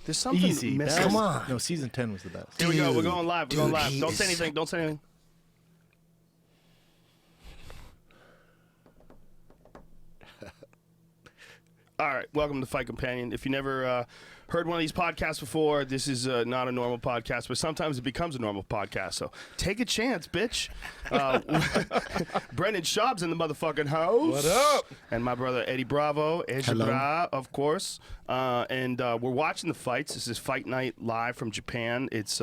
There's something Easy. missing. Come on. No, season 10 was the best. Here we go. We're going live. We're going live. he Don't say is- anything. Don't say anything. All right, welcome to Fight Companion. If you never heard one of these podcasts before, this is not a normal podcast, but sometimes it becomes a normal podcast. So take a chance, bitch. Brendan Schaub's in the motherfucking house. What up? And my brother Eddie Bravo, Hello. of course. And we're watching the fights. This is Fight Night live from Japan. It's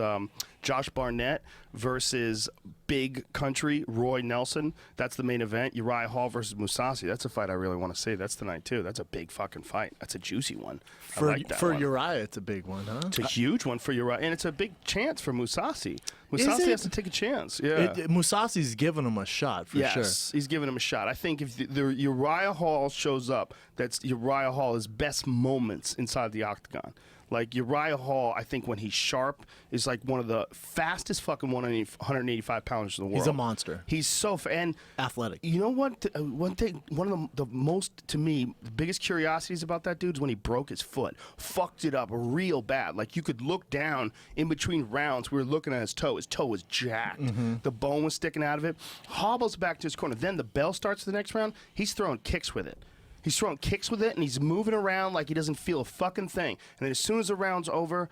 Josh Barnett versus Big Country Roy Nelson. That's the main event. Uriah Hall versus Mousasi. That's a fight I really want to see. That's tonight too. That's a big fucking fight. That's a juicy one. I like that For one. Uriah, it's a big one, huh? It's a huge one for Uriah, and it's a big chance for Mousasi. Mousasi it? has to take a chance. Yeah. Musasi's giving him a shot for sure. Yes, he's giving him a shot. I think if the Uriah Hall shows up, that's Uriah Hall's best moments inside the octagon. Like Uriah Hall, I think when he's sharp, is like one of the fastest fucking 185 pounders in the world. He's a monster. He's so and Athletic. you know what? One thing, one of the most, to me, the biggest curiosities about that dude is when he broke his foot, fucked it up real bad. Like you could look down in between rounds. We were looking at his toe. His toe was jacked. The bone was sticking out of it. Hobbles back to his corner. Then the bell starts the next round. He's throwing kicks with it. He's throwing kicks with it, and he's moving around like he doesn't feel a fucking thing. And then as soon as the round's over,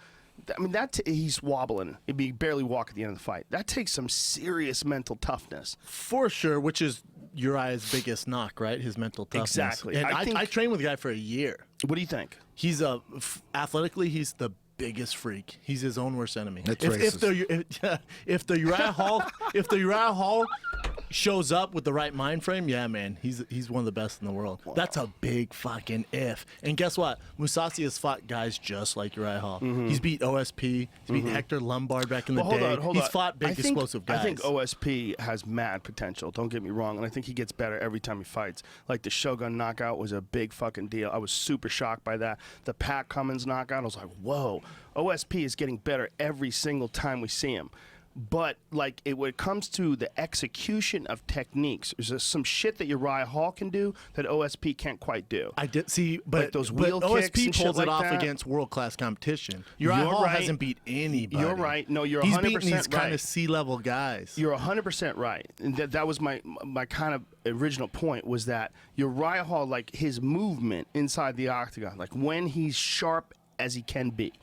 I mean, he's wobbling. He'd be barely walk at the end of the fight. That takes some serious mental toughness. For sure, which is Uriah's biggest knock, right? His mental toughness. Exactly. And I think- I trained with the guy for a year. What do you think? He's athletically, he's the biggest freak. He's his own worst enemy. That's if the Uriah Hall shows up with the right mind frame, yeah, man, he's one of the best in the world. Wow. That's a big fucking if. And guess what? Mousasi has fought guys just like Uriah Hall. He's beat OSP. He's beat Hector Lombard back in the day. Hold He's on. fought big, explosive guys. I think OSP has mad potential. Don't get me wrong, and I think he gets better every time he fights. Like the Shogun knockout was a big fucking deal. I was super shocked by that. The Pat Cummins knockout, I was like, whoa. OSP is getting better every single time we see him. But like when it comes to the execution of techniques, there's just some shit that Uriah Hall can do that OSP can't quite do. I did see, but Like those wheel kicks OSP and shit pulls it like off that. against world class competition. Uriah You're Hall right. hasn't beat anybody. You're right. No, you're He's 100% beating these kind right. of C-level guys. You're 100% right. And that was my kind of original point, was that Uriah Hall, like his movement inside the octagon, like when he's sharp as he can be,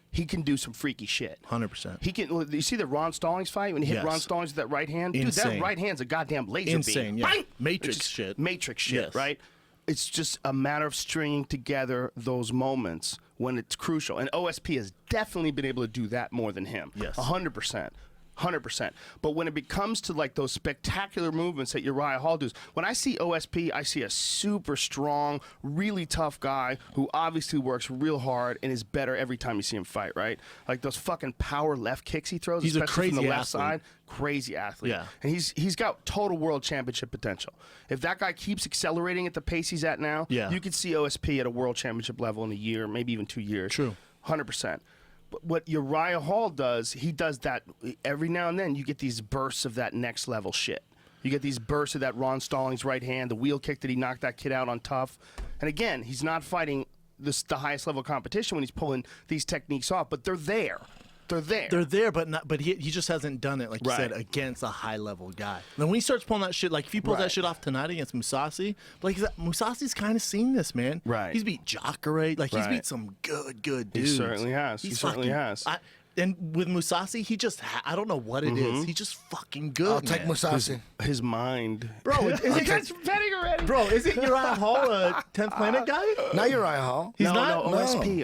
he can do some freaky shit. 100%. He can. You see the Ron Stallings fight when he hit Yes. Ron Stallings with that right hand? Dude, that Insane. right hand's a goddamn laser Insane, beam. yeah. Bang! Matrix It's just shit. Matrix shit, Yes. right? It's just a matter of stringing together those moments when it's crucial. And OSP has definitely been able to do that more than him. Yes. 100%. 100%. But when it comes to like those spectacular movements that Uriah Hall does, when I see OSP, I see a super strong, really tough guy who obviously works real hard and is better every time you see him fight, right? Like those fucking power left kicks he throws, He's a especially from the crazy left athlete. side. Crazy athlete. Yeah. And he's got total world championship potential. If that guy keeps accelerating at the pace he's at now, Yeah. you could see OSP at a world championship level in a year, maybe even 2 years. True. 100%. But what Uriah Hall does, he does that every now and then. You get these bursts of that next level shit. You get these bursts of that Ron Stallings right hand, the wheel kick that he knocked that kid out on Tough. And again, he's not fighting the highest level competition when he's pulling these techniques off, but they're there. They're there. They're there, but he just hasn't done it, like you Right. said, against a high level guy. Then when he starts pulling that shit, like if he pulls Right. that shit off tonight against Mousasi, like Musasi's kind of seen this, man. Right. He's beat Jacare, like he's Right. beat some good He dudes. certainly has. He certainly has. And with Mousasi, he just I don't know what it is. He's just fucking good. I'll take man. Mousasi. His mind. Bro, is it betting already. Bro, isn't Uriah Hall a 10th Planet guy? Not Uriah Hall. He's no, not? no, No. OSP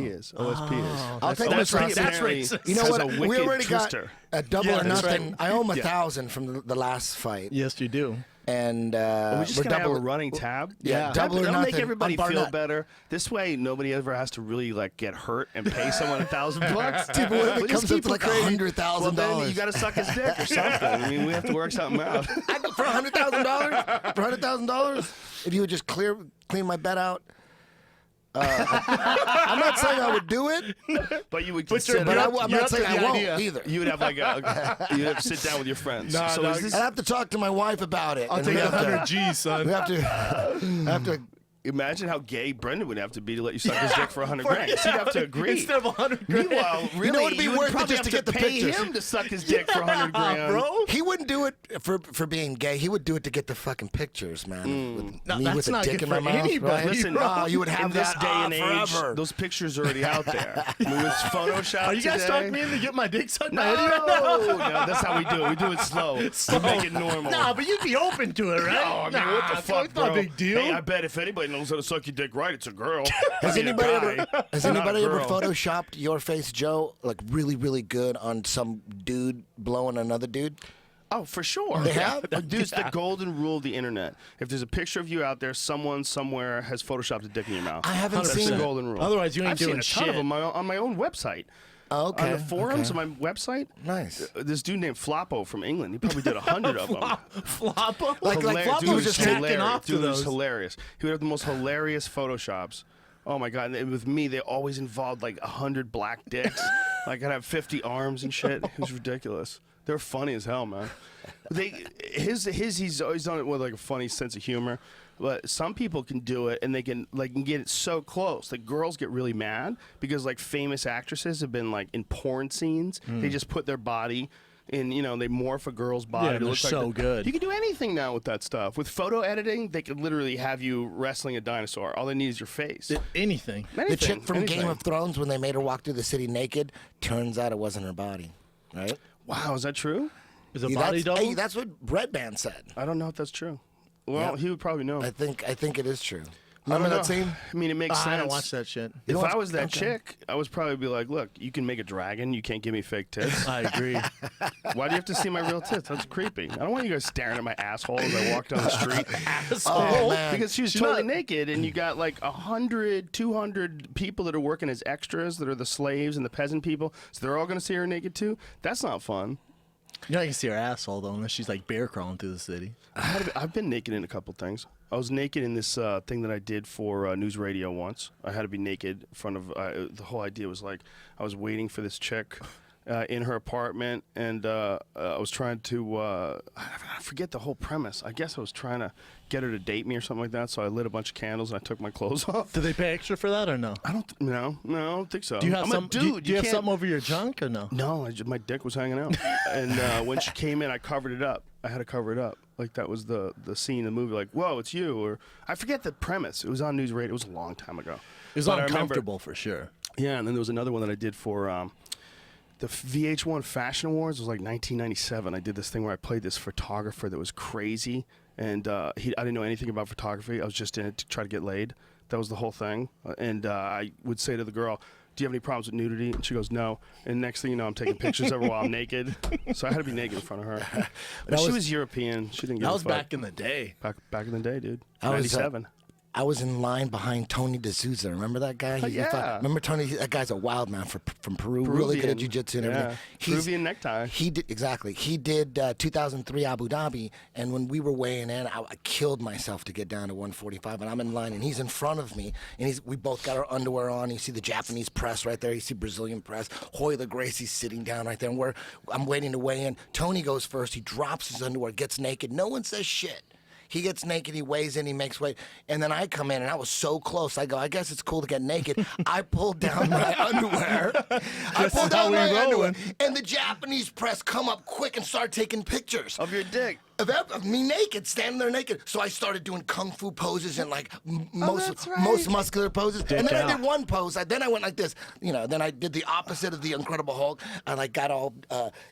is. OSP is. I'll take OSP Mousasi. That's apparently racist. You know has what? a We wicked already twister. got a double Yeah, or that's nothing. right. I owe him Yeah. 1,000 from the last fight, Yes, you do. and Are we just we're gonna have double. a running tab? Yeah, double or That'll make nothing everybody on feel Barnett. better. This way, nobody ever has to really like get hurt and pay someone $1,000. Dude, but what if it We'll just comes up keep to like it crazy. $100,000? Well, then you got to suck his dick or something. I mean, we have to work something out. For $100,000? For $100,000? If you would just clean my bet out. I'm not saying I would do it, But you would But you're- consider. but You're I'm up not to saying I the won't idea. either. You would have like you'd have to sit down with your friends. Nah, so nah, is this? I'd have to talk to my wife about it. I'll and take we have to- 100 G's, son. We have to Imagine how gay Brendan would have to be to let you suck his dick for 100 grand. He'd have to agree. Instead of 100 grand. Meanwhile, really, You know what'd be you would worth it probably just to have get the pay pictures. him to suck his dick for 100 grand, bro. He wouldn't do it for being gay. He would do it to get the fucking pictures, man. With No, me that's with a not dick good in my for mouth. anybody, Right? Listen, oh, you would have in this that day and age, forever. those pictures are already out there. I mean, with Photoshop Are you guys today, talking me into get my dick sucked by No, Eddie right now? no, that's how we do it. We do it slow. We make it normal. Nah, but you'd be open to it, right? No, I mean, what the fuck, it's bro? not a big deal. Hey, I bet if anybody knows how to suck your dick right, it's a girl. Has I mean, a anybody guy, ever, has not a anybody ever girl. photoshopped your face, Joe, like really, really good on some dude blowing another dude? Oh, for sure. They have? Dude, it's the golden rule of the internet. If there's a picture of you out there, someone somewhere has photoshopped a dick in your mouth. I haven't That's seen the it. golden rule. Otherwise, you ain't I've doing seen a ton shit. of them on my own website. Oh, okay. On the forums okay. on my website. Nice. This dude named Floppo from England. He probably did 100 of them. Floppo? Like Floppo Dude was was just jacking hilarious. off to Dude was those. hilarious. He would have the most hilarious photoshops. Oh my god! And with me, they always involved like 100 black dicks. Like I'd have 50 arms and shit. It was ridiculous. They're funny as hell, man. He's always done it with like a funny sense of humor. But some people can do it, and they can get it so close. Like girls get really mad because like famous actresses have been like in porn scenes. They just put their body in, they morph a girl's body. Yeah, to they're look so like good. You can do anything now with that stuff. With photo editing, they could literally have you wrestling a dinosaur. All they need is your face. Anything. The chick from Anything. Game of Thrones, when they made her walk through the city naked, turns out it wasn't her body. Right? Wow, is that true? Is a body double? Hey, that's what Red Band said. I don't know if that's true. Well, Yeah. he would probably know. I think it is true. I don't Remember know. that scene? I mean, it makes sense. I don't watch that shit. If don't I was that okay. chick, I would probably be like, look, you can make a dragon. You can't give me fake tits. I agree. Why do you have to see my real tits? That's creepy. I don't want you guys staring at my asshole as I walk down the street. Oh, man. Because she was She's totally not- naked, and you got like 100, 200 people that are working as extras that are the slaves and the peasant people. So they're all going to see her naked too? That's not fun. You know, I can see her asshole, though, unless she's like bear crawling through the city. I've been naked in a couple things. I was naked in this thing that I did for news radio once. I had to be naked in front of. The whole idea was like I was waiting for this chick in her apartment, and I was trying to. I forget the whole premise. I guess I was trying to get her to date me or something like that. So I lit a bunch of candles and I took my clothes off. Do they pay extra for that or no? I don't. No, I don't think so. Do you have I'm some? a dude. Do you have can't- something over your junk or no? No, my dick was hanging out, and when she came in, I covered it up. I had to cover it up, like that was the scene in the movie. Like, whoa, it's you, or I forget the premise. It was on news radio. It was a long time ago. It was But I remember- uncomfortable for sure. Yeah, and then there was another one that I did for the VH1 Fashion Awards. It was like 1997. I did this thing where I played this photographer that was crazy, and I didn't know anything about photography. I was just in it to try to get laid. That was the whole thing. And I would say to the girl, do you have any problems with nudity? And she goes, no. And next thing you know, I'm taking pictures of her while I'm naked. So I had to be naked in front of her. But she was European. She didn't give That a was fuck. back in the day. Back in the day, dude. I was, 97. I was in line behind Tony D'Souza. Remember that guy? Yeah. Remember Tony? That guy's a wild man from Peru. Really good at Peruvian. jiu-jitsu and Yeah. everything. Peruvian necktie. He did exactly. He did 2003 Abu Dhabi, and when we were weighing in, I killed myself to get down to 145. And I'm in line, and he's in front of me, and we both got our underwear on. You see the Japanese press right there. You see Brazilian press. Hoyler Gracie's sitting down right there, and I'm waiting to weigh in. Tony goes first. He drops his underwear, gets naked. No one says shit. He gets naked, he weighs in, he makes weight, and then I come in, and I was so close. I go, I guess it's cool to get naked. I pulled down my underwear. I pulled down my underwear, and the Japanese press come up quick and start taking pictures Of your dick. of me naked, standing there naked. So I started doing kung fu poses and like that's right. most muscular poses. And then I out. did one pose. Then I went like this. Then I did the opposite of the Incredible Hulk. I like got all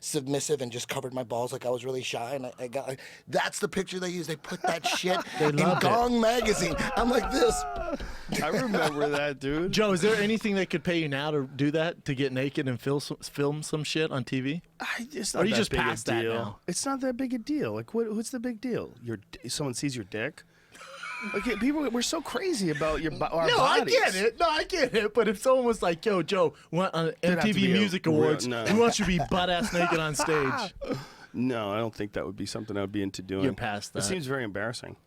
submissive and just covered my balls like I was really shy. And I got that's the picture they use. They put that shit in loved it. Gong magazine. I'm like this. I remember that, dude. Joe, is there anything that could pay you now to do that, to get naked and film some shit on TV? It's Or not you that just big a past that deal. now? It's not that big a deal. Like, what's the big deal? Someone sees your dick. Like, we're so crazy about our No, bodies. I get it. But if someone was like, "Yo, Joe, we want on have to MTV be a Music real- Awards, no. we want you to be butt ass naked on stage." No, I don't think that would be something I would be into doing. You're past It that. seems very embarrassing.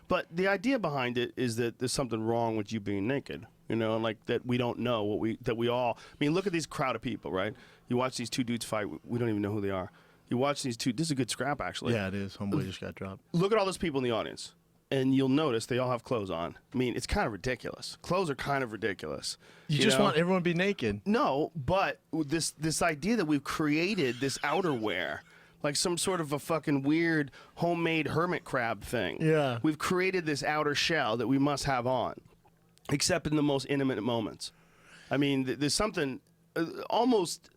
But the idea behind it is that there's something wrong with you being naked, and like that we don't know what we all. I mean, look at these crowd of people, right? You watch these two dudes fight. We don't even know who they are. You watch these two. This is a good scrap, actually. Yeah, it is. Homeboy just got dropped. Look at all those people in the audience. and you'll notice they all have clothes on. I mean, it's kind of ridiculous. Clothes are kind of ridiculous. You just know? want everyone to be naked. No, but this idea that we've created this outerwear, like some sort of a fucking weird homemade hermit crab thing. Yeah. We've created this outer shell that we must have on, except in the most intimate moments. I mean, there's something almost...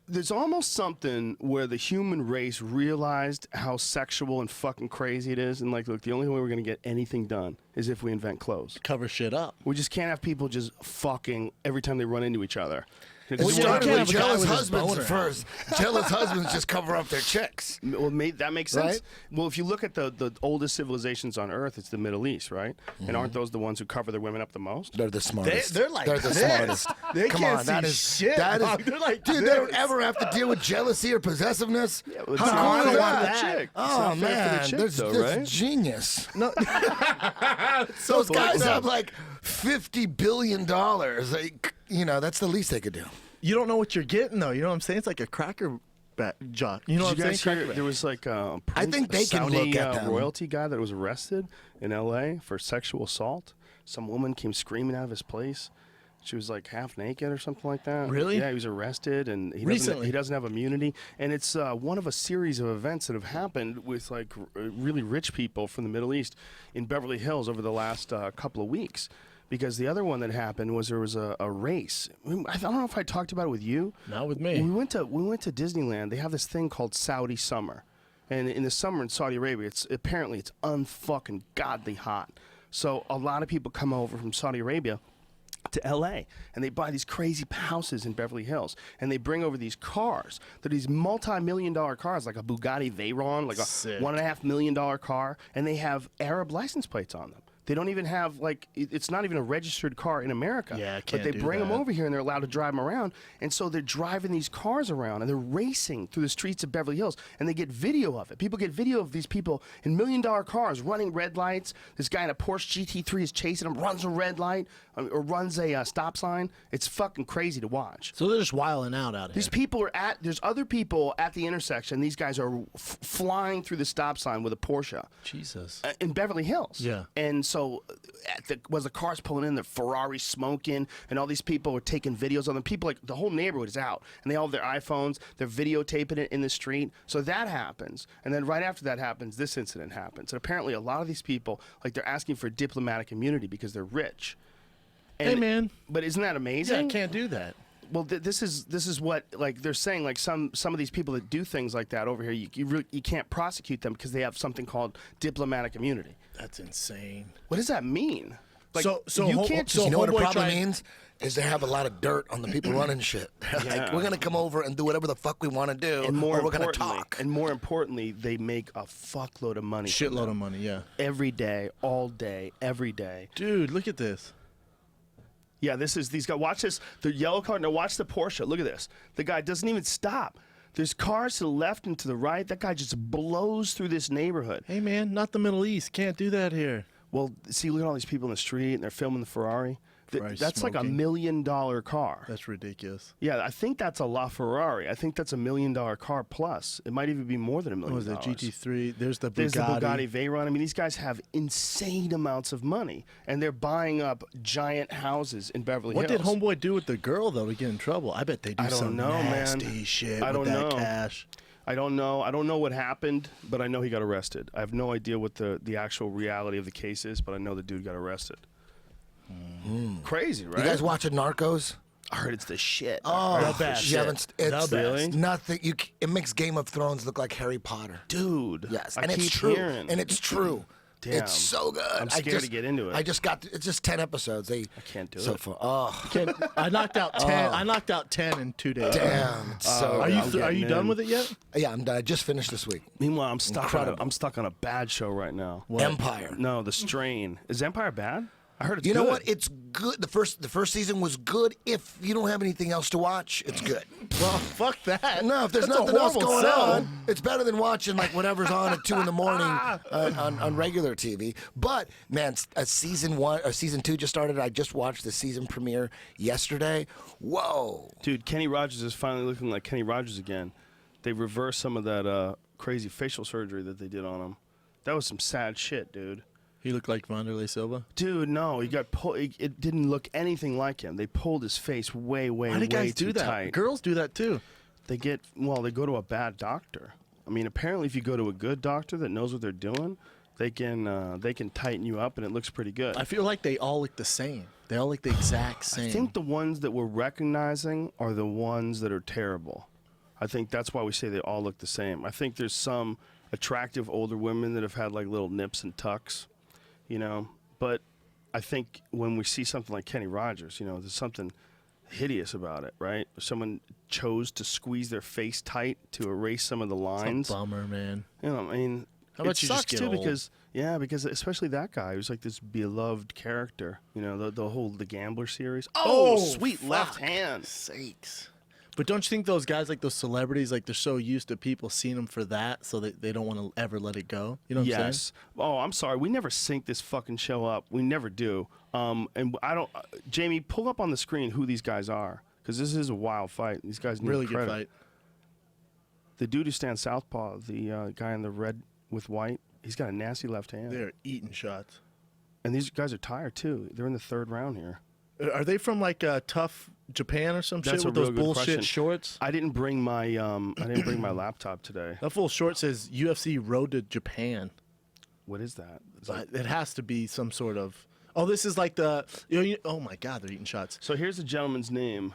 There's almost something where the human race realized how sexual and fucking crazy it is, and like, look, the only way we're gonna get anything done is if we invent clothes. Cover shit up. We just can't have people just fucking every time they run into each other. It Well, started yeah, with a guy jealous with his husbands boner at first. Jealous husbands just cover up their chicks. Well, that makes sense. Right? Well, if you look at the oldest civilizations on Earth, it's the Middle East, right? And aren't those the ones who cover their women up the most? They're the smartest. They're like they're the this. smartest. They Come can't on, see that is shit, that dog. is. They're like dude, this. they don't ever have to deal with jealousy or possessiveness. Well, How it's cool not is fair that? for the chick. It's Oh not fair for man, the chick, that's though, right? genius. No. Those guys fucked up. have like $50 billion. Like, you know, that's the least they could do. You don't know what you're getting, though. You know what I'm saying? It's like a cracker jaw. You know what Did you I'm guys saying? hear Cracker there was like a I think they can Saudi, look at them. royalty guy that was arrested in L.A. for sexual assault. Some woman came screaming out of his place. She was like half naked or something like that. Really? Yeah, he was arrested, and Recently? he doesn't have immunity. And it's one of a series of events that have happened with like really rich people from the Middle East in Beverly Hills over the last couple of weeks. Because the other one that happened was there was a race. I don't know if I talked about it with you. Not with me. We went to Disneyland. They have this thing called Saudi summer, and in the summer in Saudi Arabia, it's unfucking godly hot. So a lot of people come over from Saudi Arabia to LA, and they buy these crazy houses in Beverly Hills, and they bring over these cars. They're these multi-million-dollar cars, like a Bugatti Veyron, like a Sick. $1.5 million car, and they have Arab license plates on them. They don't even have, like, it's not even a registered car in America. Yeah, but can't they do bring them that. over here and they're allowed to drive them around. And so they're driving these cars around and they're racing through the streets of Beverly Hills. And they get video of it. People get video of these people in $1 million cars running red lights. This guy in a Porsche GT3 is chasing them, runs a red light or runs a stop sign. It's fucking crazy to watch. So they're just wilding out here. These people are there's other people at the intersection. These guys are flying through the stop sign with a Porsche. Jesus. In Beverly Hills. Yeah. And so was the cars pulling in, the Ferrari smoking, and all these people were taking videos of them. People, like, the whole neighborhood is out, and they all have their iPhones. They're videotaping it in the street. So that happens. And then right after that happens, this incident happens. And apparently a lot of these people, like, they're asking for diplomatic immunity because they're rich. And, Hey, man. But isn't that Yeah, amazing? I can't do that. Well, this is what, like, they're saying, like, some of these people that do things like that over here, you can't prosecute them because they have something called diplomatic immunity. That's insane. What does that mean? Like, So you ho- can't so just You know what the Homeboy problem tried- means? Is they have a lot of dirt on the people running shit. They're Yeah. like, we're going to come over and do whatever the fuck we want to do, and more or we're going to importantly, talk. and more importantly, they make a fuckload of money. from Shitload them. of money, yeah. Every day, all day, every day. Dude, look at this. Yeah, this is these guys. Watch this. The yellow car. Now watch the Porsche. Look at this. The guy doesn't even stop. There's cars to the left and to the right. That guy just blows through this neighborhood. Hey, man, not the Middle East. Can't do that here. Well, see, look at all these people in the street, and they're filming the Ferrari. Ferrari That's like a $1 smoking. million car. That's ridiculous. Yeah, I think that's a LaFerrari. I think that's $1 million car plus. It might even be more than $1 million. What was it? GT3. There's the Bugatti. There's the Bugatti Veyron. I mean, these guys have insane amounts of money, and they're buying up giant houses in Beverly What Hills. did Homeboy do with the girl, though, to get in trouble? I bet they do I don't some know, man. nasty shit I with don't that know. cash. I don't know. I don't know what happened, but I know he got arrested. I have no idea what the actual reality of the case is, but I know the dude got arrested. Crazy, right? You guys watching Narcos? I heard it's the shit. Oh, The best. you haven't. It's The best. nothing. It makes Game of Thrones look like Harry Potter. Dude. Yes, I and it's keep true. hearing. And it's true. Damn. It's so good. I'm scared to get into it. I just got. It's just 10 episodes. I can't do so it. Far. Oh, I knocked out 10. I knocked out 10 in 2 days. damn. It's so. Are good. you getting done in. with it yet? Yeah, I'm done. I just finished this week. Meanwhile, I'm Incredible. stuck on a bad show right now. Empire. No, The Strain. Is Empire bad? I heard it's You good. know what? It's good. The first season was good. If you don't have anything else to watch, it's good. Well, fuck that. No, if there's That's a nothing else horrible going sell. on, it's better than watching like whatever's on at 2 in the morning on regular TV. But man, season 1 or season 2 just started. I just watched the season premiere yesterday. Whoa! Dude, Kenny Rogers is finally looking like Kenny Rogers again. They reversed some of that crazy facial surgery that they did on him. That was some sad shit, dude. He looked like Wanderlei Silva. Dude, no, he got pulled. It didn't look anything like him. They pulled his face way Why do guys do too that? tight. Girls do that too. They go to a bad doctor. I mean, apparently, if you go to a good doctor that knows what they're doing, they can tighten you up, and it looks pretty good. I feel like they all look the same. They all look the exact same. I think the ones that we're recognizing are the ones that are terrible. I think that's why we say they all look the same. I think there's some attractive older women that have had like little nips and tucks, you know. But I think when we see something like Kenny Rogers, you know, there's something hideous about it, right? Someone chose to squeeze their face tight to erase some of the lines. It's a bummer, man. You know, I mean, How about it you sucks just get too old? because especially that guy who's like this beloved character. You know, the Gambler series. Oh, sweet left fuck. hand. Sakes. But don't you think those guys, like those celebrities, like they're so used to people seeing them for that, so they don't want to ever let it go? You know what I'm saying? Yes. Oh, I'm sorry. We never sync this fucking show up. We never do. And I don't. Jamie, pull up on the screen who these guys are, because this is a wild fight. These guys need Really credit. good fight. The dude who stands southpaw, the guy in the red with white, he's got a nasty left hand. They're eating shots. And these guys are tired too. They're in the third round here. Are they from like tough Japan or some That's shit a with those real good bullshit question. shorts? I didn't bring my my laptop today. That full short says UFC Road to Japan. What is that? Is But it has to be some sort of. Oh, this is like the. Oh my God, they're eating shots. So here's the gentleman's name.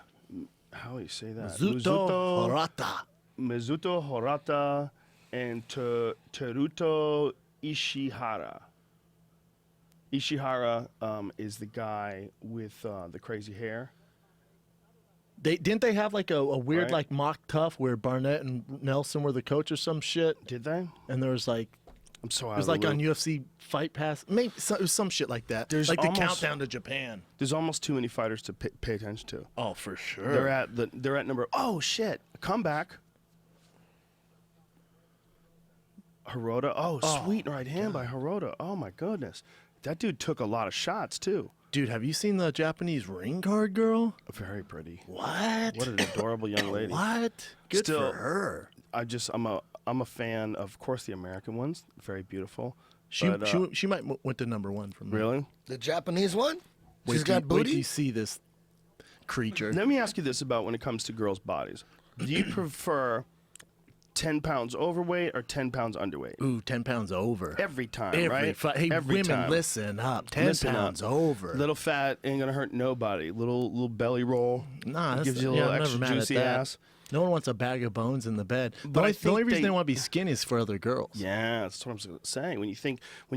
How do you say that? Zuto Horata. Mizuto Horata and Teruto Ishihara. Ishihara is the guy with the crazy hair. Didn't they have like a weird Right. like mock tough where Barnett and Nelson were the coach or some shit? Did they? And there was like I'm so out it was of the like on loop. UFC Fight Pass. Maybe it was some shit like that. There's like the almost- countdown to Japan. There's almost too many fighters to pay attention to. Oh, for sure. They're at number. Oh shit! Comeback. Hirota. Oh, sweet right hand by Hirota. Oh my goodness, that dude took a lot of shots too. Dude, have you seen the Japanese ring guard girl? Very pretty. What? What an adorable young lady. What? Good Still- for her. I'm a fan of course, the American ones. Very beautiful. She But, she might went to number one from me. really? The Japanese one? Wait She's till- got Wait till you booty? see this creature. Let me ask you this about when it comes to girls' bodies. Do you prefer 10 pounds overweight or 10 pounds underweight? Ooh, 10 pounds over. Every time, Every right? Hey, Every women, time. listen up. 10 Listen pounds up. over. Little fat ain't gonna hurt nobody. Little belly roll. Nah, that's, gives you a yeah, little I'm never extra mad at juicy that. ass. No one wants a bag of bones in the bed. But I The only think reason they- they want to be skinny is for other girls. Yeah, that's what I'm saying. When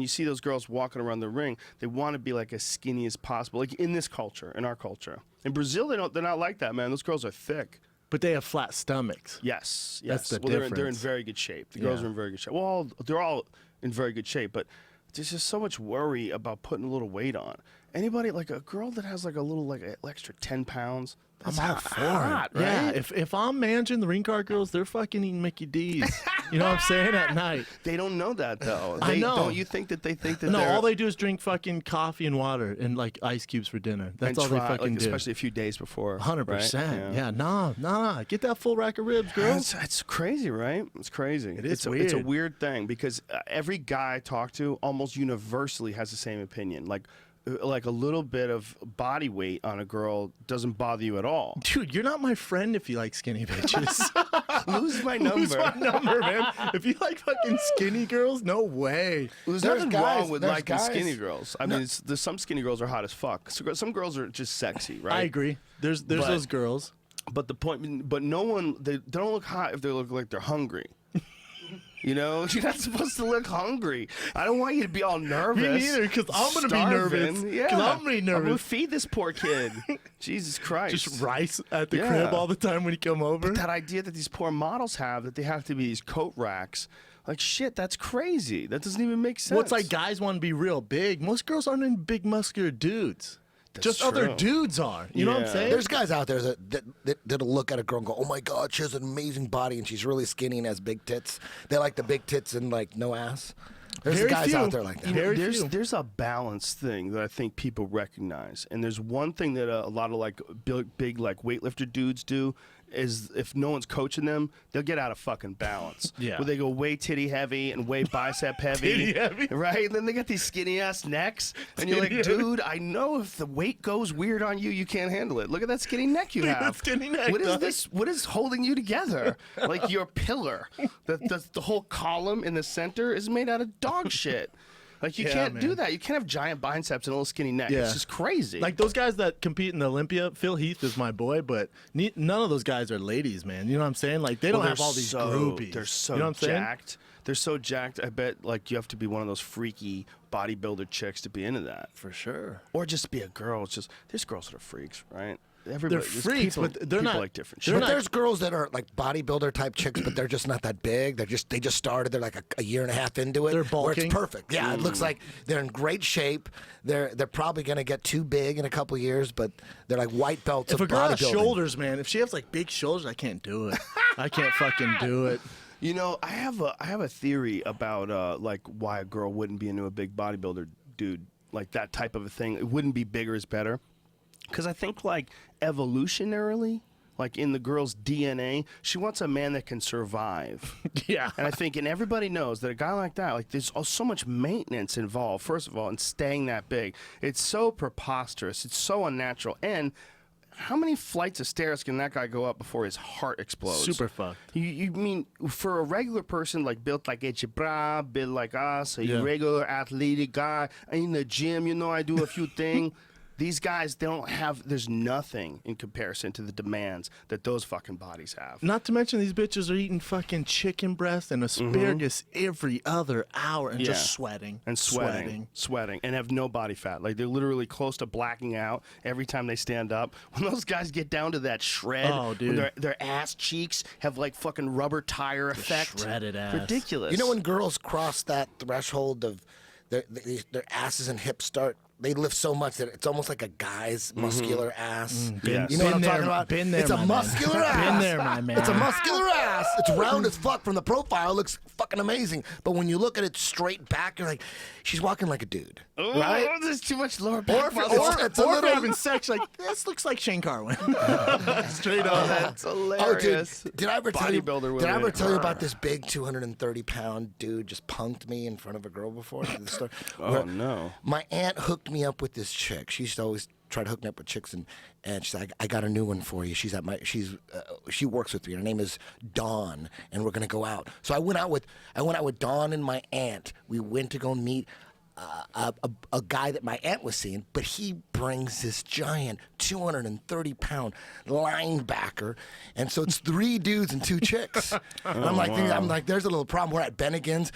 you see those girls walking around the ring, they want to be like as skinny as possible. Like in this culture, in our culture. In Brazil, they're not like that, man. Those girls are thick. But they have flat stomachs. Yes, That's yes. the They're in difference. very good shape. The girls Yeah. are in very good shape. Well, they're all in very good shape, but there's just so much worry about putting a little weight on. Anybody like a girl that has like a little like an extra 10 pounds. That's I'm all for hot, it. Yeah, right? if I'm managing the ring guard girls, they're fucking eating Mickey D's. You know what I'm saying? At night. They don't know that though. I know. Don't you think that they think that? No, they're, all they do is drink fucking coffee and water and like ice cubes for dinner. That's and all they try, fucking like, do. especially a few days before. 100%. right? Yeah, nah. Get that full rack of ribs, girl. It's crazy, right? It's crazy. It is It's a weird. weird thing because every guy I talk to almost universally has the same opinion. Like a little bit of body weight on a girl doesn't bother you at all. Dude, you're not my friend if you like skinny bitches. Lose my number. Lose my number, man. If you like fucking skinny girls, no way. There's There's nothing guys- wrong with there's liking guys- skinny girls. I mean, there's some skinny girls are hot as fuck. So some girls are just sexy, right? I agree. There's But- those girls. But the point, but no one, they don't look hot if they look like they're hungry. You know, you're not supposed to look hungry. I don't want you to be all nervous. Me neither, because I'm gonna be nervous. Starving. Yeah, Because I'm gonna be I'm gonna nervous. feed this poor kid. Jesus Christ. Just rice at the Yeah. crib all the time when you come over. That idea that these poor models have that they have to be these coat racks. Like shit, that's crazy. That doesn't even make sense. Well, it's like guys want to be real big. Most girls aren't in big muscular dudes. That's Just other true. dudes are. You know what I'm Yeah. saying? There's guys out there that'll look at a girl and go, "Oh my God, she has an amazing body and she's really skinny and has big tits." They like the big tits and like no ass. There's Very guys few. out there like that. You know, Very there's few. there's a balance thing that I think people recognize, and there's one thing that a lot of like big like weightlifter dudes do, is if no one's coaching them, they'll get out of fucking balance. Yeah. Where they go way titty heavy and way bicep heavy. Titty heavy. Right? And then they got these skinny ass necks. And you're like, dude, I know if the weight goes weird on you, you can't handle it. Look at that skinny neck you Look at have. that skinny neck, What is dog. this? What is holding you together? Like your pillar. The whole column in the center is made out of dog shit. Like, you can't do that. You can't have giant biceps and a little skinny neck. Yeah. It's just crazy. Like those guys that compete in the Olympia, Phil Heath is my boy, but none of those guys are ladies, man. You know what I'm saying? Like, they don't have all these groupies. They're so you know what I'm jacked. saying? They're so jacked. I bet, like, you have to be one of those freaky bodybuilder chicks to be into that. For sure. Or just be a girl. It's just, there's girls that are freaks, right? They're There's freaks, people, but they're people not like different they're shit. But not- there's girls that are like bodybuilder type chicks, but they're just not that big. They just started. They're like a year and a half into it. They're where bulking. it's perfect. Yeah, it looks like they're in great shape. They're probably gonna get too big in a couple years, but they're like white belts If of a girl has bodybuilding. shoulders, man, if she has like big shoulders, I can't do it. I can't fucking do it. You know, I have a theory about like why a girl wouldn't be into a big bodybuilder dude, like that type of a thing. It wouldn't be bigger is better. Because I think, like, evolutionarily, like in the girl's DNA, she wants a man that can survive. Yeah. And I think, and everybody knows that a guy like that, like, there's so much maintenance involved, first of all, in staying that big. It's so preposterous. It's so unnatural. And how many flights of stairs can that guy go up before his heart explodes? Super fucked. You mean for a regular person like built like Eddie Bravo, built like us, a Yeah. regular athletic guy in the gym, you know, I do a few things. These guys, they don't have, there's nothing in comparison to the demands that those fucking bodies have. Not to mention these bitches are eating fucking chicken breast and asparagus every other hour and just sweating. And sweating, and have no body fat. Like, they're literally close to blacking out every time they stand up. When those guys get down to that shred, Oh, dude. when their ass cheeks have like fucking rubber tire effect. shredded ass. Ridiculous. You know when girls cross that threshold of their asses and hips start, they lift so much that it's almost like a guy's muscular ass. Yes. You know what I'm Been talking there, about? been there, It's a my man. muscular ass. Been there, my man. It's a muscular ass. It's round as fuck from the profile. It looks fucking amazing. But when you look at it straight back, you're like, she's walking like a dude. Oh, right? there's too much lower back Or muscle. it's a if little- you're having sex, like, this looks like Shane Carwin. Straight on. That's Oh, dude, hilarious. did I ever tell you? Bodybuilder Did I ever women. tell you about this big 230-pound dude just punked me in front of a girl before? The story? Where no. My aunt hooked me up with this chick. She used to always try to hook me up with chicks, and she's like, I got a new one for you. She works with me. Her name is Dawn, and we're gonna go out. So I went out with Dawn and my aunt. We went to go meet a guy that my aunt was seeing, but he brings this giant 230-pound linebacker, and so it's 3 dudes and 2 chicks. And I'm like, there's a little problem. We're at Bennigan's,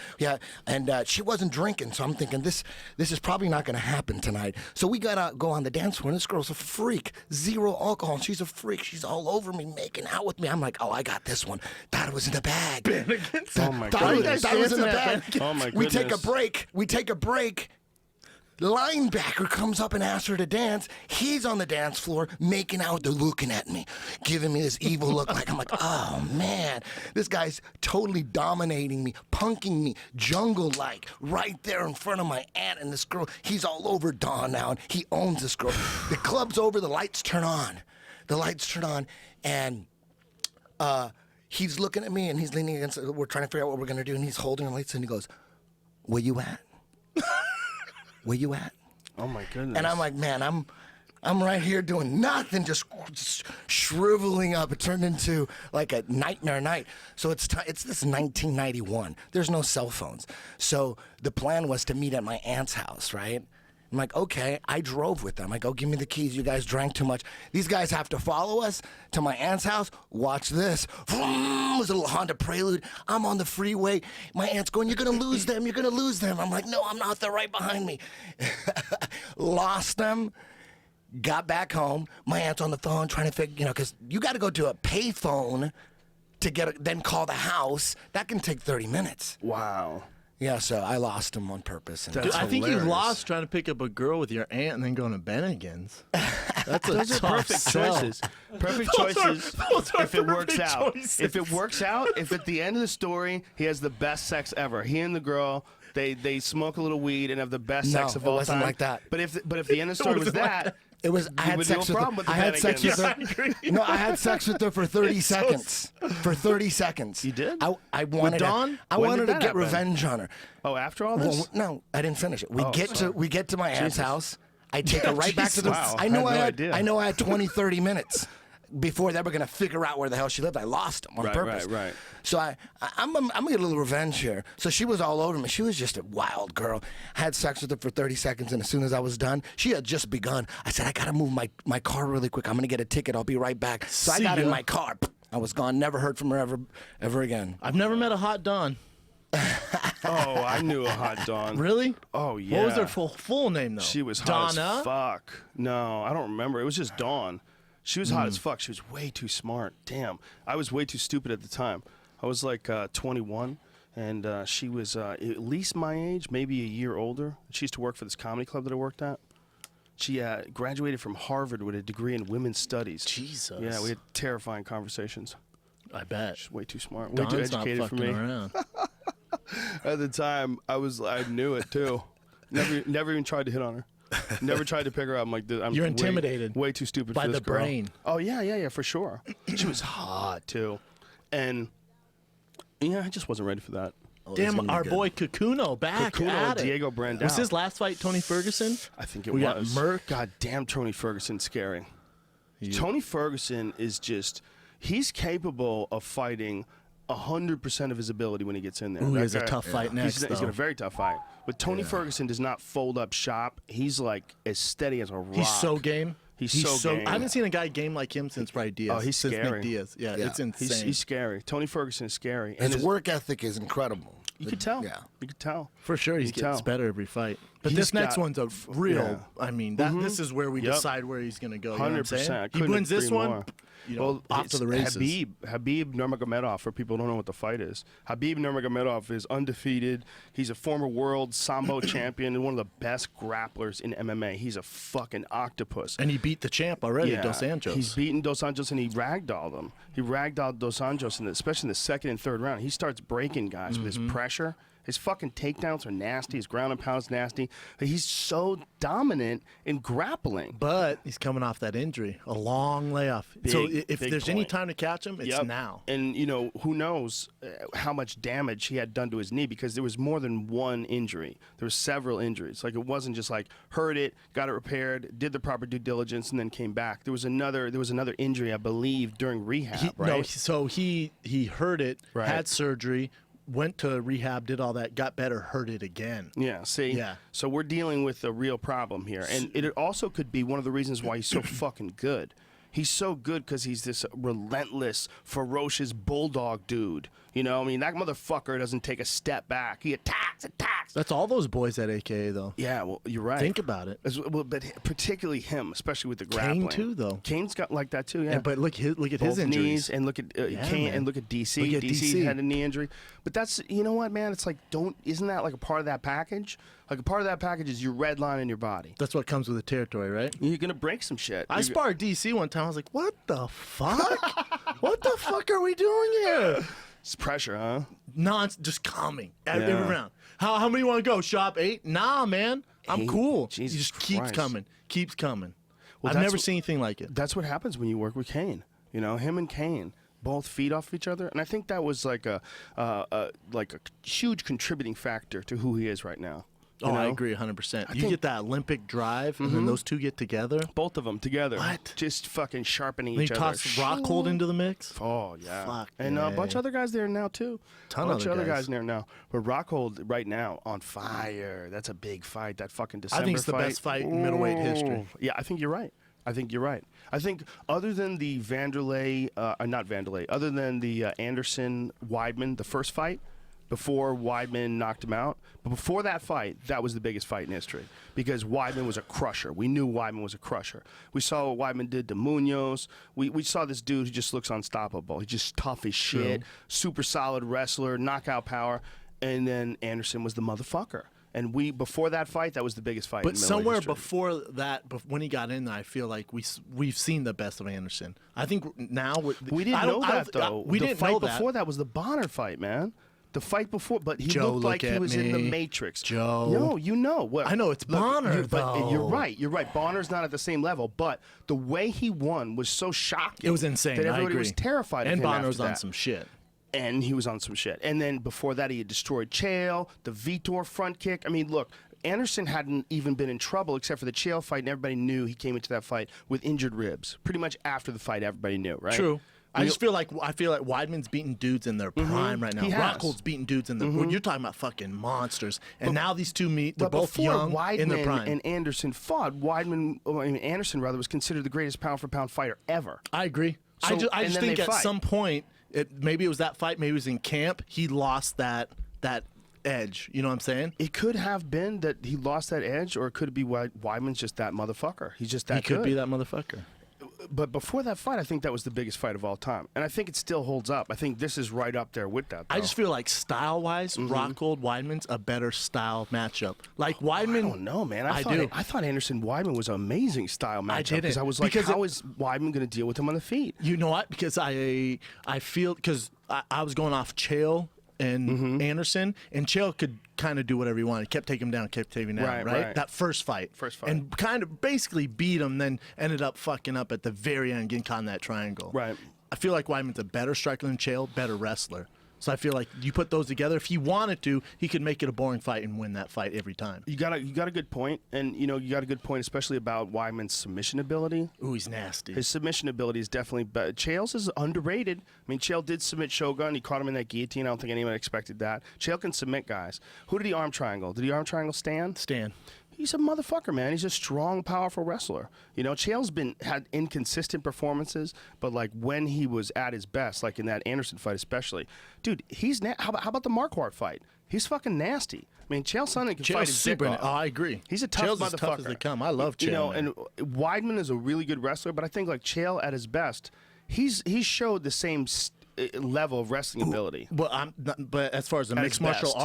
and she wasn't drinking, so I'm thinking this is probably not going to happen tonight. So we gotta go on the dance floor, and this girl's a freak, 0 alcohol, and she's a freak. She's all over me, making out with me. I'm like, oh, I got this one. Thought it was in the bag. Oh my Thought it goodness. was in the bag. Oh my We take a goodness. break. Linebacker comes up and asks her to dance. He's on the dance floor making out. They're looking at me, giving me this evil look. Like, I'm like, oh man, this guy's totally dominating me, punking me, jungle-like, right there in front of my aunt and this girl. He's all over Dawn now, and he owns this girl. The club's over. The lights turn on. And he's looking at me, and he's leaning against. We're trying to figure out what we're gonna do, and he's holding the lights, and he goes, "Where you at? Where you at?" Oh my goodness. And I'm like, man, I'm right here doing nothing, just shriveling up. It turned into like a nightmare night. So it's this 1991. There's no cell phones. So the plan was to meet at my aunt's house, right? I'm like, okay. I drove with them. I go, give me the keys. You guys drank too much. These guys have to follow us to my aunt's house. Watch this. Vroom, it was a little Honda Prelude. I'm on the freeway. My aunt's going, you're going to lose them. You're going to lose them. I'm like, no, I'm not. They're right behind me. Lost them. Got back home. My aunt's on the phone trying to figure, because you got to go to a pay phone to then call the house. That can take 30 minutes. Wow. Yeah, so I lost him on purpose. And Dude, I think you hilarious. lost trying to pick up a girl with your aunt and then going to Bennigan's. That's a Those are tough perfect sell. choices. Perfect Those are- choices. those are if it works perfect out. choices. If it works out, if at the end of the story he has the best sex ever, he and the girl. They smoke a little weed and have the best No, sex of it all wasn't time. like that. But if the end of the story was wasn't like that, It was. I had would sex do a with problem her. with the I had sex with mannequins. her. No, I had sex with her for 30 seconds. For 30 seconds. You did? I wanted. Dawn? I When wanted did to that get happen? revenge on her. Oh, after all this? Well, no, I didn't finish it. We get to my aunt's Jesus. house. I take her right back to the. Wow, I know I I had no had. idea. I know I had 20, 30 minutes before they were gonna figure out where the hell she lived. I lost them on Right, purpose. right. So I'm gonna get a little revenge here. So she was all over me. She was just a wild girl. I had sex with her for 30 seconds, and as soon as I was done, she had just begun. I said, I gotta move my car really quick. I'm gonna get a ticket. I'll be right back. So I See got in ya. my car. I was gone. Never heard from her ever again. I've never met a hot Dawn. Oh, I knew a hot Dawn. Really? Oh, yeah. What was her full name though? She was hot Donna. as fuck. No, I don't remember. It was just Dawn. She was hot as fuck. She was way too smart. Damn. I was way too stupid at the time. I was like 21, and she was at least my age, maybe a year older. She used to work for this comedy club that I worked at. She graduated from Harvard with a degree in women's studies. Jesus. Yeah, we had terrifying conversations. I bet. She's way too smart, way too Dawn's not educated for fucking me. around. At the time, I knew it too. Never even tried to hit on her. Never tried to pick her up. I'm like, dude, I'm You're way- intimidated way too stupid by for this the girl. brain. Oh yeah, for sure. She was hot too, and yeah, I just wasn't ready for that. Damn, our boy Kakuno back Kakuno, at it. Diego Brandao. Was his last fight Tony Ferguson? I think it We got was. Merc. God damn, Tony Ferguson's scary. Tony Ferguson is he's capable of fighting 100% of his ability when he gets in there. Ooh, he That has a guy- tough fight next, He's got though. a very tough fight. But Tony Ferguson does not fold up shop. He's like as steady as a rock. He's so game. He's so game. I haven't seen a guy game like him since probably Diaz. Oh, he's since scary. Nick Diaz. Yeah, Yeah. it's insane. He's scary. Tony Ferguson is scary. His his- work ethic is incredible. You could tell. Yeah. You could tell. For sure, he You gets tell. better every fight. But He's this next got- one's a real. yeah. I mean, this is where we Yep. decide where he's going to go. You know what I'm 100%. saying? He Couldn't wins this agree one, more. you know, off to it's the races. Habib Nurmagomedov, for people who don't know what the fight is. Habib Nurmagomedov is undefeated. He's a former world Sambo champion and one of the best grapplers in MMA. He's a fucking octopus. And he beat the champ already, Dos Anjos. He's beaten Dos Anjos and he ragdolled him. He ragdolled Dos Anjos, especially in the second and third round. He starts breaking guys with his pressure. His fucking takedowns are nasty. His ground and pound's nasty. He's so dominant in grappling. But he's coming off that injury, a long layoff. So Big, if big there's any point. time to catch him, it's Yep. now. And, you know, who knows how much damage he had done to his knee, because there was more than one injury. There were several injuries. Like, it wasn't just like heard it, got it repaired, did the proper due diligence, and then came back. There was another injury, I believe, during rehab, right? No, so he heard it, Right. had surgery, went to rehab, did all that, got better, hurt it again. Yeah, see? Yeah. So we're dealing with a real problem here. And it also could be one of the reasons why he's so fucking good. He's so good because he's this relentless, ferocious bulldog dude. You know, I mean, that motherfucker doesn't take a step back. He attacks. That's all those boys at AKA, though. Yeah, well, you're right. Think about it. Well, but particularly him, especially with the grappling. Kane, too, though. Kane's got like that, too, yeah. And, but look at Both his injuries. knees, and look at Kane, man. and look at DC. Look at DC. had a knee injury. But that's, you know what, man? It's like, isn't that like a part of that package? Like, a part of that package is your red line in your body. That's what comes with the territory, right? You're going to break some shit. I You're- sparred DC one time. I was like, what the fuck? What the fuck are we doing here? It's pressure, huh? Just coming every Yeah. round. How many want to go? Shop 8? Nah, man. I'm 8? cool. Jesus he just keeps Christ. coming. Keeps coming. Well, I've that's never what- seen anything like it. That's what happens when you work with Kane. You know, him and Kane both feed off each other, and I think that was like a huge contributing factor to who he is right now. You Oh, I know? agree 100%. You think- get that Olympic drive, and then those two get together. Both of them together. What? Just fucking sharpening Then you each other. toss Rockhold into the mix. Oh, yeah. Fuck, and a bunch yeah. of other guys there now, too. Ton bunch of of other other guys. guys there now. But Rockhold right now on fire. That's a big fight. That fucking December I think it's the fight. best fight in middleweight history. Ooh. Yeah, I think you're right. I think other than the other than the Anderson Weidman, the first fight, before Weidman knocked him out. But before that fight, that was the biggest fight in history because Weidman was a crusher. We knew Weidman was a crusher. We saw what Weidman did to Munoz. We saw this dude who just looks unstoppable. He's just tough as shit, super solid wrestler, knockout power. And then Anderson was the motherfucker. And before that fight, that was the biggest fight. But in middleweight somewhere history. before that, when he got in there, I feel like we've seen the best of Anderson. I think now We didn't know that though. We the didn't fight know that. before that was the Bonner fight, man. The fight before, but he Joe, looked like look he at was in the me. Matrix. Joe. No, you know what? I know it's Bonner, but you're though. right. You're right. Bonner's not at the same level, but the way he won was so shocking. It was insane. That I everybody agree. was terrified of and him Bonner after was on that. some shit. And he was on some shit. And then before that, he had destroyed Chael, the Vitor front kick. I mean, look, Anderson hadn't even been in trouble except for the Chael fight, and everybody knew he came into that fight with injured ribs. Pretty much after the fight, everybody knew, right? True. I feel like Weidman's beating dudes in their prime right now. He has. Rockhold's beating dudes in their. You're talking about fucking monsters, and now these two meet. They're But both before young Weidman in their prime. and Anderson fought, Anderson rather was considered the greatest pound for pound fighter ever. I agree. So- I and just then think they at fight. some point, maybe it was that fight, maybe it was in camp. He lost that edge. You know what I'm saying? It could have been that he lost that edge, or it could be Weidman's just that motherfucker. He's just that He could good. be that motherfucker. But before that fight, I think that was the biggest fight of all time, and I think it still holds up. I think this is right up there with that. I though. just feel like style-wise, Rockhold Weidman's a better style matchup. Like Weidman, I don't know, man. I thought Anderson Weidman was an amazing style matchup didn't. because I was like, Because how is Weidman going to deal with him on the feet? You know what? Because I feel because I was going off Chael and Anderson, and Chael could kind of do whatever he wanted. He kept taking him down, Right. That first fight. And kind of basically beat him, then ended up fucking up at the very end, getting caught in that triangle. Right. I feel like Weidman's a better striker than Chael, better wrestler. So I feel like you put those together. If he wanted to, he could make it a boring fight and win that fight every time. You got a good point, and you got a good point, especially about Weidman's submission ability. Ooh, he's nasty. His submission ability is definitely better. Chael's is underrated. I mean, Chael did submit Shogun. He caught him in that guillotine. I don't think anyone expected that. Chael can submit guys. Who did he arm triangle? Did he arm triangle Stan? He's a motherfucker, man. He's a strong, powerful wrestler. Chael's had inconsistent performances, but like when he was at his best, like in that Anderson fight especially, dude, he's how about the Marquardt fight? He's fucking nasty. I mean, Chael Sonnen can fight his dick off. Oh, I agree. He's a tough Chael's motherfucker. as tough as they come. I love Chael. And Weidman is a really good wrestler, but I think like Chael at his best, he's showed the same level of wrestling ability. But as far as a At mixed his martial best.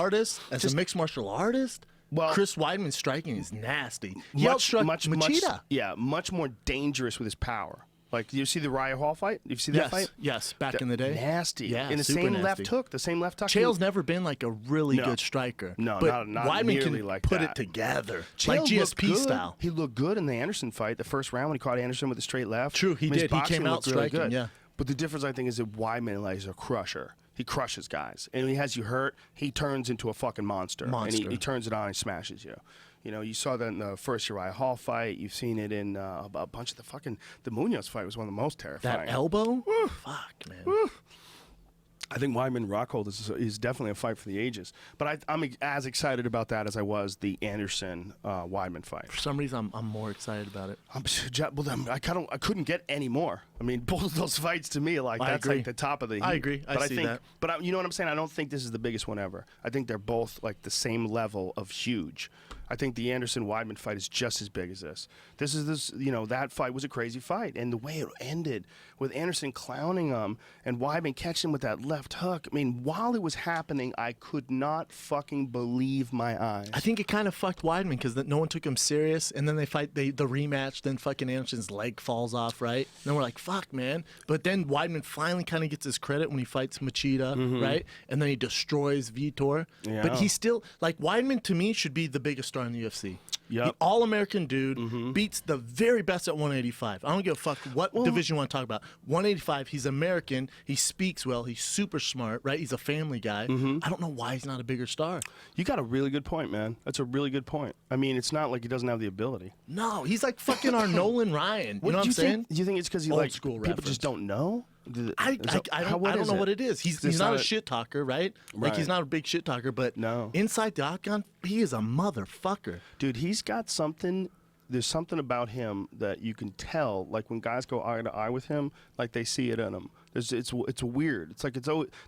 artist, Well, Chris Weidman's striking is nasty. He much outstruck Machida. much more dangerous with his power. Like, you see the Raya Hall fight? You see that fight? Yes, back in the day. Nasty. Yeah, in the super same nasty. left hook. The same left hook. Chael's never been like a really No. good striker. No, but not Weidman nearly can like put that. it together, Chael like looked GSP good. style. He looked good in the Anderson fight, the first round when he caught Anderson with a straight left. True, he I mean, his did. He boxing came out looked really striking, good. yeah. But the difference, I think, is that Weidman like, is a crusher. He crushes guys. And when he has you hurt, he turns into a fucking monster. And he turns it on and smashes you. You saw that in the first Uriah Hall fight. You've seen it in a bunch of the Munoz fight was one of the most terrifying. That elbow? Fuck, man. I think Weidman Rockhold is definitely a fight for the ages. But I'm as excited about that as I was the Anderson Weidman fight. For some reason, I'm more excited about it. I couldn't get any more. I mean, both of those fights to me, like that's agree. like the top of the heap. I agree. I see that. But you know what I'm saying? I don't think this is the biggest one ever. I think they're both like the same level of huge. I think the Anderson Weidman fight is just as big as this. That fight was a crazy fight, and the way it ended with Anderson clowning him and Weidman catching him with that left hook. I mean, while it was happening, I could not fucking believe my eyes. I think it kind of fucked Weidman because no one took him serious, and then they fight the rematch. Then fucking Anderson's leg falls off, right? And then we're like, fuck, man. But then Weidman finally kind of gets his credit when he fights Machida, right? And then he destroys Vitor. Yeah. But he's still like Weidman to me should be the biggest star in the UFC. Yep. The all-American dude beats the very best at 185. I don't give a fuck what division you want to talk about. 185, he's American. He speaks well. He's super smart, right? He's a family guy. I don't know why he's not a bigger star. You got a really good point, man. That's a really good point. I mean, it's not like he doesn't have the ability. No, he's like fucking our Nolan Ryan. You know what I'm saying? Do you think it's because Old like school people reference. just don't know? I don't know what it is. He's not a shit talker, right? Like he's not a big shit talker, but No. inside the octagon, he is a motherfucker. Dude, he's got something. There's something about him that you can tell. Like when guys go eye to eye with him, like they see it in him. It's weird. It's like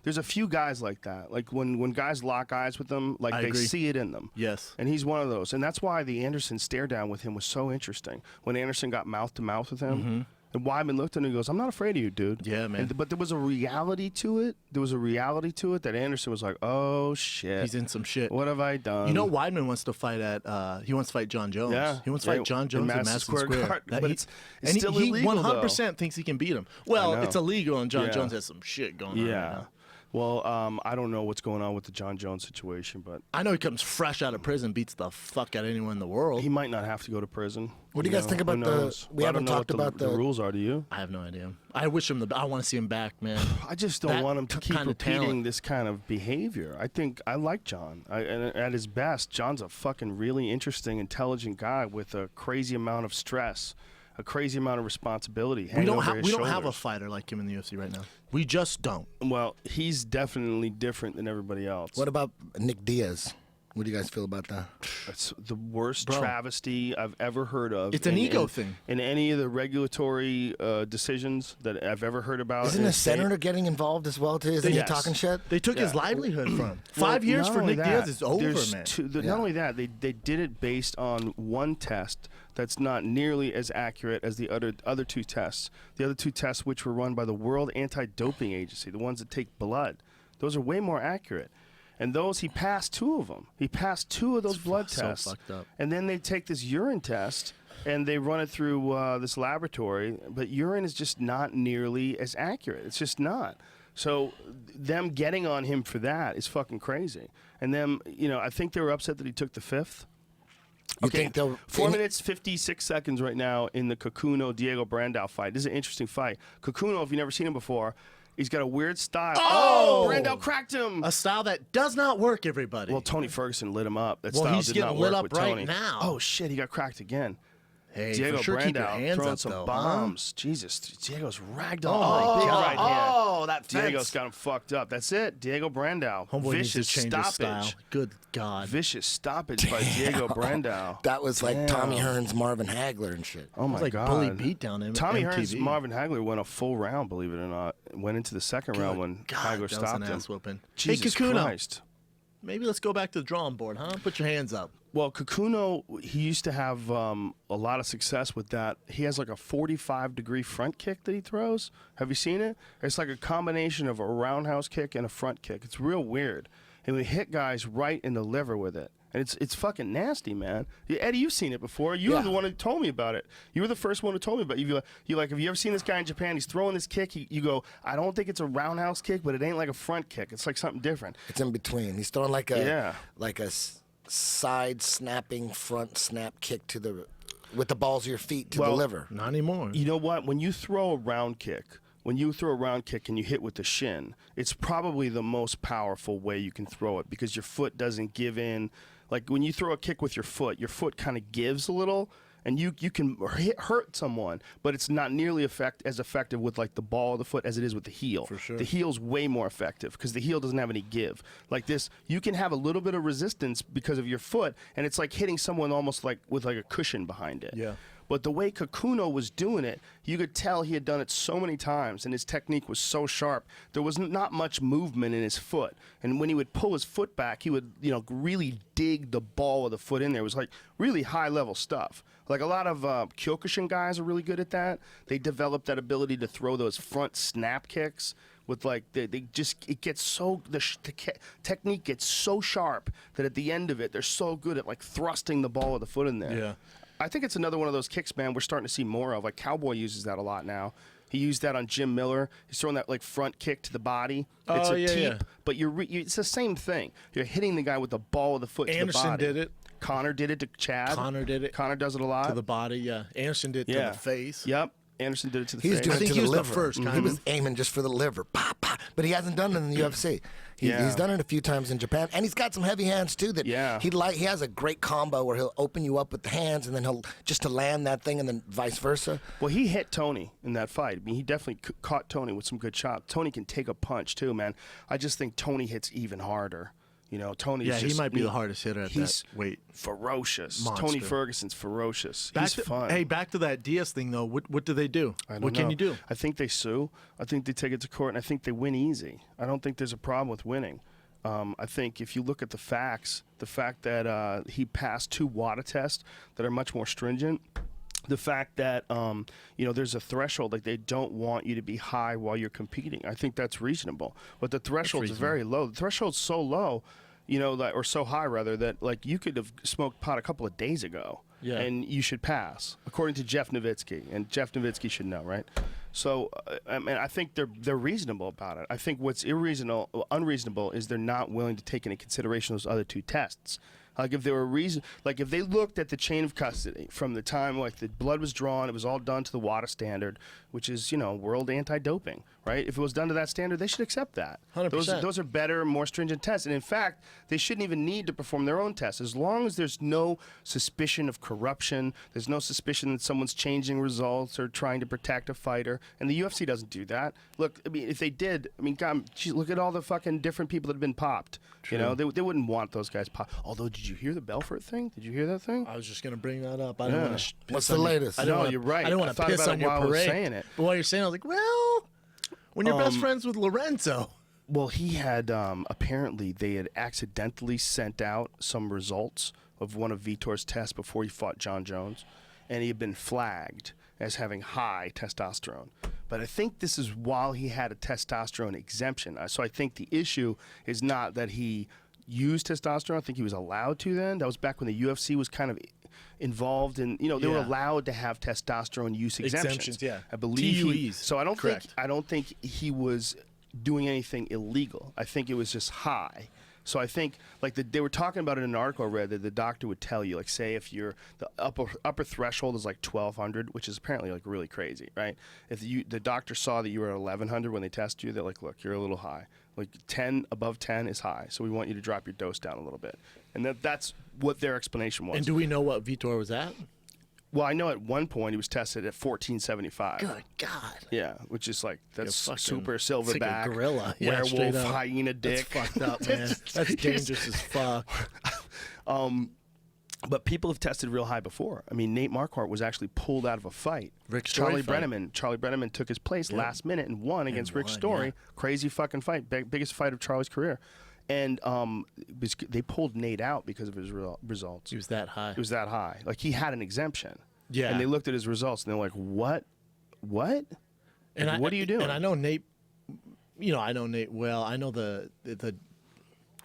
there's a few guys like that. Like when guys lock eyes with them, like they agree. see it in them. Yes. And he's one of those. And that's why the Anderson stare down with him was so interesting. When Anderson got mouth to mouth with him. And Weidman looked at him and goes, "I'm not afraid of you, dude." Yeah, man. But there was a reality to it. That Anderson was like, "Oh shit, He's in some shit. what have I done?" You know, Weidman wants to fight he wants to fight John Jones. Yeah. He wants to fight John Jones in Madison Square Garden. That But he- it's and still he illegal, 100% thinks he can beat him. I Well, know. it's illegal, and John Yeah. Jones has some shit going on. Right Yeah. now. Well, I don't know what's going on with the John Jones situation, but I know he comes fresh out of prison, beats the fuck out of anyone in the world. he might not have to go to prison. What do you guys think about who the? knows? We I haven't don't know talked what about the rules are. Do you? I have no idea. I wish him I want to see him back, man. I just don't That want him to keep kind of repeating talent. this kind of behavior. I like John. And at his best, John's a fucking really interesting, intelligent guy with a crazy amount of stress, a crazy amount of responsibility. We hanging don't over have his we don't have a shoulders. fighter like him in the UFC right now. We just don't. Well, he's definitely different than everybody else. What about Nick Diaz? What do you guys feel about that? It's the worst Bro. travesty I've ever heard of. It's an ego thing. In any of the regulatory decisions that I've ever heard about. Isn't in a the state. senator getting involved as well too? Isn't he Yes. talking shit? They took his Yeah. livelihood from him. Well, 5 years not for only Nick that, Diaz is over, there's man. Yeah. Not only that, they did it based on one test that's not nearly as accurate as the other two tests. The other two tests, which were run by the World Anti-Doping Agency, the ones that take blood, those are way more accurate. And those, he passed 2 of them. He passed 2 of those blood so tests. fucked up. And then they take this urine test and they run it through this laboratory. But urine is just not nearly as accurate. It's just not. So them getting on him for that is fucking crazy. And them, I think they were upset that he took the 5th. You think they'll 4 minutes, 56 seconds right now in the Kakuno-Diego Brandao fight. This is an interesting fight. Kakuno, if you've never seen him before, he's got a weird style. Oh! Brandao cracked him. A style that does not work, everybody. Well, Tony Ferguson lit him up. That Well, style he's did getting not lit work up with right Tony. now. Oh, shit, he got cracked again. hey, Diego for sure, keep your Brandao hands throwing up, some though, bombs. Jesus, Diego's ragged Huh? on. Big right hand. Oh, that Diego's fence. got him fucked up. That's it. Diego Brandao. Homeboy needs to Vicious change his stoppage. style. Good God. Vicious stoppage by Diego Brandao. That was like Damn. Tommy Hearns, Marvin Hagler, and shit. Oh my It's like God! bully beatdown in Tommy MTV. Hearns, Marvin Hagler went a full round. Believe it or not, went into the second round when God, Hagler that was stopped an him. ass whooping. Jesus hey, Kakuno, Christ! maybe let's go back to the drawing board, huh? Put your hands up. Well, Kakuno, he used to have a lot of success with that. He has like a 45-degree front kick that he throws. Have you seen it? It's like a combination of a roundhouse kick and a front kick. It's real weird. And we hit guys right in the liver with it. And it's fucking nasty, man. Yeah, Eddie, you've seen it before. You were Yeah. the one who told me about it. You were the first one who told me about it. You're like, have you ever seen this guy in Japan? He's throwing this kick. You go, I don't think it's a roundhouse kick, but it ain't like a front kick. It's like something different. It's in between. He's throwing like a Yeah. side snapping front snap kick with the balls of your feet to the Well, liver. Not anymore. You know what? When you throw a round kick, and you hit with the shin, it's probably the most powerful way you can throw it because your foot doesn't give in. Like when you throw a kick with your foot kind of gives a little, and you can hurt someone, but it's not nearly as effective with like the ball of the foot as it is with the heel. For sure. The heel's way more effective because the heel doesn't have any give. Like this, you can have a little bit of resistance because of your foot, and it's like hitting someone almost like with like a cushion behind it. Yeah. But the way Kakuno was doing it, you could tell he had done it so many times, and his technique was so sharp. There was not much movement in his foot, and when he would pull his foot back, he would, really dig the ball of the foot in there. It was like really high-level stuff. Like a lot of Kyokushin guys are really good at that. They developed that ability to throw those front snap kicks with like it gets so the technique gets so sharp that at the end of it, they're so good at like thrusting the ball of the foot in there. Yeah. I think it's another one of those kicks, man, we're starting to see more of. Like Cowboy uses that a lot now. He used that on Jim Miller. He's throwing that like front kick to the body. It's a teep, but it's the same thing. You're hitting the guy with the ball of the foot to the Anderson body. did it. Connor did it to Chad. Connor did it. Connor does it a lot. To the body, yeah. Anderson did it to the face. Yep. Anderson did it to the He was face. doing I think it to he the was the liver. first, He kinda. was aiming just for the liver, pop, pop. But he hasn't done it in the UFC. He's done it a few times in Japan, and he's got some heavy hands too. That he has a great combo where he'll open you up with the hands, and then he'll just to land that thing, and then vice versa. Well, he hit Tony in that fight. I mean, he definitely caught Tony with some good shots. Tony can take a punch too, man. I just think Tony hits even harder. Tony's Yeah, just, he might be the hardest hitter at he's that weight. ferocious. Monster. Tony Ferguson's ferocious. Back He's to, fun. Hey, back to that Diaz thing though. What do they do? I don't What can know. you do? I think they sue. I think they take it to court, and I think they win easy. I don't think there's a problem with winning. I think if you look at the facts, the fact that he passed 2 WADA tests that are much more stringent, the fact that there's a threshold, like they don't want you to be high while you're competing. I think that's reasonable. But the threshold's very low. The threshold's so low, or so high rather, that like you could have smoked pot a couple of days ago. Yeah. And you should pass, according to Jeff Nowitzki. And Jeff Nowitzki should know, right? So I mean, I think they're reasonable about it. I think what's unreasonable is they're not willing to take into consideration those other 2 tests. Like if there were if they looked at the chain of custody from the time like the blood was drawn, it was all done to the WADA standard, which is world anti-doping, right? If it was done to that standard, they should accept that. 100%. Those are better, more stringent tests, and in fact, they shouldn't even need to perform their own tests as long as there's no suspicion of corruption, there's no suspicion that someone's changing results or trying to protect a fighter, and the UFC doesn't do that. Look, I mean, if they did, I mean, God, geez, look at all the fucking different people that have been popped. True. They wouldn't want those guys popped. Although, did you hear the Belfort thing? Did you hear that thing? I was just gonna bring that up. I don't want to. What's the latest? You're right. I don't want to piss on your parade. I was saying it. But while you're saying, I was like, well, when you're best friends with Lorenzo. Well, he had apparently they had accidentally sent out some results of one of Vitor's tests before he fought John Jones, and he had been flagged as having high testosterone. But I think this is while he had a testosterone exemption. So I think the issue is not that he used testosterone. I think he was allowed to then. That was back when the UFC was kind of involved in, they were allowed to have testosterone use exemptions. Yeah. I believe TUEs. So I don't think he was doing anything illegal. I think it was just high. So I think they were talking about it in an article I read that the doctor would tell you, like, say if the upper threshold is like 1,200, which is apparently like really crazy, right? If the doctor saw that you were at 1,100 when they test you, they're like, look, you're a little high. Like 10 above 10 is high, so we want you to drop your dose down a little bit. And that's what their explanation was. And do we know what Vitor was at? Well, I know at one point he was tested at 1475. Good God. Yeah, which is like that's fucking super silverback, like a gorilla. Yeah, werewolf, hyena dick. That's fucked up, man. That's dangerous as fuck. But people have tested real high before. I mean, Nate Marquardt was actually pulled out of a fight. Rick Story Charlie Brenneman took his place last minute and won against Rick Story. Yeah. Crazy fucking fight, biggest fight of Charlie's career. And they pulled Nate out because of his results. He was that high. He was that high. Like, he had an exemption. Yeah. And they looked at his results, and they're like, what? And what are you doing? And I know Nate, I know Nate well. I know the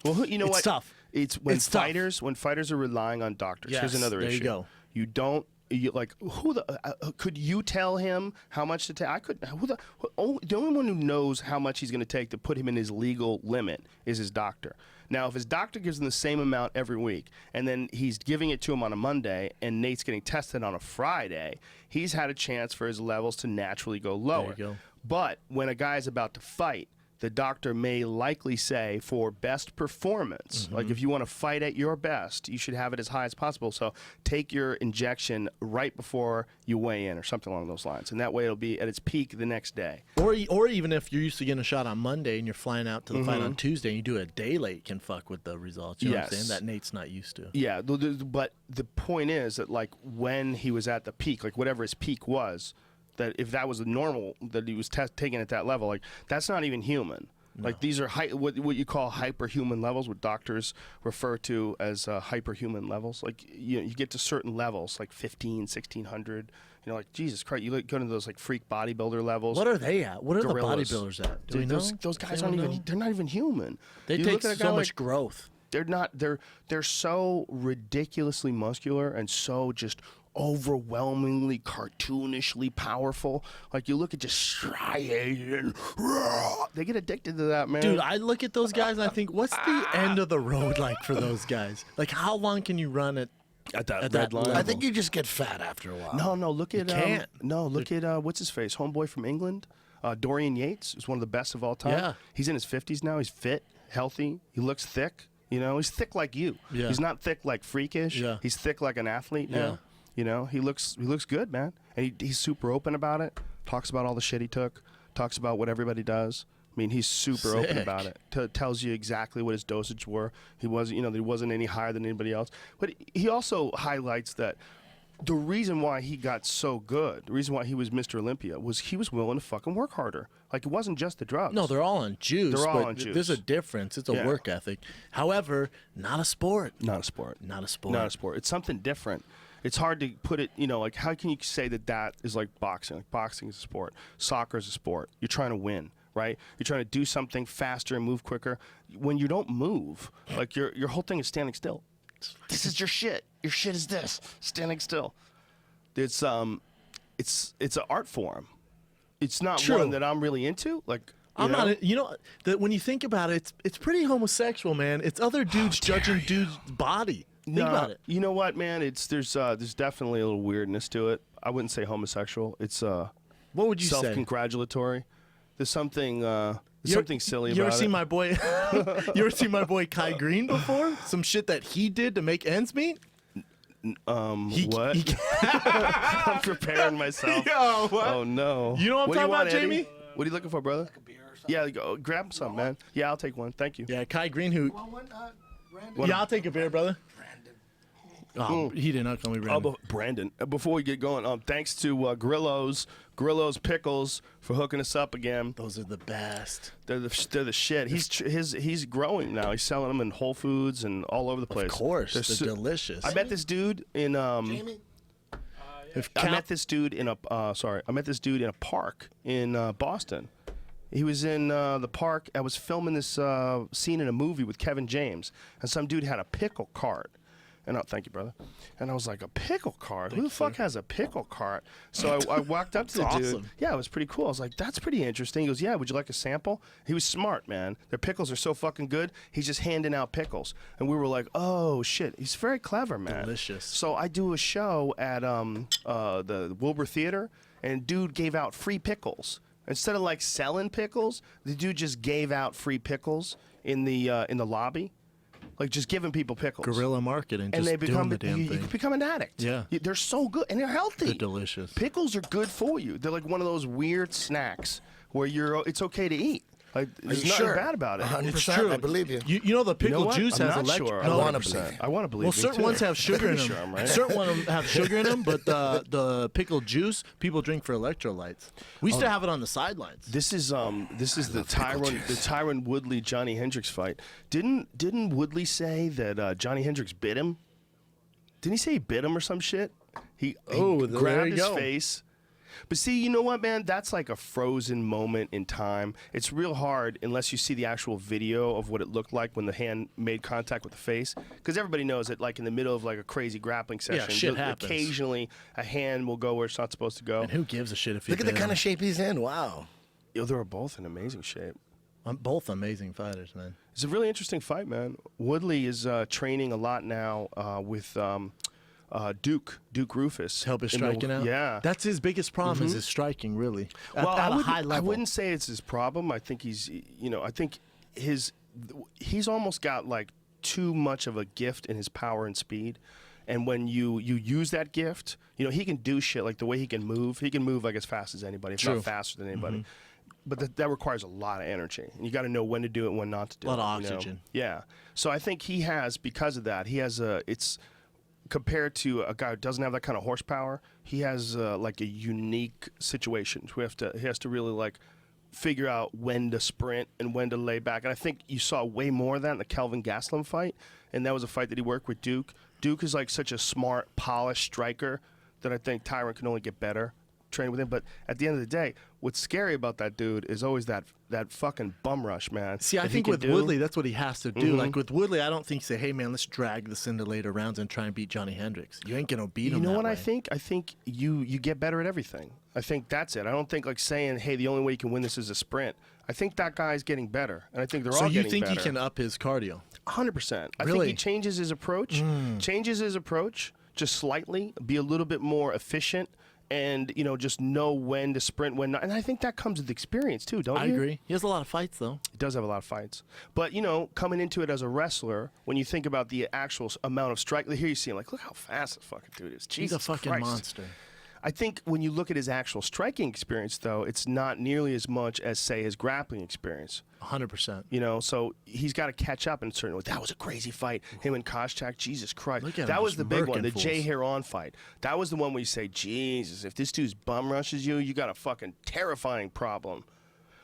well, you know it's what? Tough. It's when fighters are relying on doctors. Yes, Here's another there issue. You go. You don't. Could you tell him how much to take? The only one who knows how much he's going to take to put him in his legal limit is his doctor. Now, if his doctor gives him the same amount every week, and then he's giving it to him on a Monday, and Nate's getting tested on a Friday, he's had a chance for his levels to naturally go lower. There you go. But when a guy's about to fight, the doctor may likely say for best performance, like if you want to fight at your best, you should have it as high as possible. So take your injection right before you weigh in or something along those lines. And that way it'll be at its peak the next day. Or even if you're used to getting a shot on Monday and you're flying out to the fight on Tuesday and you do it a day late, can fuck with the results. You know what I'm saying? That Nate's not used to. Yeah, but the point is that like when he was at the peak, like whatever his peak was, that if that was the normal that he was taking at that level, like that's not even human. No. Like these are what you call hyperhuman levels, what doctors refer to as hyperhuman levels. Like you get to certain levels, like 1,500, 1,600. Like Jesus Christ, you go to those like freak bodybuilder levels. What are they at? What are gorillas. The bodybuilders at? Do Dude, we know? Those guys aren't even. They're not even human. They take so much growth. They're not. They're so ridiculously muscular and so just overwhelmingly cartoonishly powerful. Like you look at just striated, they get addicted to that, man. Dude, I look at those guys and I think, what's the end of the road like for those guys? Like, how long can you run at that line? I think you just get fat after a while. No. Look at look at what's his face, homeboy from England, Dorian Yates is one of the best of all time. Yeah, he's in his 50s now. He's fit, healthy. He looks thick. He's thick like you. Yeah. He's not thick like freakish. Yeah. He's thick like an athlete now. Yeah. He looks good, man. And he's super open about it. Talks about all the shit he took. Talks about what everybody does. I mean, he's super open about it. Tells you exactly what his dosage were. He wasn't, that he wasn't any higher than anybody else. But he also highlights that the reason why he got so good, the reason why he was Mr. Olympia, was he was willing to fucking work harder. Like, it wasn't just the drugs. No, they're all on juice. They're all on juice. There's a difference. It's a work ethic. However, not a sport. Not a sport. Not a sport. Not a sport. It's something different. It's hard to put it, like, how can you say that is like boxing? Like, boxing is a sport. Soccer is a sport. You're trying to win, right? You're trying to do something faster and move quicker. When you don't move, like, your whole thing is standing still. This is your shit. Your shit is this, standing still. It's an art form. it's not True. one that I'm really into. Like, I'm know? not. You know, when you think about it, it's pretty homosexual, man. It's other dudes judging dudes' body. Think about it. You know what, man? There's definitely a little weirdness to it. I wouldn't say homosexual. It's What would you say? self-congratulatory. There's something something silly You about ever seen it. my boy? You ever seen my boy Kai Green before? Some shit that he did to make ends meet. What? I'm preparing myself. Yo, what? Oh no. You know what I'm do talking want, about, Eddie? Jamie? What are you looking for, brother? Yeah, go grab some, man. Yeah, I'll take one. Thank you. Yeah, Kai Green who. Brandon? Yeah, I'll take a beer, brother. Oh, he did not call me Brandon. Brandon. Before we get going, thanks to Grillo's Pickles for hooking us up again. Those are the best. They're the shit. He's growing now. He's selling them in Whole Foods and all over the place. Of course, they're so- delicious. I met this dude in Jamie? I met this dude in a park in Boston. He was in the park. I was filming this scene in a movie with Kevin James, and some dude had a pickle cart. And thank you, brother. And I was like, a pickle cart? Who the fuck has a pickle cart? So I walked up to the dude. awesome. Yeah, it was pretty cool. I was like, that's pretty interesting. He goes, yeah, would you like a sample? He was smart, man. Their pickles are so fucking good. He's just handing out pickles. And we were like, oh, shit. He's very clever, man. Delicious. So I do a show at the Wilbur Theater, and dude gave out free pickles. Instead of like selling pickles, the dude just gave out free pickles in the lobby. Like just giving people pickles. Guerrilla marketing, And just they become doing the damn you thing. become an addict. Yeah. They're so good and they're healthy. They're delicious. Pickles are good for you. They're like one of those weird snacks where it's okay to eat. Like there's nothing bad about it. 100%. I believe you. You know the pickle what? juice I'm has not electric. sure. No, I wanna believe you. I want to believe. Well, you, certain too. ones have sugar in them. Sure, I'm right. Certain ones have sugar in them, but the pickle juice people drink for electrolytes. We used to have it on the sidelines. This is the Tyron Woodley Johnny Hendricks fight. Didn't Woodley say that Johnny Hendricks bit him? Didn't he say he bit him or some shit? He there grabbed you his go. face. But see, you know what, man? That's like a frozen moment in time. It's real hard unless you see the actual video of what it looked like when the hand made contact with the face. Because everybody knows that, like in the middle of like a crazy grappling session, shit happens. occasionally a hand will go where it's not supposed to go. And who gives a shit if you Look at the bit kind him? of shape he's in. Wow. Yo, they were both in amazing shape. Both amazing fighters, man. It's a really interesting fight, man. Woodley is training a lot now with Duke Rufus. Help his in the- striking out. Yeah. That's his biggest problem is his striking, really. At I a wouldn't- high level. I wouldn't say it's his problem. I think he's almost got like too much of a gift in his power and speed. And when you use that gift, he can do shit like the way he can move. He can move like as fast as anybody, if True. not faster than anybody. But that requires a lot of energy. And you got to know when to do it and when not to do it. A lot of you know? oxygen. Yeah. So I think he has, because of that, it's compared to a guy who doesn't have that kind of horsepower, he has like a unique situation. He has to really like figure out when to sprint and when to lay back. And I think you saw way more of that in the Kelvin Gastelum fight, and that was a fight that he worked with Duke. Duke is like such a smart, polished striker that I think Tyron can only get better training with him. But at the end of the day, what's scary about that dude is always that fucking bum rush, man. See, I that he think can with do. Woodley, that's what he has to do. Like with Woodley, I don't think say, hey man, let's drag this into later rounds and try and beat Johnny Hendricks. You ain't gonna beat him. You know that what way. I think? I think you get better at everything. I think that's it. I don't think like saying, hey, the only way you can win this is a sprint. I think that guy's getting better, and I think they're So all you getting think better. he can up his cardio? 100%. I think Really? he changes his approach. Just slightly, be a little bit more efficient, and just know when to sprint, when not. And I think that comes with experience too, don't you? I agree. He has a lot of fights though. He does have a lot of fights. But, coming into it as a wrestler, when you think about the actual amount of strike, here you see him, like, look how fast this fucking dude is. Jesus He's a fucking Christ. monster. I think when you look at his actual striking experience, though, it's not nearly as much as, say, his grappling experience. 100%. So he's got to catch up in a certain way. That was a crazy fight. Him and Koscheck, Jesus Christ. Look at That him was just the big one, murking the fools. Jay Heron fight. That was the one where you say, Jesus, if this dude's bum rushes you, you got a fucking terrifying problem.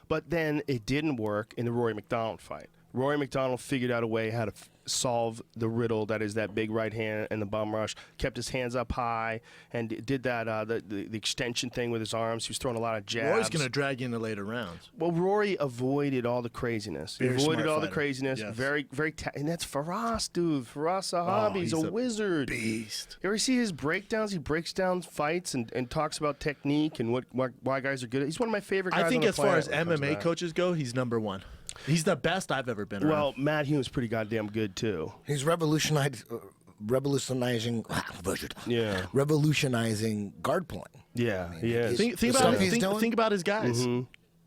But then it didn't work in the Rory McDonald fight. Rory McDonald figured out a way how to solve the riddle that is that big right hand and the bum rush. Kept his hands up high and did that the extension thing with his arms. He was throwing a lot of jabs. Rory's going to drag you into later rounds. Well, Rory avoided all the craziness. He Very avoided smart all the fighter. craziness. Yes. Very, and that's Faraz, dude. Faraz Sahabi's he's a a wizard. Beast. You ever see his breakdowns? He breaks down fights and talks about technique and why guys are good. He's one of my favorite guys I think on the as far as planet when it comes to MMA that. coaches go, he's number one. He's the best I've ever been Well, around. Matt Hume's pretty goddamn good too. He's revolutionizing Yeah. revolutionizing guard pulling. Yeah, he is. Think the about stuff it. he's doing? Think about his guys.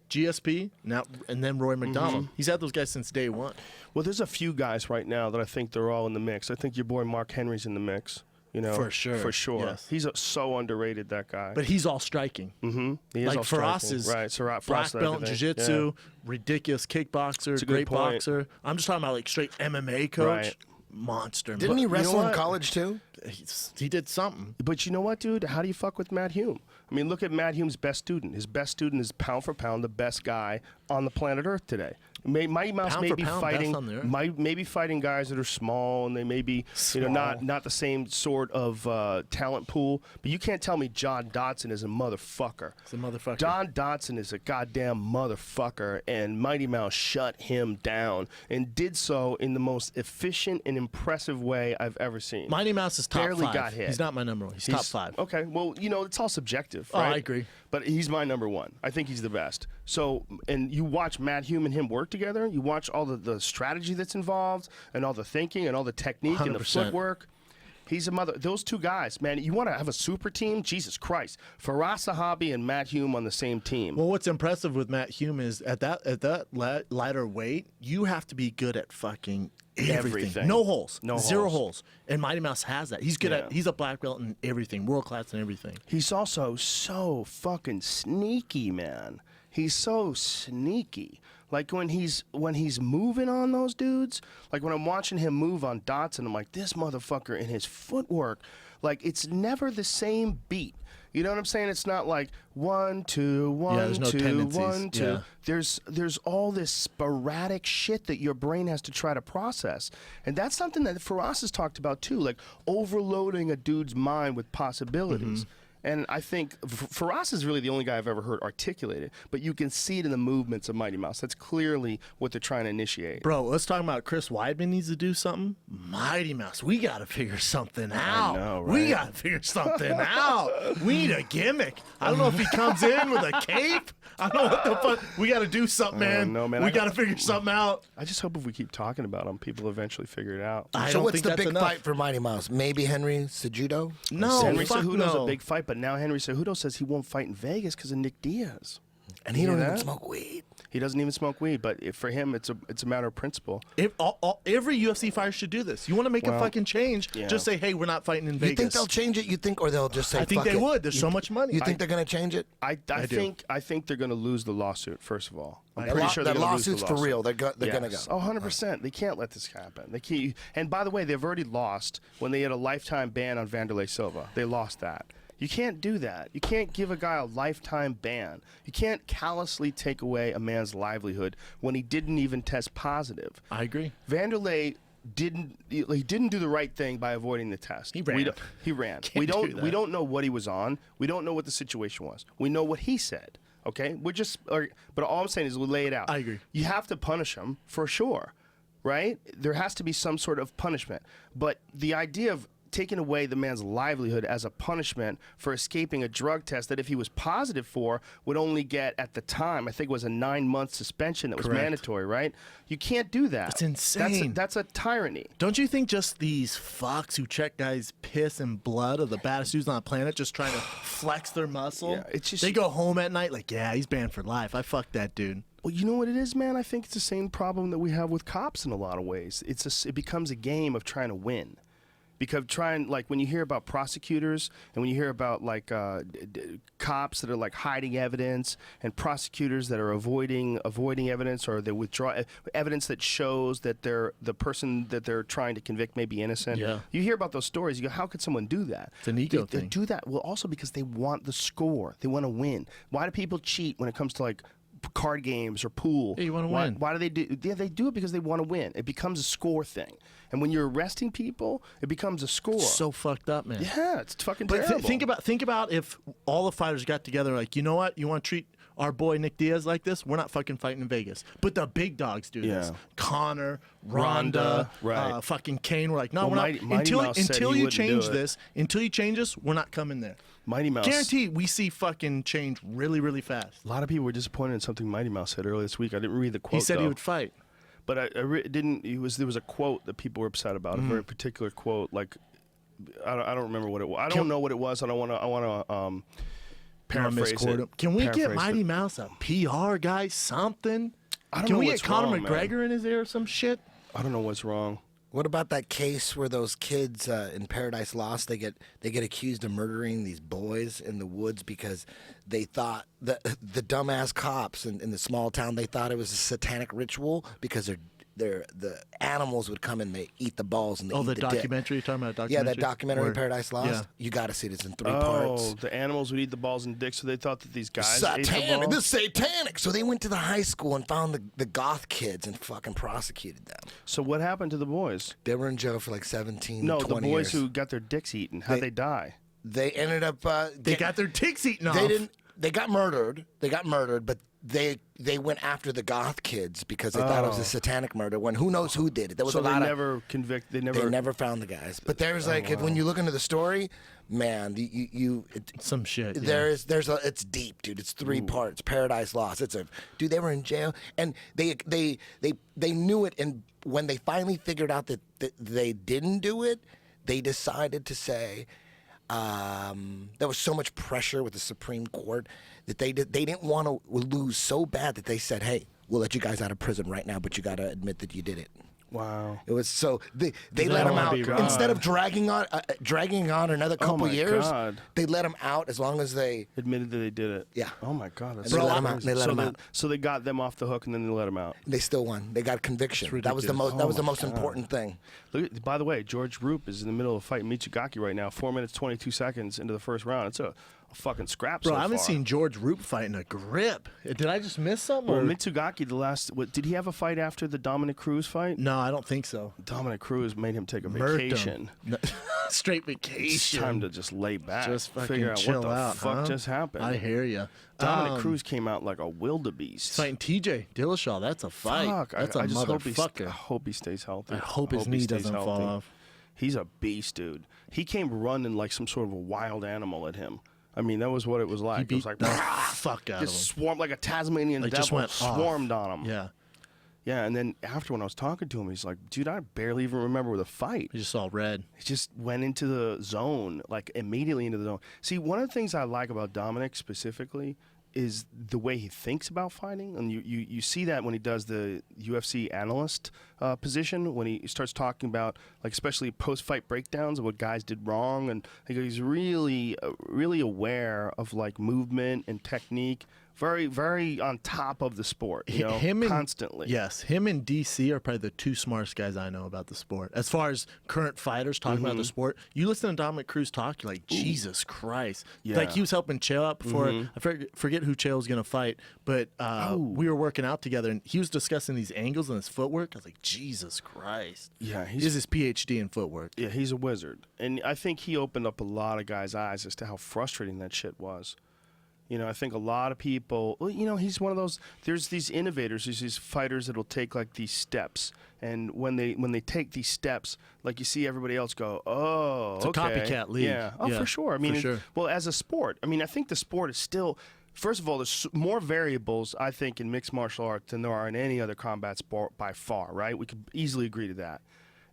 GSP now and then Roy McDonald. Mm-hmm. He's had those guys since day one. Well, there's a few guys right now that I think they're all in the mix. I think your boy Mark Henry's in the mix. You know, For sure. For sure. Yes. He's so underrated, that guy. But he's all striking. He is Like all for us striking. is right. So black Faraz belt in everything. jiu-jitsu, Yeah. ridiculous kickboxer, a good great point. boxer. I'm just talking about like straight MMA coach. Right. Monster. Didn't he But wrestle in what? college too? he did something. But you know what, dude? How do you fuck with Matt Hume? I mean, look at Matt Hume's best student. His best student is pound for pound the best guy on the planet Earth today. Mighty Mouse Pound may for be pound, fighting, best on the earth. maybe fighting guys that are small and they may be, not the same sort of talent pool. But you can't tell me John Dodson is a motherfucker. He's a motherfucker. Don Dodson is a goddamn motherfucker, and Mighty Mouse shut him down and did so in the most efficient and impressive way I've ever seen. Mighty Mouse is top Barely 5. got hit. He's not my number one. He's top 5. Okay, well, it's all subjective, Oh, right? I agree. But he's my number one. I think he's the best. So, and you watch Matt Hume and him work together. You watch all the strategy that's involved and all the thinking and all the technique and the 100%. footwork. He's a mother. Those two guys, man. You want to have a super team? Jesus Christ! Faraz Sahabi and Matt Hume on the same team. Well, what's impressive with Matt Hume is at that lighter weight, you have to be good at fucking everything. No holes. No Zero holes. holes. And Mighty Mouse has that. He's good Yeah. at. He's a black belt in everything, world class in everything. He's also so fucking sneaky, man. He's so sneaky. Like when he's moving on those dudes, like when I'm watching him move on Dotson, I'm like, this motherfucker and his footwork, like it's never the same beat. You know what I'm saying? It's not like 1, 2, 1, there's no 2, tendencies. 1, 2. Yeah. There's all this sporadic shit that your brain has to try to process. And that's something that Faraz has talked about too, like overloading a dude's mind with possibilities. And I think Faraz is really the only guy I've ever heard articulate it, but you can see it in the movements of Mighty Mouse. That's clearly what they're trying to initiate. Bro, let's talk about Chris Weidman needs to do something. Mighty Mouse, we got to figure something out. know, We right? got to figure something out. We need a gimmick. I don't know if he comes in with a cape. I don't know what the fuck. We got to do something, man. know, man. We I got to got- figure something out. I just hope if we keep talking about him, people eventually figure it out. I So don't what's think the that's big enough. fight for Mighty Mouse? Maybe Henry Cejudo? No, Henry fuck Cejudo's no. a big fight, but now Henry Cejudo says he won't fight in Vegas because of Nick Diaz. And he You don't hear even that? smoke weed. He doesn't even smoke weed, but for him, it's a matter of principle. Every UFC fighter should do this. You want to make a fucking change? yeah. Just say, hey, we're not fighting in You Vegas. think they'll change it? You think, or they'll just say, I think fuck they it? would. There's so much money. You think they're going to change it? I do. think they're going to lose the lawsuit. First of all, I'm The pretty sure they're that going to lose the lawsuit's for lawsuit. real. They're going to go. Yes. Oh, 100%. They can't let this happen. They can't. And by the way, they've already lost when they had a lifetime ban on Vanderlei Silva. They lost that. You can't do that. You can't give a guy a lifetime ban. You can't callously take away a man's livelihood when he didn't even test positive. I agree. Vanderlei didn't do the right thing by avoiding the test. He ran. He ran. Can't do that. We don't know what he was on. We don't know what the situation was. We know what he said. Okay? But all I'm saying is we lay it out. I agree. You have to punish him for sure. Right? There has to be some sort of punishment. But the idea of taking away the man's livelihood as a punishment for escaping a drug test that if he was positive for would only get at the time, I think it was a 9-month suspension that was Correct. mandatory, right? You can't do that. It's insane. That's a tyranny. Don't you think just these fucks who check guys' piss and blood are the baddest dudes on the planet just trying to flex their muscle? Yeah, it's just- they go home at night like, yeah, he's banned for life. I fucked that dude. Well, you know what it is, man? I think it's the same problem that we have with cops in a lot of ways. It becomes a game of trying to win. Because like when you hear about prosecutors and when you hear about like cops that are like hiding evidence and prosecutors that are avoiding evidence or they withdraw evidence that shows that the person that they're trying to convict may be innocent. Yeah. You hear about those stories, you go, how could someone do that? It's an ego They thing. do that. Well, also because they want the score. They want to win. Why do people cheat when it comes to like card games or pool. Yeah, you wanna win. Why do they do? Yeah, they do it because they want to win. It becomes a score thing. And when you're arresting people, it becomes a score. So fucked up, man. Yeah, it's fucking But terrible. think about if all the fighters got together, like, you know what? You want to treat our boy Nick Diaz like this? We're not fucking fighting in Vegas. But the big dogs do this. Yeah. Connor, Ronda, Ronda, right. Fucking Kane. We're like, no, Well, we're not. Mighty Until Mouse said he you wouldn't do change it. this, until you change this, we're not coming there. Mighty Mouse. Guaranteed, we see fucking change really, really fast. A lot of people were disappointed in something Mighty Mouse said earlier this week. I didn't read the quote. He said though. he would fight. But I didn't. There was a quote that people were upset about. A very particular quote. Like, I don't remember what it was. I don't know what it was. I want to paraphrase it. Can we get Paraphrase Mighty it. Mouse a PR guy? Something? I don't Can know we what's get Conor wrong, man. McGregor in his ear or some shit? I don't know what's wrong. What about that case where those kids in Paradise Lost they get accused of murdering these boys in the woods because they thought the dumbass cops in the small town, they thought it was a satanic ritual because the animals would come and they eat the balls and they eat The the dick. documentary? You're talking about a Yeah, documentary? that documentary Where- Paradise Lost. Yeah. You got to see it. It's in 3 Oh, parts. the animals would eat the balls and dicks, so they thought that these guys ate the Satanic. balls. This is satanic. So they went to the high school and found the goth kids and fucking prosecuted them. So what happened to the boys? They were in jail for like 17, No, 20 the boys years. who got their dicks eaten. How'd they die? They ended up. They got their dicks eaten off. They didn't. They got murdered. They got murdered, but they went after the goth kids because they thought it was a satanic murder. When who knows who did it? There was So a they lot of. never convict. They They never. never found the guys. But there's like when you look into the story, man, Some shit. Yeah. it's deep, dude. It's 3 parts. Paradise Lost. Dude. They were in jail and they knew it. And when they finally figured out that they didn't do it, they decided to say. There was so much pressure with the Supreme Court that they didn't want to lose so bad that they said, "Hey, we'll let you guys out of prison right now, but you got to admit that you did it." Wow. It was so they they let don't him wanna out be wrong. instead of dragging on another couple my years. God. They let him out as long as they. Admitted that they did it. Yeah. Oh my God. That's And they so let 'em out. crazy. They let so 'em out. So they got them off the hook and then they let them out. They still won. They got conviction. That was the most. That was the most important thing. Look, by the way, George Roop is in the middle of fighting Mitsugaki right now. 4 minutes 22 seconds into the first round. It's a fucking scrap. Bro, so I haven't far. seen George Roop fight in a grip. Did I just miss something? Well, or- Mitsugaki, did he have a fight after the Dominic Cruz fight? No, I don't think so. Dominic Cruz made him take a Murked him. vacation. No, straight It's vacation. time to just lay back. Just fucking figure out chill what the out. fuck huh? just happened. I hear you. Dominic Cruz came out like a wildebeest. fighting TJ Dillashaw. That's a fight. Fuck, That's I a just motherfucker. I hope he stays healthy. I hope his he knee stays doesn't fall off. He's a beast, dude. He came running like some sort of a wild animal at him. I mean, that was what it was like. He It was beat like the fuck out of him. just swarmed like a Tasmanian Like, devil. just went off. Swarmed on him. Yeah, Yeah, and then after when I was talking to him, he's like, dude, I barely even remember the fight. he just saw red. He just went into the zone, like immediately into the zone. See, one of the things I like about Dominic specifically is the way he thinks about fighting. And you see that when he does the UFC analyst position, when he starts talking about, like, especially post-fight breakdowns of what guys did wrong. And he's really, really aware of, like, movement and technique. Very, very on top of the sport, you know, Him and- constantly. Yes, him and DC are probably the 2 smartest guys I know about the sport. As far as current fighters talking about Mm-hmm. the sport, you listen to Dominic Cruz talk, you're like, Jesus Christ. Yeah. Like, he was helping Chael out before. I forget who Chael was going to fight, but we were working out together, and he was discussing these angles and his footwork. I was like, Jesus Christ. Yeah, He has his PhD in footwork. Yeah, he's a wizard. And I think he opened up a lot of guys' eyes as to how frustrating that shit was. You know, I think a lot of people, well, you know, he's one of those, there's these innovators, there's these fighters that'll take like these steps. And when they take these steps, like you see everybody else go, oh, It's a okay. copycat league. Yeah, oh, Yeah, for sure. I mean, for sure. well, as a sport, I mean, I think the sport is still, first of all, there's more variables, I think, in mixed martial arts than there are in any other combat sport by far, right? We could easily agree to that.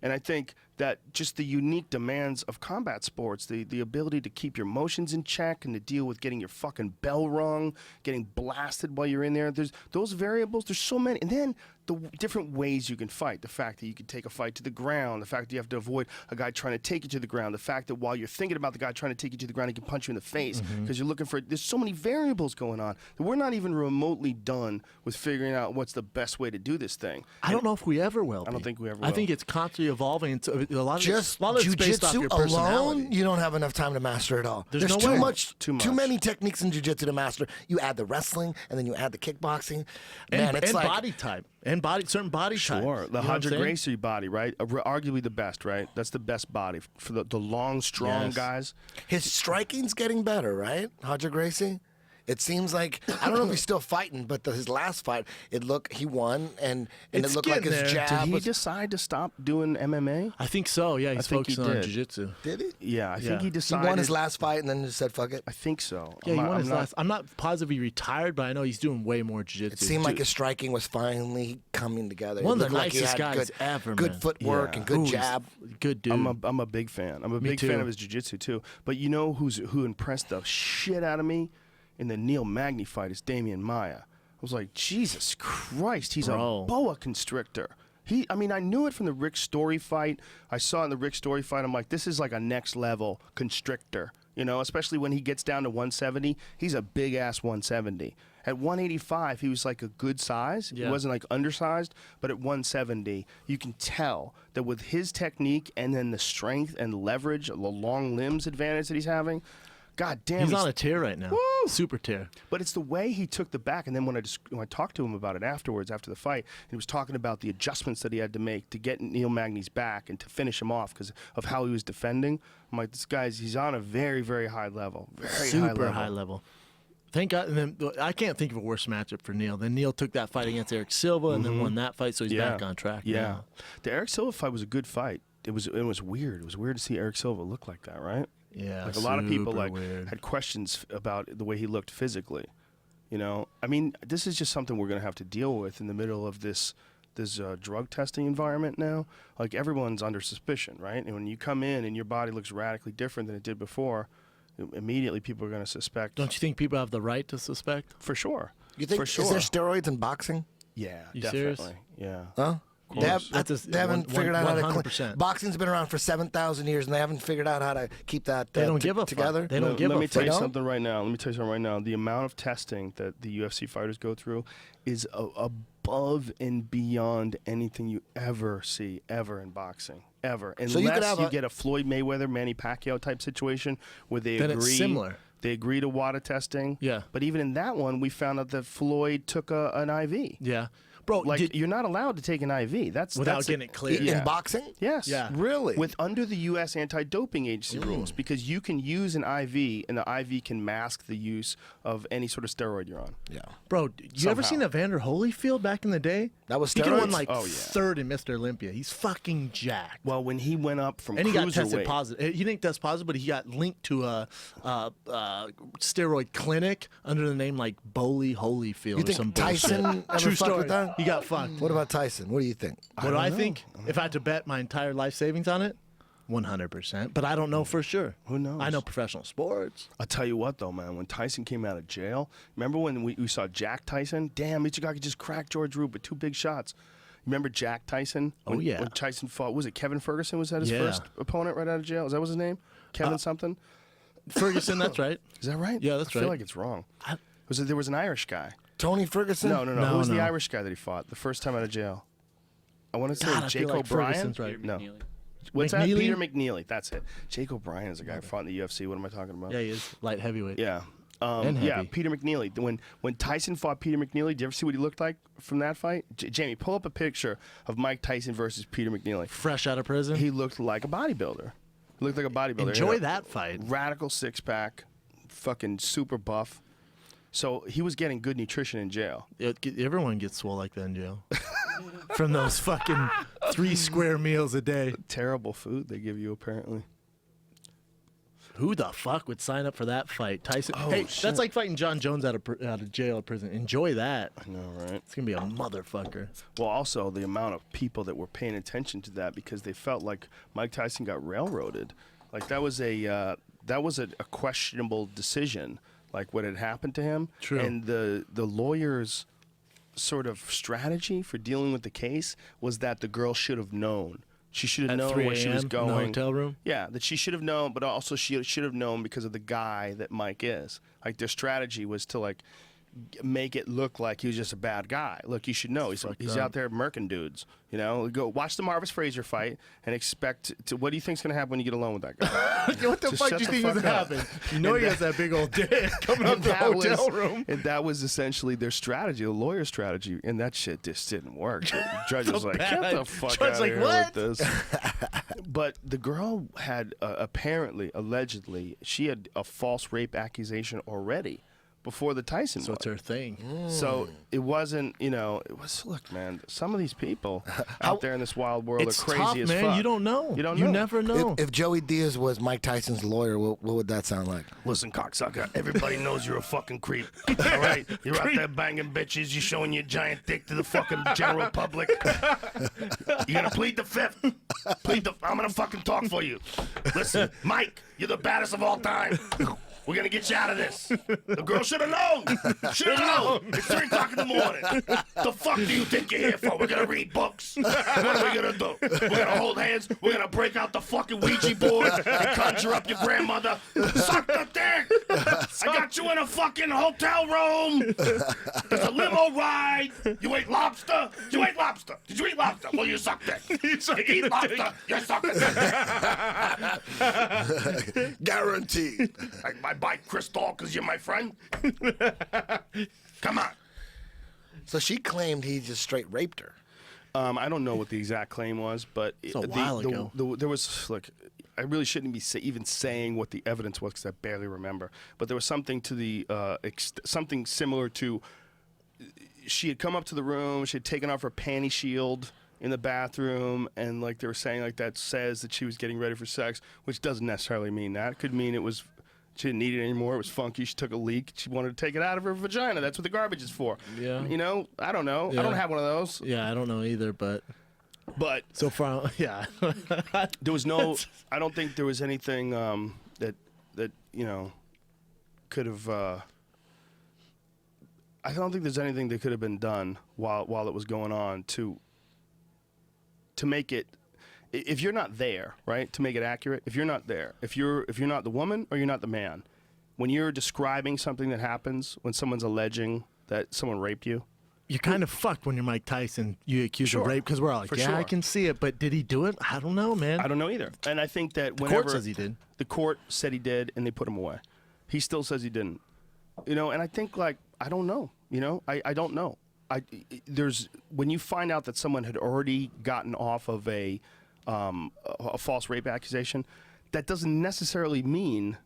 And I think that just the unique demands of combat sports, the ability to keep your emotions in check and to deal with getting your fucking bell rung, getting blasted while you're in there. There's those variables. There's so many. And then the different ways you can fight. The fact that you can take a fight to the ground. The fact that you have to avoid a guy trying to take you to the ground. The fact that while you're thinking about the guy trying to take you to the ground, he can punch you in the face because you're looking for it. There's so many variables going on that we're not even remotely done with figuring out what's the best way to do this thing. I don't know if we ever will. I don't think we ever I will. think it's constantly evolving. a lot of Just it's based off jujitsu your personality. alone, you don't have enough time to master it all. There's no too way. much, Too much. too many techniques in jujitsu to master. You add the wrestling, and then you add the kickboxing. Man, it's and like body type and certain body types. Sure, the You know what I'm Hodger saying? Gracie body, right? Arguably the best, right? That's the best body for the long, strong Yes. guys. his striking's getting better, right? Hodger Gracie. It seems like I don't know if he's still fighting, but his last fight, he won, and It's it looked like his getting there. jab Did he was. decide to stop doing MMA? I think so. Yeah, he's think he focusing on did. jiu-jitsu. Did he? Yeah, I think he He decided. He won his last fight and then just said, "Fuck it." I think so. Yeah, he won his not- last. I'm not positive he retired, but I know he's doing way more jiu-jitsu. It seemed like his striking was finally coming together. One It of the looked like he nicest had guys ever, Good man. footwork Yeah. and good Ooh, he's jab. good dude. I'm a big fan. I'm a Me big fan too. of his jiu-jitsu too. But you know who impressed the shit out of me in the Neil Magny fight is Damian Maia. I was like, Jesus Christ, he's Bro. a boa constrictor. I mean, I knew it from the Rick Story fight. I saw it in the Rick Story fight. I'm like, this is like a next level constrictor. You know, especially when he gets down to 170, he's a big ass 170. At 185, he was like a good size. Yeah. He wasn't like undersized, but at 170, you can tell that with his technique and then the strength and leverage, the long limbs advantage that he's having, God damn, he's on a tear right now. Woo! Super tear. But it's the way he took the back, and then when I talked to him about it afterwards, after the fight, he was talking about the adjustments that he had to make to get Neil Magny's back and to finish him off because of how he was defending. I'm like, this guy's he's on a very, very high level, very Super high level. Thank God. And then I can't think of a worse matchup for Neil. Then Neil took that fight against Eric Silva and then won that fight, so he's back on track. Yeah, now. the Eric Silva fight was a good fight. It was weird. It was weird to see Eric Silva look like that, right? Yeah, Like a lot of people super weird. had questions about the way he looked physically. You know, I mean, this is just something we're going to have to deal with in the middle of this drug testing environment now. Like everyone's under suspicion, right? And when you come in and your body looks radically different than it did before, immediately people are going to suspect. Don't you think people have the right to suspect? For sure. You think For sure. is there steroids in boxing? Yeah, You definitely. serious? Yeah. Huh? course. They haven't figured out how to 100%. boxing's been around for 7,000 years, and they haven't figured out how to keep that They don't give a fuck. together. They don't Let give a me fuck. tell you They don't? something right now. Let me tell you something right now. The amount of testing that the UFC fighters go through is above and beyond anything you ever see ever in boxing. Ever. Unless So you could have you a- get a Floyd Mayweather, Manny Pacquiao type situation where they Then agree. it's similar. They agree to WADA testing. Yeah. But even in that one, we found out that Floyd took an IV. Yeah. Bro, Like, you're not allowed to take an IV. Without that's getting it cleared. Yeah. In boxing? Yes. Yeah. Really? With under the U.S. anti-doping agency rules, because you can use an IV, and the IV can mask the use of any sort of steroid you're on. Yeah. Bro, you ever Somehow. seen Evander Holyfield back in the day? That was He could have won steroids? like Oh, yeah. third in Mr. Olympia. He's fucking jacked. Well, when he went up from And he got tested cruiserweight- positive. He didn't test positive, but he got linked to a steroid clinic under the name like Bowley Holyfield You or think some Tyson bullshit. ever True fucked story. with that? He got fucked. What about Tyson? What do you think? What do I think? If I had to bet my entire life savings on it, 100%. But I don't know for sure. Who knows? I know professional sports. I'll tell you what, though, man. When Tyson came out of jail, remember when we saw Jack Tyson? Damn, Ichigaki could just crack George Root with 2 big shots. Remember Jack Tyson? Oh, yeah. When Tyson fought, was it Kevin Ferguson? Was that his Yeah. first opponent right out of jail? Is that was his name? Kevin something? Ferguson, that's right. Is that right? Yeah, that's I feel right. like it's wrong. I- There was an Irish guy. Tony Ferguson? No. No, Who was the no. Irish guy that he fought the first time out of jail? I want to say God, I Jake feel like O'Brien. Ferguson's right. No. McNeely. What's that? McNeely? Peter McNeely. That's it. Jake O'Brien is the guy who fought in the UFC. What am I talking about? Yeah, he is light heavyweight. Yeah. And Yeah, heavy. Peter McNeely. When Tyson fought Peter McNeely, did you ever see what he looked like from that fight? Jamie, pull up a picture of Mike Tyson versus Peter McNeely. Fresh out of prison. He looked like a bodybuilder. He looked like a bodybuilder. Enjoy He had a that fight. Radical six-pack, fucking super buff. So he was getting good nutrition in jail. Everyone gets swole like that in jail. From those fucking 3 square meals a day. Terrible food they give you, apparently. Who the fuck would sign up for that fight? Tyson. Oh, hey, shit. that's like fighting John Jones out of jail or prison. Enjoy that. I know, right? It's gonna be a motherfucker. Well, also the amount of people that were paying attention to that because they felt like Mike Tyson got railroaded. Like that was a questionable decision, like what had happened to him. True. And the lawyer's sort of strategy for dealing with the case was that the girl should have known. She should have At known 3 where she was a.m. going. in the hotel room. Yeah, that she should have known, but also she should have known because of the guy that Mike is. Like their strategy was to like make it look like he was just a bad guy. Look, you should know he's out there murking dudes. You know, go watch the Marvis Frazier fight and expect to. What do you think's gonna happen when you get alone with that guy? What the fuck do you think is happening? You know he has that big old dick coming up the hotel room. And that was essentially their strategy, the lawyer strategy, and that shit just didn't work. The judge was like, "Get the fuck out of here with this." But the girl had apparently, allegedly, she had a false rape accusation already before the Tyson So one. it's her thing. So it wasn't, you know, it was, look, man, some of these people out there in this wild world It's are crazy tough, as man. fuck. You don't know. You don't know. You never know. If Joey Diaz was Mike Tyson's lawyer, what would that sound like? Listen, cocksucker, everybody knows you're a fucking creep. All right? You're out there banging bitches. You're showing your giant dick to the fucking general public. You're going to plead the fifth. I'm going to fucking talk for you. Listen, Mike, you're the baddest of all time. We're going to get you out of this. The girl should have known. Should have known. It's 3 o'clock in the morning. The fuck do you think you're here for? We're going to read books. What are we going to do? We're going to hold hands. We're going to break out the fucking Ouija board and conjure up your grandmother. Suck the dick. I got you in a fucking hotel room. There's a limo ride. You ate lobster. You ate lobster. Did you eat lobster? Well, you suck dick. You eat lobster. You suck dick. Guaranteed. I buy Crystal because you're my friend. Come on. So she claimed he just straight raped her. I don't know what the exact claim was, but a while ago. There was, look, I really shouldn't be even saying what the evidence was because I barely remember. But there was something to the something similar to she had come up to the room, she had taken off her panty shield in the bathroom, and like they were saying, like that says that she was getting ready for sex, which doesn't necessarily mean that. It could mean it was. She didn't need it anymore. It was funky. She took a leak. She wanted to take it out of her vagina. That's what the garbage is for. Yeah. You know, I don't know. Yeah. I don't have one of those. Yeah, I don't know either, but so far, yeah. There was no. I don't think there was anything that you know could have. I don't think there's anything that could have been done while it was going on to make it. If you're not there, right, to make it accurate, if you're not there, if you're not the woman or you're not the man, when you're describing something that happens, when someone's alleging that someone raped you, You're kind of fucked when you're Mike Tyson. You accuse of rape because we're all like, yeah, I can see it, but did he do it? I don't know, man. I don't know either. And I think that The court says he did. The court said he did, and they put him away. He still says he didn't. You know, and I think, like, I don't know. You know, I don't know. There's when you find out that someone had already gotten off of a false rape accusation, that doesn't necessarily mean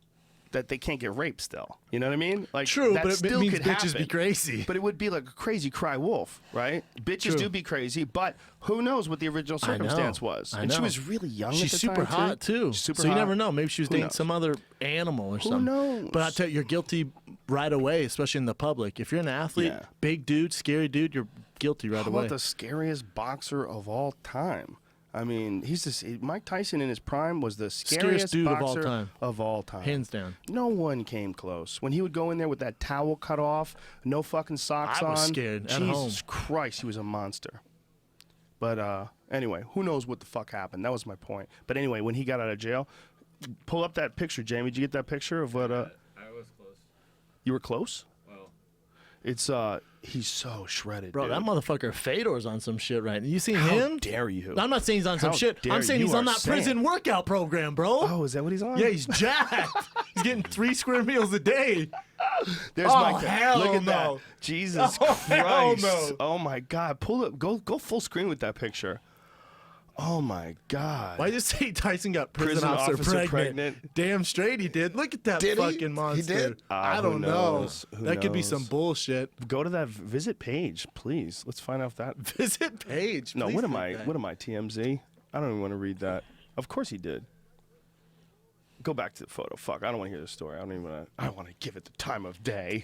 that they can't get raped still. You know what I mean? Like, true, that but it still means could bitches happen. be crazy. But it would be like a crazy cry wolf, right? Bitches True. do be crazy, but who knows what the original circumstance was? And she was really young She's at the super time, hot, too. Super so you hot. never know. Maybe she was Who dating knows? some other animal or something. knows? But I tell you, you're guilty right away, especially in the public. If you're an athlete, Yeah. big dude, scary dude, you're guilty right How away. about the scariest boxer of all time? I mean, Mike Tyson in his prime was the scariest dude of all boxer time. of all time. Hands down. No one came close. When he would go in there with that towel cut off, no fucking socks I on. was scared at Jesus Christ, he was a monster. But anyway, who knows what the fuck happened? That was my point. But anyway, when he got out of jail, pull up that picture, Jamie. Did you get that picture of what? I was close. You were close? Well, It's he's so shredded, Bro, dude. that motherfucker Fedor's on some shit right now. You seen How him? dare you? I'm not saying he's on some How shit. dare I'm saying you he's on are that saying. prison workout program, bro. Oh, is that what he's on? Yeah, he's jacked. He's getting 3 square meals a day. There's Oh, Mike. hell Look at no. that. Jesus Oh, Christ. hell no. Oh my God. Pull up. Go full screen with that picture. Oh my God. Why just say Tyson got prison officer pregnant? Damn straight he did. Look at that Did he? fucking monster. He did? I Who don't know. knows? Who That could be knows? some bullshit. Go to that visit page, please. Let's find out if that. Visit page. No, please what am do I? that. What am I? TMZ? I don't even want to read that. Of course he did. Go back to the photo. Fuck, I don't want to hear the story. I don't even want to. I don't want to give it the time of day.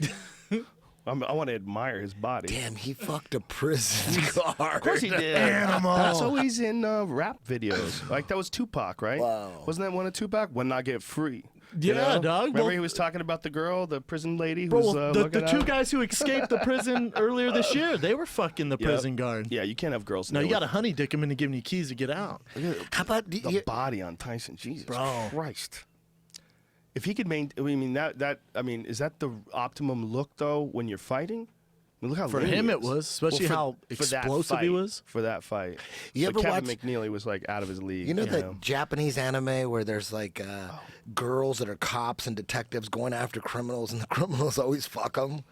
I want to admire his body. Damn, he fucked a prison guard. Of course he did. Animal. That's always in rap videos. Like, that was Tupac, right? Wow. Wasn't that one of Tupac? When I Get Free. Yeah, dog. Remember Well- he was talking about the girl, the prison lady who Bro, was the looking two at him? guys who escaped the prison earlier this year, they were fucking the prison guard. Yeah, you can't have girls. No, there you got to with- honey dick him into giving you keys to get out. How about the body on Tyson. Jesus Bro. Christ. If he could maintain, I mean is that the optimum look though when you're fighting? I mean, look how For lean him, he it is. was, especially Well, how for that explosive he fight, was. For that fight, You Like, ever Kevin watch- McNeely was like out of his league. You know the Japanese anime where there's like girls that are cops and detectives going after criminals, and the criminals always fuck them.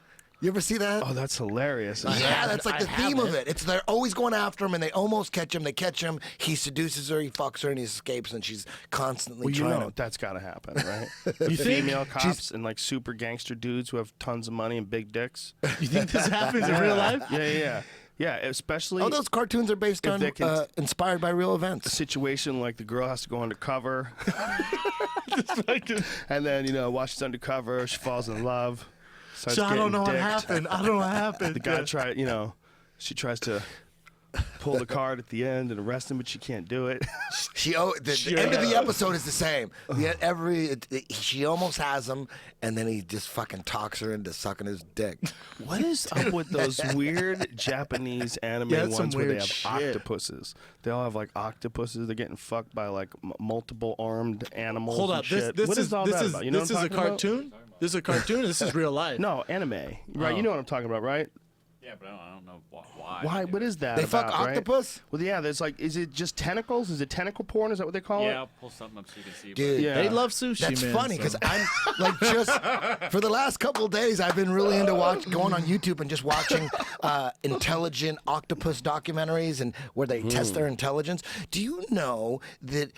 You ever see that? Oh, that's hilarious. Yeah, that's like the theme of it. It's they're always going after him, and they almost catch him. They catch him. He seduces her. He fucks her, and he escapes. And she's constantly Well, you trying know to. that's got to happen, right? You think? Female cops and like super gangster dudes who have tons of money and big dicks. You think this happens in real life? Yeah, especially Oh, those cartoons are based if on they can- inspired by real a events. situation like the girl has to go undercover, and then while she's undercover, she falls in love. starts So I don't getting know what dicked. happened. I don't know what happened. The guy she tries to pull the card at the end and arrest him, but she can't do it. The end of the episode is the same. She almost has him, and then he just fucking talks her into sucking his dick. What is up with those weird Japanese anime Yeah, that's some ones where they weird have shit. octopuses? They all have like octopuses. They're getting fucked by like multiple armed animals. Hold and up. shit. This What is all this that is about? You know this what is I'm a talking about? cartoon. This is a cartoon. Or this is real life. No, anime. Right? Oh. You know what I'm talking about, right? Yeah, but I don't know why. Why? What is that? They about, fuck right? octopus? Well, yeah. There's like, is it just tentacles? Is it tentacle porn? Is that what they call Yeah, I'll it? pull something up so you can see. Dude, Yeah. They love sushi, That's man. funny so- because I'm like just for the last couple of days I've been really into going on YouTube and just watching intelligent octopus documentaries and where they test their intelligence. Do you know that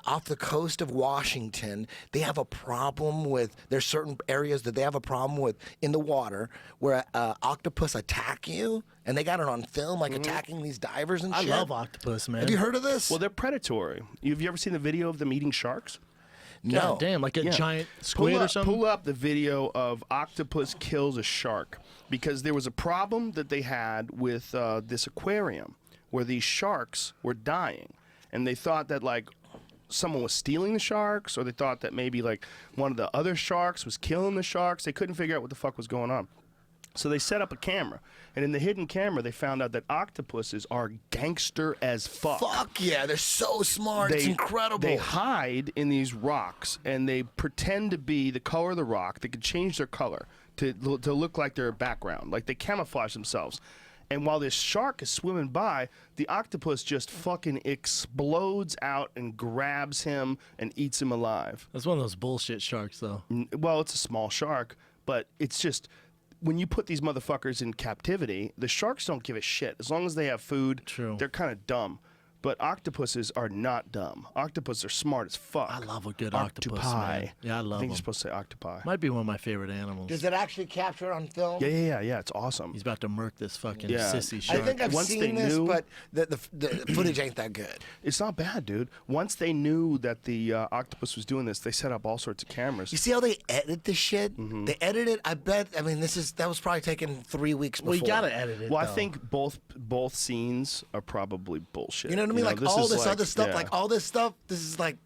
off the coast of Washington they have a problem with there's certain areas that they have a problem with in the water where octopus attack you and they got it on film like attacking these divers and I shit. love octopus, man. Have you heard of this? Well, they're predatory. Have you ever seen the video of them eating sharks? no. God damn, like a Yeah. giant squid or something. Pull up the video of octopus kills a shark because there was a problem that they had with this aquarium where these sharks were dying, and they thought that like someone was stealing the sharks, or they thought that maybe like one of the other sharks was killing the sharks. They couldn't figure out what the fuck was going on. So they set up a camera, and in the hidden camera, they found out that octopuses are gangster as fuck. Fuck yeah, they're so smart. It's incredible. They hide in these rocks and they pretend to be the color of the rock. They can change their color to look like their background. Like they camouflage themselves. And while this shark is swimming by, the octopus just fucking explodes out and grabs him and eats him alive. That's one of those bullshit sharks, though. Well, it's a small shark, but it's just when you put these motherfuckers in captivity, the sharks don't give a shit. As long as they have food, True. they're kind of dumb. But octopuses are not dumb. Octopuses are smart as fuck. I love a good octopus, Octopi. man. Yeah, I love I think them. you're supposed to say octopi. Might be one of my favorite animals. Does it actually capture it on film? Yeah. It's awesome. He's about to murk this fucking Yeah. sissy I shark. think I've Once they seen this, knew- but the footage ain't that good. It's not bad, dude. Once they knew that the octopus was doing this, they set up all sorts of cameras. You see how they edit this shit? Mm-hmm. They edit it. I bet. I mean, that was probably taken 3 weeks before. well, you gotta edit it. Well, I though. think both scenes are probably bullshit. You know what I mean? Like all is this other stuff, yeah. like all this stuff. This is like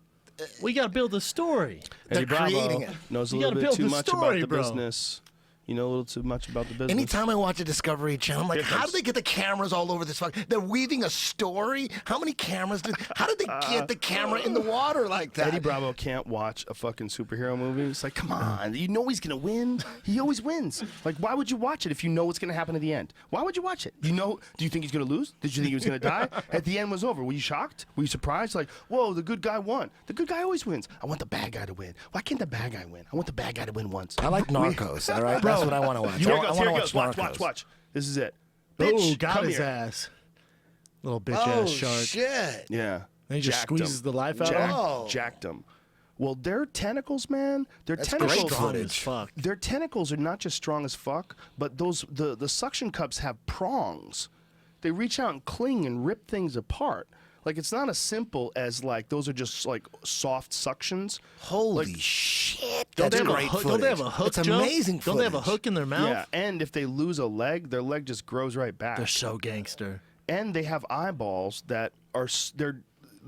we gotta build a story. they're Eddie Bravo creating it. knows a You little gotta bit build too the much story, about the bro. business. You know a little too much about the business. Anytime I watch a Discovery Channel, I'm like, Here how comes- did they get the cameras all over this fuck? They're weaving a story. How many cameras how did they get the camera in the water like that? Eddie Bravo can't watch a fucking superhero movie. It's like, come on, you know he's gonna win. He always wins. Like, why would you watch it if you know what's gonna happen at the end? Why would you watch it? Do you think he's gonna lose? Did you think he was gonna die? At the end was over. Were you shocked? Were you surprised? Like, whoa, the good guy won. The good guy always wins. I want the bad guy to win. Why can't the bad guy win? I want the bad guy to win once. I like Narcos. All right, that's what I want to watch. Here I it goes. want Here to it watch goes. Watch, Narcos. watch. This is it. Oh, Bitch, got come his here. ass. Little bitch Oh ass shark. shit! Yeah. And he just Jacked squeezes him. the life out of him. Whoa. Jacked him. Well, their tentacles, man. Their That's tentacles. great Strong footage. as fuck. Their tentacles are not just strong as fuck, but the suction cups have prongs. They reach out and cling and rip things apart. Like it's not as simple as like those are just like soft suctions. Holy Like- shit! Don't That's they, have a great hook, footage. don't they have a hook? It's Joe? amazing. Don't they have a footage. hook in their mouth? Yeah, and if they lose a leg, their leg just grows right back. They're so gangster. And they have eyeballs that are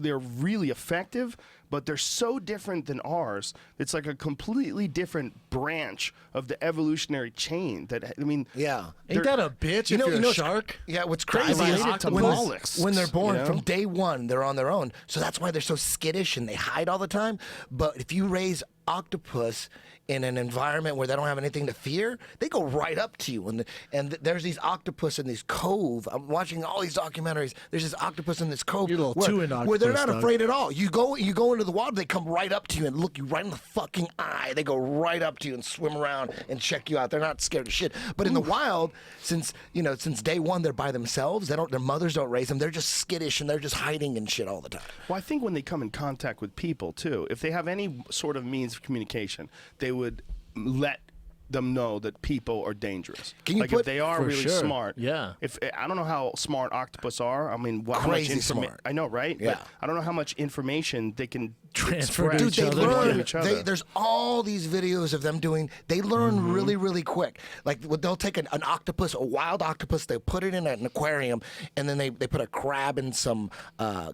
they're really effective, but they're so different than ours. It's like a completely different branch of the evolutionary chain. That I mean, Yeah. Ain't that a bitch if you're a shark? Yeah, what's crazy Dive is into when, mollusks, when they're born, you know? from day one, they're on their own. So that's why they're so skittish and they hide all the time. But if you raise octopus in an environment where they don't have anything to fear, they go right up to you. And there's these octopus in this cove. I'm watching all these documentaries. There's this octopus in this cove You're a little too into where they're not octopus, Doug. afraid at all. You go into the water, they come right up to you and look you right in the fucking eye. They go right up to you and swim around and check you out. They're not scared of shit. But in the wild, since day one they're by themselves, their mothers don't raise them. They're just skittish and they're just hiding and shit all the time. well, I think when they come in contact with people too, if they have any sort of means of communication, they would let them know that people are dangerous. Can you like put- if they are For really sure. smart? Yeah. If I don't know how smart octopus are. I mean, how much Crazy smart. I know, right? Yeah. But I don't know how much information they can Transfer to express Dude, each they other. learn. to each other. There's all these videos of them doing. They learn really, really quick. Like they'll take an octopus, a wild octopus, they put it in an aquarium, and then they put a crab in some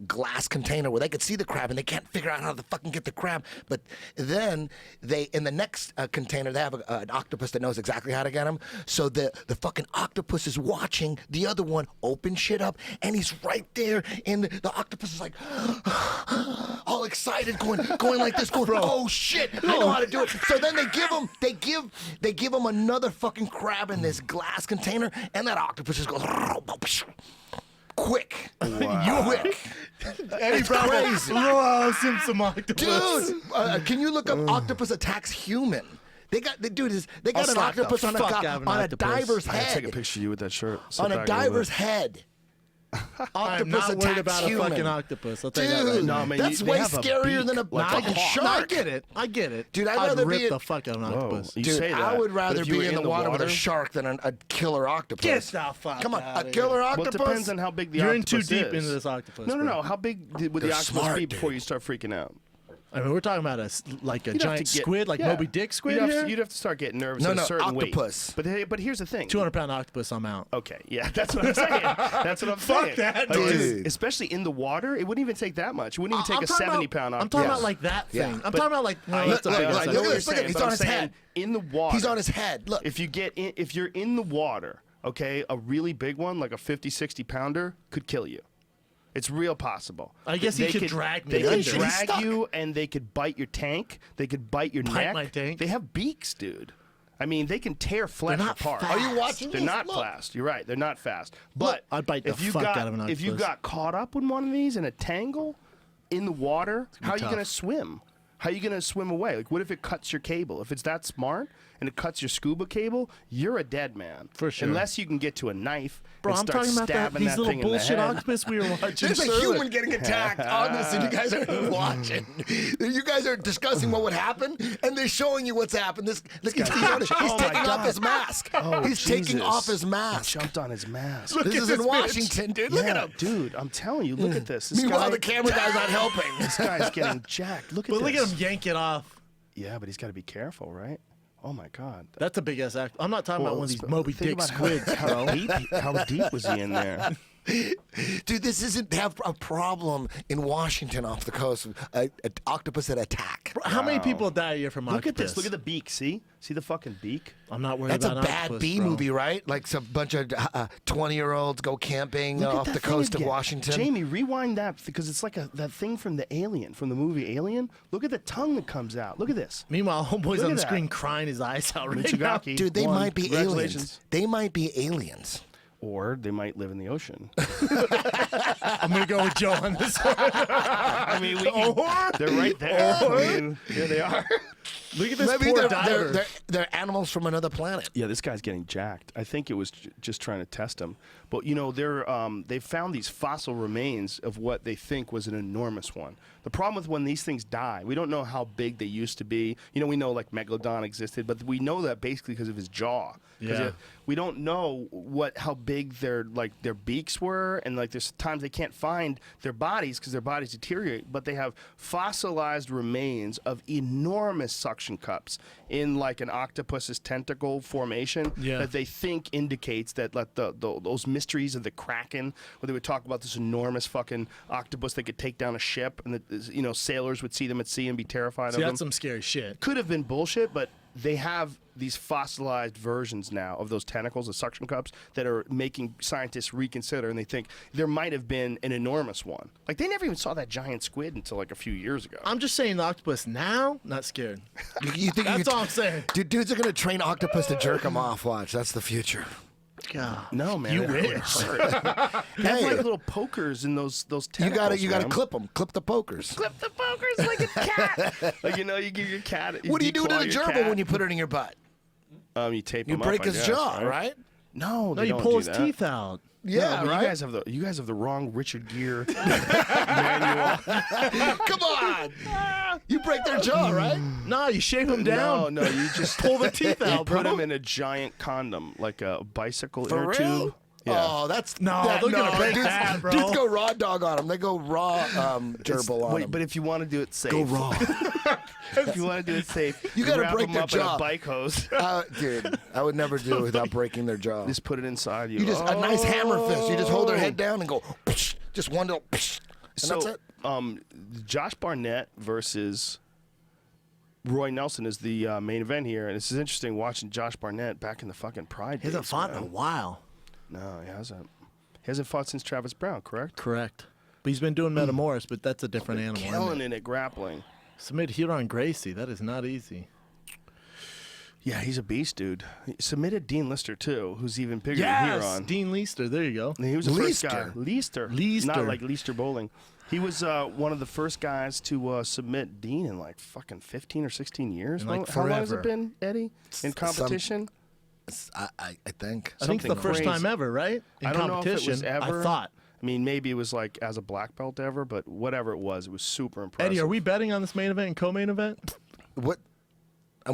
glass container where they could see the crab, and they can't figure out how to fucking get the crab. But then in the next container, they have an octopus that knows exactly how to get him. So the fucking octopus is watching the other one open shit up, and he's right there, and the octopus is like all excited, going like this, going, oh shit, I know how to do it. So then they give him another fucking crab in this glass container, and that octopus just goes quick. Quick. Eddie Bravo. crazy. Whoa, some octopus. Dude, can you look up octopus attacks human? They got an slap the octopus on fuck out of an a octopus. diver's I gotta take a head. picture of you with that shirt. Sit On a back a little diver's bit. head. I'm Octopus not worried attacks about human. a fucking octopus. I'll tell you that right Dude, now. No, man, that's they way have a scarier beak than a like a fucking hawk. No, I shark. get it. I get it. Dude, I'd rather rip be in- the fuck out of an Whoa, octopus. you Dude, say that. I would but rather if you were be in the water with a water- shark than a killer octopus. Get the fuck Come on, outta a killer here. Well, octopus? it depends on how big the You're in octopus too deep is. into this octopus. No, no, bro. no. How big would the They're octopus smart, be before dude. you start freaking out? I mean, we're talking about a You'd have giant to get- squid, like yeah. Moby Dick squid here. You'd have to start getting nervous No, at no, a certain octopus. weight. But here's the thing. 200-pound octopus, I'm out. Okay, yeah, that's what I'm saying. That's what I'm saying. that, Like, dude. especially in the water, it wouldn't even take that much. It wouldn't even take a 70-pound octopus. I'm talking Yeah. about like that Yeah. thing. I'm But talking about like. No, I- that's a look, big look, ass I look know at what you're this, look at saying, he's but on I'm his saying head. in the water. He's on his head. Look. If you're in the water, okay, a really big one like a 50, 60 pounder could kill you. It's real possible. I guess he They could drag me They could under. He's drag stuck. you, and they could bite your tank. They could bite your neck. my tank? They have beaks, dude. I mean, they can tear flesh not apart. fast. Are you watching They're this? not Look. fast. You're right. They're not fast. But I'd bite the if you fuck got, out of an if you octopus. got caught up with one of these in a tangle in the water, how are you tough. going to swim? How are you going to swim away? Like, what if it cuts your cable? If it's that smart and it cuts your scuba cable, you're a dead man. For sure. Unless you can get to a knife Bro, and I'm start talking about stabbing these that little thing in the bullshit head. octopus we were watching. There's a earlier. human getting attacked on this, and you guys are watching. You guys are discussing what would happen, and they're showing you what's happened. He's Oh taking my off his mask. He's taking Jesus. off his He mask. jumped on his mask. This is at in this Washington, dude. Look at Yeah, him. dude, I'm telling you, look at this. This Meanwhile, guy, the camera guy's not helping. this guy's getting jacked. Look at But this. look at him yank it off. Yeah, but he's got to be careful, right? Oh my God. That's a big ass act. I'm not talking about one of these Well, Moby think Dick about squids, how bro. how deep was he in there? Dude, this isn't have a problem in Washington off the coast. An octopus that attack. How many people die a year from Look octopus? at this. Look at the beak. See the fucking beak? I'm not worried That's a about bad octopus, B bro. movie, right? Like some bunch of 20-year-olds go camping Look at off that the thing coast of again. Washington. Jamie, rewind that because it's like that thing from the movie Alien. Look at the tongue that comes out. Look at this. Meanwhile, homeboy's Look on at the that. screen crying his eyes out right now. Michigaki, Dude, they won. might be aliens. Congratulations. They might be aliens. Or they might live in the ocean. I'm gonna go with Joe on this one. I mean, they're right there. I mean, here they are. Look at this Maybe poor they're, diver. they're animals from another planet. Yeah, this guy's getting jacked. I think it was just trying to test him. But they found these fossil remains of what they think was an enormous one. The problem with when these things die, we don't know how big they used to be. We know like Megalodon existed, but we know that basically because of his jaw. 'Cause Yeah. we don't know how big their beaks were, and like there's times they can't find their bodies because their bodies deteriorate. But they have fossilized remains of enormous suction suction cups in like an octopus's tentacle formation that they think indicates that like those mysteries of the Kraken, where they would talk about this enormous fucking octopus that could take down a ship, and that sailors would see them at sea and be terrified of them. That's some scary shit. Could have been bullshit, but they have these fossilized versions now of those tentacles, the suction cups, that are making scientists reconsider, and they think there might have been an enormous one. Like, they never even saw that giant squid until like a few years ago. I'm just saying the octopus now, not scared. You think That's all I'm saying. Dudes are gonna train octopus to jerk them off. Watch, that's the future. God. No, man. You it would wish. hurt. They have like little pokers in those tentacles. You gotta man. clip them. Clip the pokers. Clip the pokers like a cat. Like, you give your cat. What do you do to the decoy your gerbil cat. when you put it in your butt? You tape You him break up, I his guess, jaw, right? No, No, they you don't pull do his that. teeth out. Yeah, No, but right. you guys have the wrong Richard Gere manual. Come on. You break their jaw, right? No, you shave them down. No, you just Pull the teeth you out, put bro. them in a giant condom, like a bicycle For inner real? tube. Yeah. Oh, that's No, they're gonna break dudes, that, bro. Dudes go raw dog on them. They go raw gerbil on Wait, them. but if you want to do it safe, Go raw. if you want to do it safe, You gotta wrap break them their up in jaw. a bike hose. Dude, I would never do it without breaking their jaw. Just put it inside you. You just a nice hammer fist. You just hold their head down and go, psh, just one little, psh, and that's it. Josh Barnett versus Roy Nelson is the main event here, and this is interesting watching Josh Barnett back in the fucking Pride He hasn't days, fought in man. a while. No, he hasn't. He hasn't fought since Travis Brown, correct? Correct. But he's been doing Metamoris, but that's a different animal. isn't Killing it? it at grappling. Submit Huron Gracie. That is not easy. Yeah, he's a beast, dude. He submitted Dean Lister, too, who's even bigger than Yes, Huron. Dean Leister. There you go. And he was the first guy. Leister. Leister. Not Leister. like Leister Bowling. He was one of the first guys to submit Dean in like fucking 15 or 16 years. In, like, How long has forever. it been, Eddie, in competition? I think. I think it's the Something first crazy. time ever, right? In I don't know if competition, it was ever. I thought. I mean, maybe it was like as a black belt ever, but whatever it was super impressive. Eddie, are we betting on this main event and co-main event? What?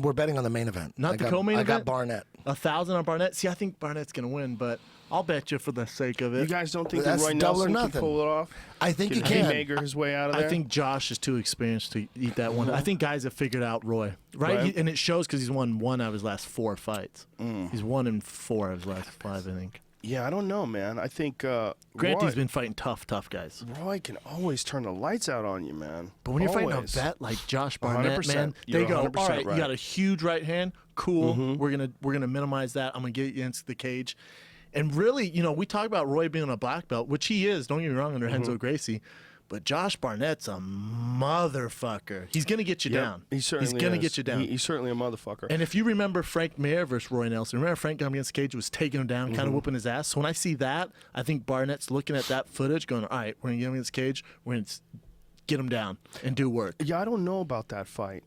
We're betting on the main event. Not the co-main I event? got Barnett. 1,000 on Barnett. See, I think Barnett's gonna win, but I'll bet you for the sake of You it. guys don't think That's that Roy double or Nelson can nothing. pull it off? I think he Can can. Haymaker his way out of there? I think Josh is too experienced to eat that one. I think guys have figured out Roy, right? Right. And it shows because he's won one out of his last 4 fights. He's 1-4 of his last 5, I think. Yeah, I don't know, man. I think Granted, Roy, he's been fighting tough guys. Can always turn the lights out on you, man. But when you're fighting a Always. vet like Josh Barnett, 100%. man, You're they go, 100% all right, right. you got a huge right hand, cool. We're gonna minimize that. I'm gonna get you into the cage. And really, we talk about Roy being a black belt, which he is. Don't get me wrong, under Renzo Gracie. But Josh Barnett's a motherfucker. He's gonna get you Yep, down. He certainly He's gonna is. get you down. He's certainly a motherfucker. And if you remember Frank Mir versus Roy Nelson, remember Frank got him against the cage, was taking him down, kind of whooping his ass. So when I see that, I think Barnett's looking at that footage, going, "All right, we're gonna get him against the cage. We're gonna get him down and do work." Yeah, I don't know about that fight.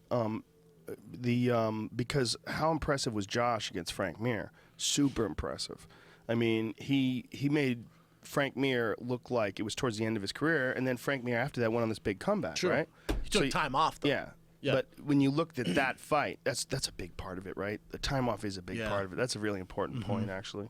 Because how impressive was Josh against Frank Mir? Super impressive. I mean, he made Frank Mir look like it was towards the end of his career, and then Frank Mir after that went on this big comeback, right? He took time off, though. Yeah. Yeah. But when you looked at that fight, that's a big part of it, right? The time off is a big Yeah. part of it. That's a really important point, actually.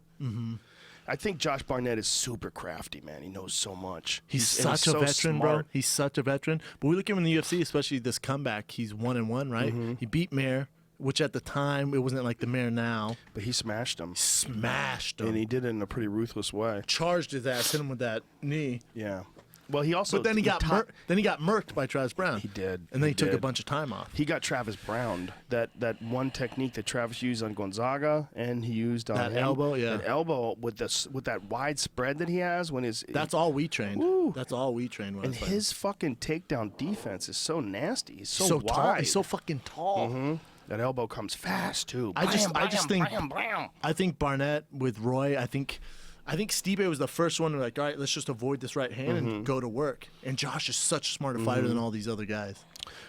I think Josh Barnett is super crafty, man. He knows so much. He's and such a so veteran, bro. smart. He's such a veteran. But we look at him in the UFC, especially this comeback. He's 1-1, right? He beat Mir, which at the time it wasn't like the Mir now. But he smashed him, Smashed him. and he did it in a pretty ruthless way. Charged his ass, hit him with that knee. Yeah. Well, he also. But then he got murked by Travis Brown. He did. And then he took a did. bunch of time off. He got Travis Browned. That one technique that Travis used on Gonzaga, and he used on That him. elbow, yeah. That elbow with that wide spread that he has when his. That's all we trained. Woo. That's all we trained. When I And was fighting. his fucking takedown defense is so nasty. He's so, so wide. tall. He's so fucking tall. That elbow comes fast too. I just think blam, blam. I think Barnett with Roy. I think Stipe was the first one to like, all right, let's just avoid this right hand and go to work. And Josh is such a smarter fighter than all these other guys.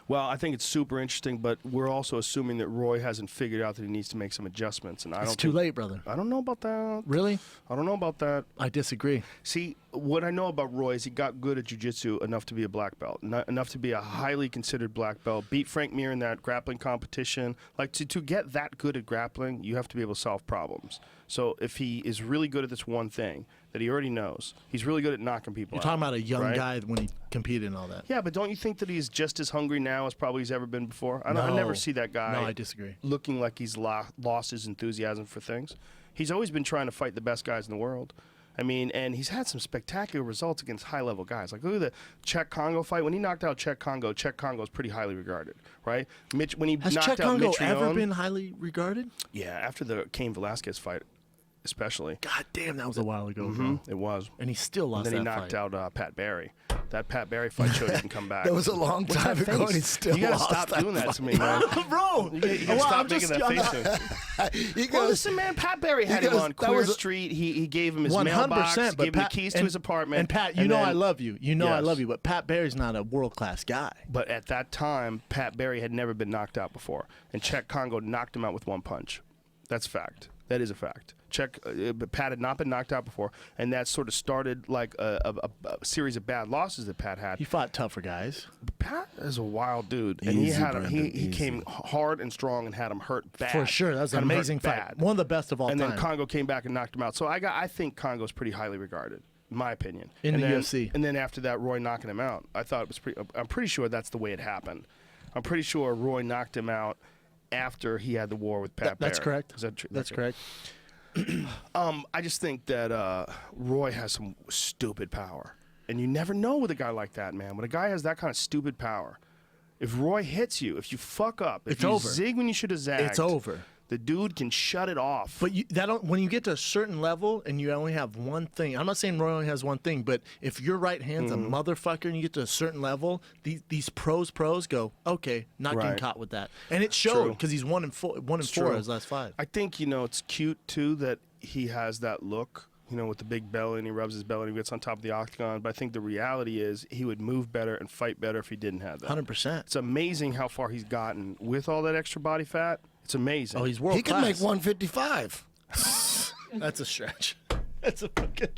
Well, I think it's super interesting, but we're also assuming that Roy hasn't figured out that he needs to make some adjustments, and I It's don't. too think- late, brother. I don't know about that. Really? I don't know about that. I disagree. See, what I know about Roy is he got good at jiu-jitsu enough to be a black belt, enough to be a highly considered black belt. Beat Frank Mir in that grappling competition. Like to get that good at grappling, you have to be able to solve problems. So if he is really good at this one thing that he already knows, he's really good at knocking people You're out. talking about a young right? guy when he competed and all that. Yeah, but don't you think that he's just as hungry now as probably he's ever been before? I No. never see that guy. No, I disagree. Looking like he's lost his enthusiasm for things. He's always been trying to fight the best guys in the world. I mean, and he's had some spectacular results against high-level guys. Like, look at the Czech Congo fight. When he knocked out Czech Congo is pretty highly regarded, right? Mitch, when he Has knocked Czech out Congo Mitrione, ever been highly regarded? Yeah, after the Cain Velasquez fight, especially. God damn, that was a while ago, bro. It was. And he still lost And then he that knocked fight. out Pat Barry. That Pat Barry fight show didn't come back. That was a long What's time that ago, face? and he still You gotta lost stop that doing that to me, man. Bro, You gotta stop making that face. He Well, goes, listen, man. Pat Barry had he him goes, on that Queer was a- Street. He gave him his 100%, mailbox, but gave him Pat, the keys to his apartment. And Pat, you and know then- I love you. You know I Yes. love you, but Pat Barry's not a world-class guy. But at that time, Pat Barry had never been knocked out before, and Czech Congo knocked him out with one punch. That's fact. That is a fact. Pat had not been knocked out before, and that sort of started like a series of bad losses that Pat had. He fought tougher guys. Pat is a wild dude, and Easy, he had Brendan, he easy. came hard and strong and had him hurt bad. For sure, that was an Had him hurt amazing fight. bad. One of the best of all And time. then Congo came back and knocked him out. So I think Congo's pretty highly regarded, in my opinion. In and the then, UFC. And then after that, Roy knocking him out. I thought it was pretty. I'm pretty sure that's the way it happened. I'm pretty sure Roy knocked him out after he had the war with Pat That's Barry. correct. Is that true? That's correct. I just think that Roy has some stupid power, and you never know with a guy like that, man. When a guy has that kind of stupid power, if Roy hits you, if you fuck up, if It's you over. zig when you should have zagged, It's over. The dude can shut it off. But when you get to a certain level and you only have one thing, I'm not saying Roy only has one thing, but if your right hand's Mm-hmm. a motherfucker and you get to a certain level, these pros go, okay, not getting Right. caught with that, and it showed True. because he's 1-4, 1-4 true. his last 5. I think it's cute too that he has that look, with the big belly, and he rubs his belly and he gets on top of the octagon. But I think the reality is he would move better and fight better if he didn't have that. 100%. It's amazing how far he's gotten with all that extra body fat. It's amazing. Oh, he's world he could class. make 155. That's a stretch. That's a fucking.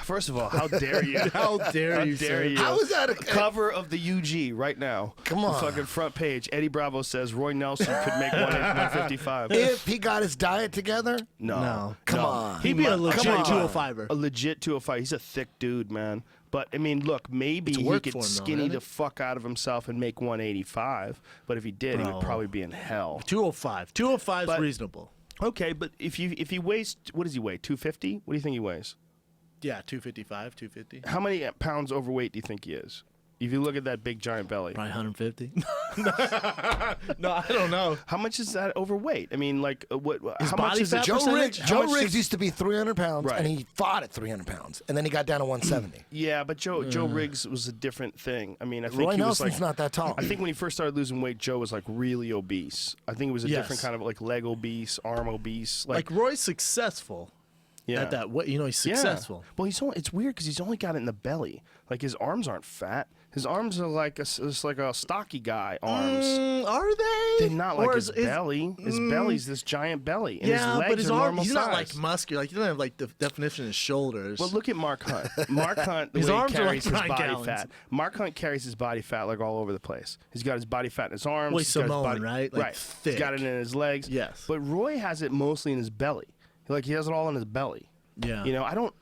First of all, how dare you? How dare you, dare sir? you? How is that a Cover of the UG right now? Come The on. fucking front page. Eddie Bravo says Roy Nelson could make 155. If he got his diet together, No. come No. on. He'd be a legit Come on. 205er. A legit 205. He's a thick dude, man. But, I mean, look, maybe It's he worked could for him, though, skinny hasn't the it? fuck out of himself and make 185. But if he did, he Bro. would probably be in hell. 205. 205 is But- reasonable. Okay, but if he weighs, what does he weigh? 250? What do you think he weighs? Yeah, 255, 250. How many pounds overweight do you think he is? If you look at that big giant belly. Probably 150. No, I don't know. How much is that overweight? I mean, like, what? His how much body is it? fat Joe percentage? Riggs, How Joe much Riggs does- used to be 300 pounds, Right. and he fought at 300 pounds, and then he got down to 170. Yeah, but Joe Riggs was a different thing. I mean, I think Roy he was Nelson's like, not that tall. I think when he first started losing weight, Joe was like really obese. I think it was a Yes. different kind of like leg obese, arm obese. Like Roy's successful yeah. at that. What he's Yeah. successful. Well, it's weird because he's only got it in the belly. Like his arms aren't fat. His arms are like it's like a stocky guy arms. Are they? They're not like Or his belly. His belly's this giant belly, and Yeah, his legs but his are arm, normal he's size. not like muscular. Like he doesn't have like the definition of his shoulders. Well, look at Mark Hunt. Mark Hunt, the His way he arms are like carries his 9 body gallons. fat. Mark Hunt carries his body fat like all over the place. He's got his body fat in his arms. Well, he's got his Samoan, body, right? Like, right. He's got it thick. in his legs. Yes. But Roy has it mostly in his belly. Like he has it all in his belly. Yeah.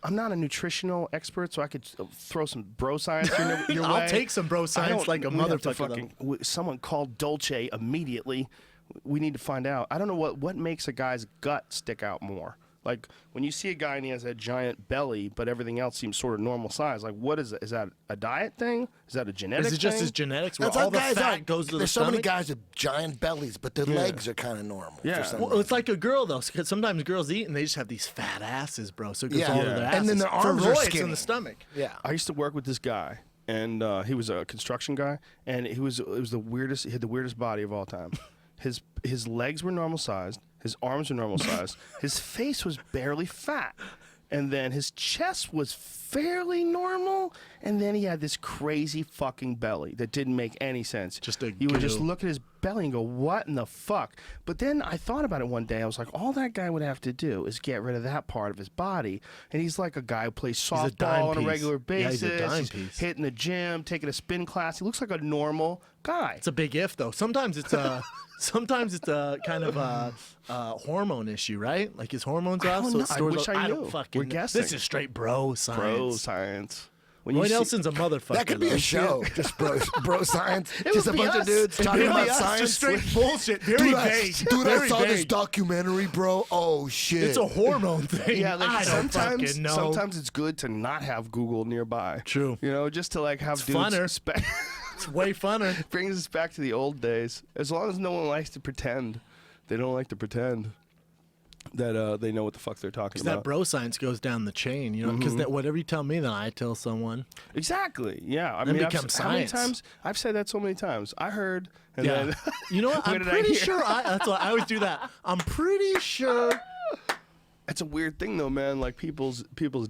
I'm not a nutritional expert, so I could throw some bro science your I'll way. take some bro I science don't- like a we have to motherfucker, though. fucking- someone called Dolce immediately. We need to find out. I don't know what makes a guy's gut stick out more. Like when you see a guy and he has that giant belly, but everything else seems sort of normal size. Like what is it? Is that a diet thing? Is that a genetic Is it just thing? his genetics where That's all how the guys fat are. goes to the There's so stomach? many guys with giant bellies, but their legs are kind of normal. Yeah. For some Well, reason. it's like a girl though, because sometimes girls eat and they just have these fat asses, bro. So it goes Yeah. all to Yeah. their And asses. then their For arms are Roy, it's in skinny. the stomach. yeah. I used to work with this guy, and he was a construction guy, and it was the weirdest. He had the weirdest body of all time. His legs were normal sized. His arms were normal sized. His face was barely fat. And then his chest was fairly normal, And then he had this crazy fucking belly that didn't make any sense. You would just look at his belly and go, what in the fuck? But then I thought about it one day. I was like, all that guy would have to do is get rid of that part of his body. And he's like a guy who plays softball on a regular basis. Yeah, he's a dime piece. Hitting the gym, taking a spin class. He looks like a normal guy. It's a big if, though. Sometimes it's a kind of a hormone issue, right? Like his hormones off, so it I stores wish up. I knew. don't fucking We're know. guessing. This is straight bro science. Bro science. When Roy you see- Nelson's a motherfucker. That could be though. a show. Just bro science. Just a would be bunch of us. dudes It'd talking be about us, science. Just straight bullshit. Very Dude, vague. I Very saw this vague. documentary, bro. Oh shit! It's a hormone thing. Yeah, like I don't fucking know. sometimes it's good to not have Google nearby. True. You know, just to like have It's dudes funner. It's way funner. brings us back to the old days. As long as no one likes to pretend, they don't like to pretend that they know what the fuck they're talking Because about. that bro science goes down the chain, you know. Because that whatever you tell me, then I tell someone. Exactly. Yeah. I Then mean, becomes how many science. times I've said that so many times. I heard. And Yeah. then You know what? Where I'm did I pretty hear? sure. That's why I always do that. I'm pretty sure. It's a weird thing though, man. Like people's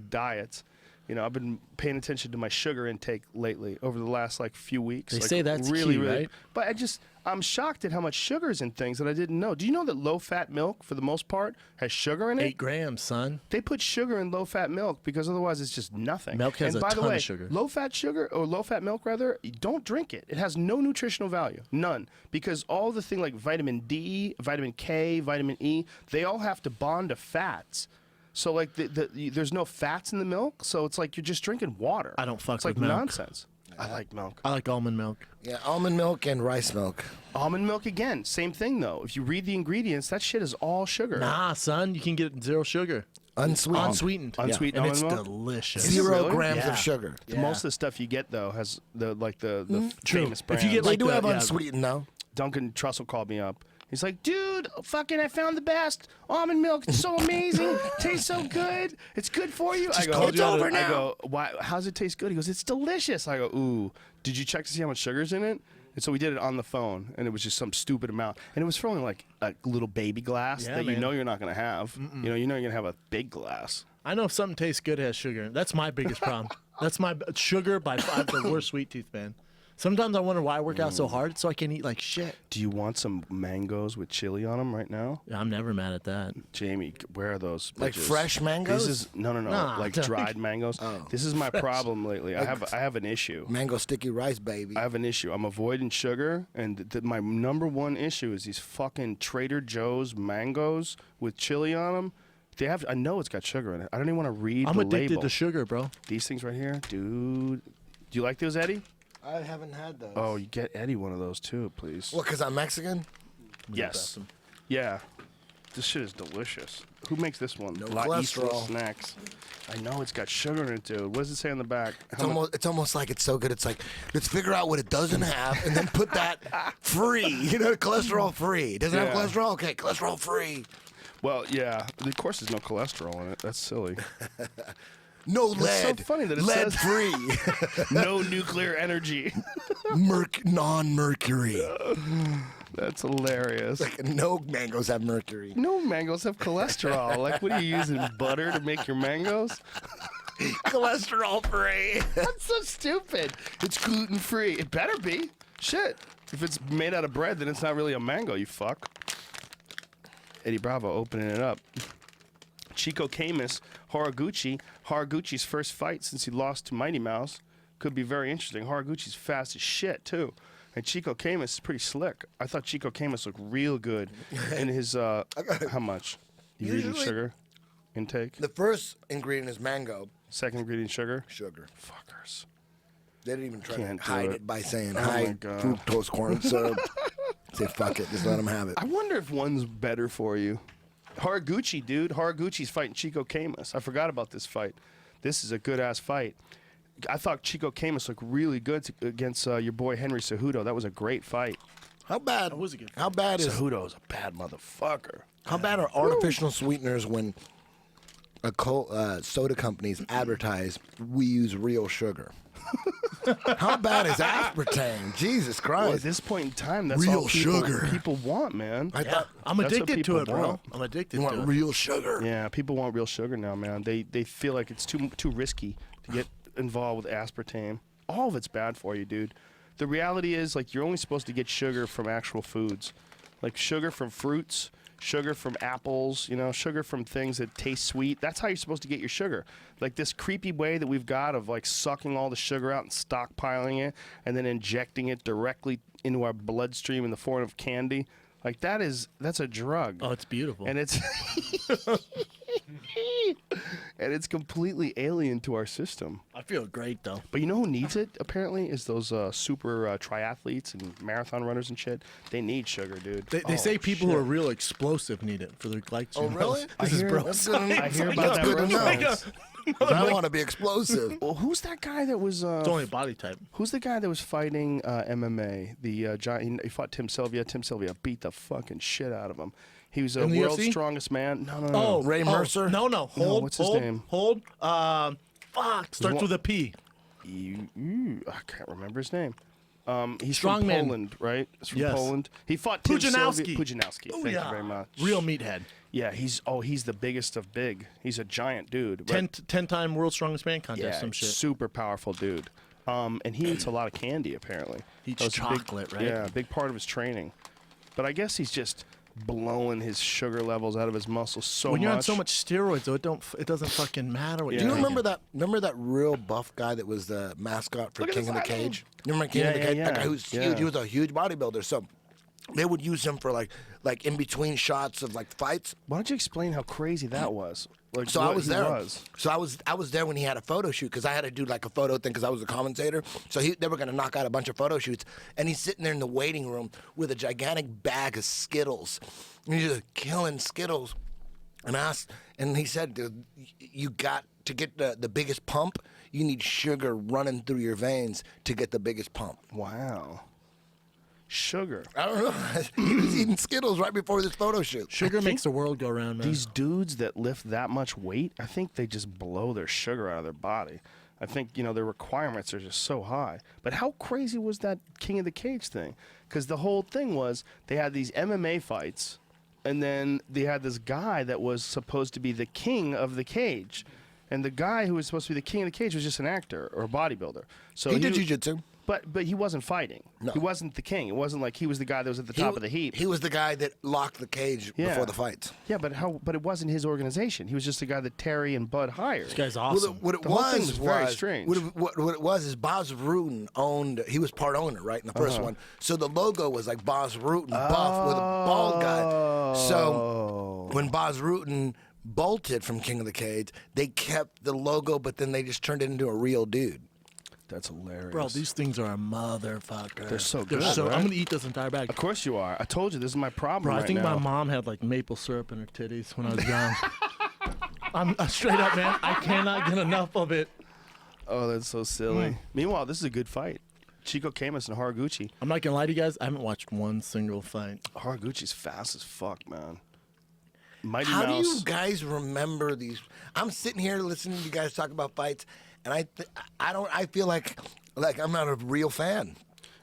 diets. You know, I've been paying attention to my sugar intake lately over the last like few weeks. They like, say that's really, key, really. right? But I'm shocked at how much sugar is in things that I didn't know. Do you know that low-fat milk, for the most part, has sugar in it? 8 grams, son. They put sugar in low-fat milk because otherwise it's just nothing. Milk has and a by the ton way, of sugar. Low-fat sugar or low-fat milk rather, don't drink it. It has no nutritional value, none, because all the thing like vitamin D, vitamin K, vitamin E, they all have to bond to fats. So like there's no fats in the milk, so it's like you're just drinking water. I don't fuck it's with like milk. nonsense. I like milk. I like almond milk. Yeah, almond milk and rice milk. Almond milk again, same thing though. If you read the ingredients, that shit is all sugar. Nah, son, you can get 0 sugar. Unsweetened. Unsweetened. Unsweetened And it's almond milk? delicious. Is it 0 really? grams Yeah. of sugar. Most of the stuff you get though has the True. famous If brands. you get They like do have yeah. unsweetened though. Duncan Trussell called me up. He's like, dude, fucking, I found the best almond milk. It's so amazing. Tastes so good. It's good for you. I go, called it's you out over of- now. I go, why? How's it taste good? He goes, it's delicious. I go, ooh, did you check to see how much sugar's in it? And so we did it on the phone, and it was just some stupid amount. And it was for only like a little baby glass Yeah, that you man. know you're not going to have. You know you're going to have a big glass. I know if something tastes good, it has sugar. That's my biggest problem. That's my sugar by far. I have the worst sweet tooth, man. Sometimes I wonder why I work out so hard so I can eat like shit. Do you want some mangoes with chili on them right now? I'm never mad at that. Jamie, where are those? Like bitches? fresh mangoes? This is no, Nah. like dried mangoes. This is my problem lately. I have an issue. Mango sticky rice, baby. I have an issue. I'm avoiding sugar, and my number one issue is these fucking Trader Joe's mangoes with chili on them. They have. I know it's got sugar in it. I don't even want to read I'm the addicted label. to sugar, bro. These things right here, dude. Do you like those, Eddie? I haven't had those. Oh, you get Eddie one of those too, please. What, because I'm Mexican? Yes. Yeah. This shit is delicious. Who makes this one? No La Isla cholesterol. Snacks. I know it's got sugar in it, dude. What does it say on the back? It's almost like it's so good. It's like, let's figure out what it doesn't have and then put that free. You know, cholesterol free. Doesn't have Yeah. cholesterol? Okay, cholesterol free. Well, yeah. Of course, there's no cholesterol in it. That's silly. No lead. That's so funny that it lead says- free. No nuclear energy. Non-mercury. That's hilarious. Like no mangoes have mercury. No mangoes have cholesterol. Like, what are you using, butter to make your mangoes? Cholesterol free. That's so stupid. It's gluten free. It better be. Shit. If it's made out of bread, then it's not really a mango, you fuck. Eddie Bravo opening it up. Chico Camus, Haraguchi's first fight since he lost to Mighty Mouse. Could be very interesting. Haraguchi's fast as shit, too. And Chico Camus is pretty slick. I thought Chico Camus looked real good in his, how much? You reading Usually- sugar intake? The first ingredient is mango. Second ingredient, sugar? Sugar. Fuckers. They didn't even try Can't to do hide it. it by saying Oh my hide God. fructose corn syrup. Say fuck it, just let them have it. I wonder if one's better for you. Haraguchi, dude. Haraguchi's fighting Chico Camus. I forgot about this fight. This is a good-ass fight. I thought Chico Camus looked really good against your boy Henry Cejudo. That was a great fight. How bad? That was a good How bad is? Cejudo's a bad motherfucker. How bad are artificial sweeteners when soda companies advertise we use real sugar? How bad is aspartame? Jesus Well, at Christ! this point in time, that's Real all sugar. people want, man. I Yeah, thought I'm That's what addicted to people it, bro. want. I'm addicted you to want it. real sugar. Yeah, people want real sugar now, man. They feel like it's too risky to get involved with aspartame. All of it's bad for you, dude. The reality is, like, you're only supposed to get sugar from actual foods, like sugar from fruits, sugar from apples, you know, sugar from things that taste sweet. That's how you're supposed to get your sugar. Like this creepy way that we've got of like sucking all the sugar out and stockpiling it and then injecting it directly into our bloodstream in the form of candy. Like that's a drug. Oh, it's beautiful. And it's and it's completely alien to our system. I feel great though. But you know who needs it? Apparently, is those super triathletes and marathon runners and shit. They need sugar, dude. They say people who are real explosive need it for their glycogen. Oh, really? This is bro. That's good enough. I hear about that. Good to know. reference. 'Cause I want to be explosive. Well, who's that guy that was? It's only a body type. Who's the guy that was fighting MMA? The giant. He fought Tim Sylvia. Tim Sylvia beat the fucking shit out of him. He was a In the world's UFC? strongest man. No. Oh, Ray Mercer? No. Hold. what's his hold, name? Hold. Starts with a P. I can't remember his name. He's Strong from man. Poland, right? He's from Yes. Poland. He fought Tim Pudzianowski. Pudzianowski. Oh, Thank yeah. you very much. Real meathead. Yeah, he's the biggest of big. He's a giant dude. right? 10-time world's strongest man contest. Yeah, Some shit. super powerful dude. And he eats a lot of candy apparently. He eats That was a chocolate, right? Yeah, a big part of his training. But I guess he's just blowing his sugar levels out of his muscles so much. When you're on so much steroids, though, it doesn't fucking matter what Yeah. Do you you're remember that? Remember that real buff guy that was the mascot for Look at King his of the eye. Cage? You remember King of the Yeah, Cage? yeah, That guy yeah. who's Yeah. huge. He was a huge bodybuilder. So they would use him for like in between shots of like fights. Why don't you explain how crazy that was? Like, So I what was he there. was. So I was there when he had a photo shoot because I had to do like a photo thing because I was a commentator. So they were gonna knock out a bunch of photo shoots, and he's sitting there in the waiting room with a gigantic bag of Skittles, and he's just killing Skittles. And he said, "Dude, you got to get the biggest pump. You need sugar running through your veins to get the biggest pump." Wow. Sugar. I don't know. He was eating Skittles right before this photo shoot. Sugar makes the world go round, man. These dudes that lift that much weight, I think they just blow their sugar out of their body. I think, their requirements are just so high. But how crazy was that King of the Cage thing? Because the whole thing was they had these MMA fights, and then they had this guy that was supposed to be the king of the cage. And the guy who was supposed to be the king of the cage was just an actor or a bodybuilder. So He did jiu-jitsu. But he wasn't fighting. No. He wasn't the king. It wasn't like he was the guy that was at the top of the heap. He was the guy that locked the cage Yeah. before the fights. Yeah, but it wasn't his organization. He was just the guy that Terry and Bud hired. This guy's Well, awesome. what it The whole thing was was very strange. What it was is Boz Rutan owned. He was part owner, right, in the first one. So the logo was like Boz Rutan, buff with a bald guy. So when Boz Rutan bolted from King of the Cage, they kept the logo, but then they just turned it into a real dude. That's hilarious. Bro, these things are a motherfucker. They're so good, I'm right? gonna eat this entire bag. Of course you are. I told you this is my problem Bro, right I think now. my mom had like maple syrup in her titties when I was young. I'm straight up, man. I cannot get enough of it. Oh, that's so silly. Meanwhile, this is a good fight. Chico Camus and Haraguchi. I'm not gonna lie to you guys. I haven't watched one single fight. Haraguchi's fast as fuck, man. Mighty How Mouse. do you guys remember these? I'm sitting here listening to you guys talk about fights, and I feel like I'm not a real fan.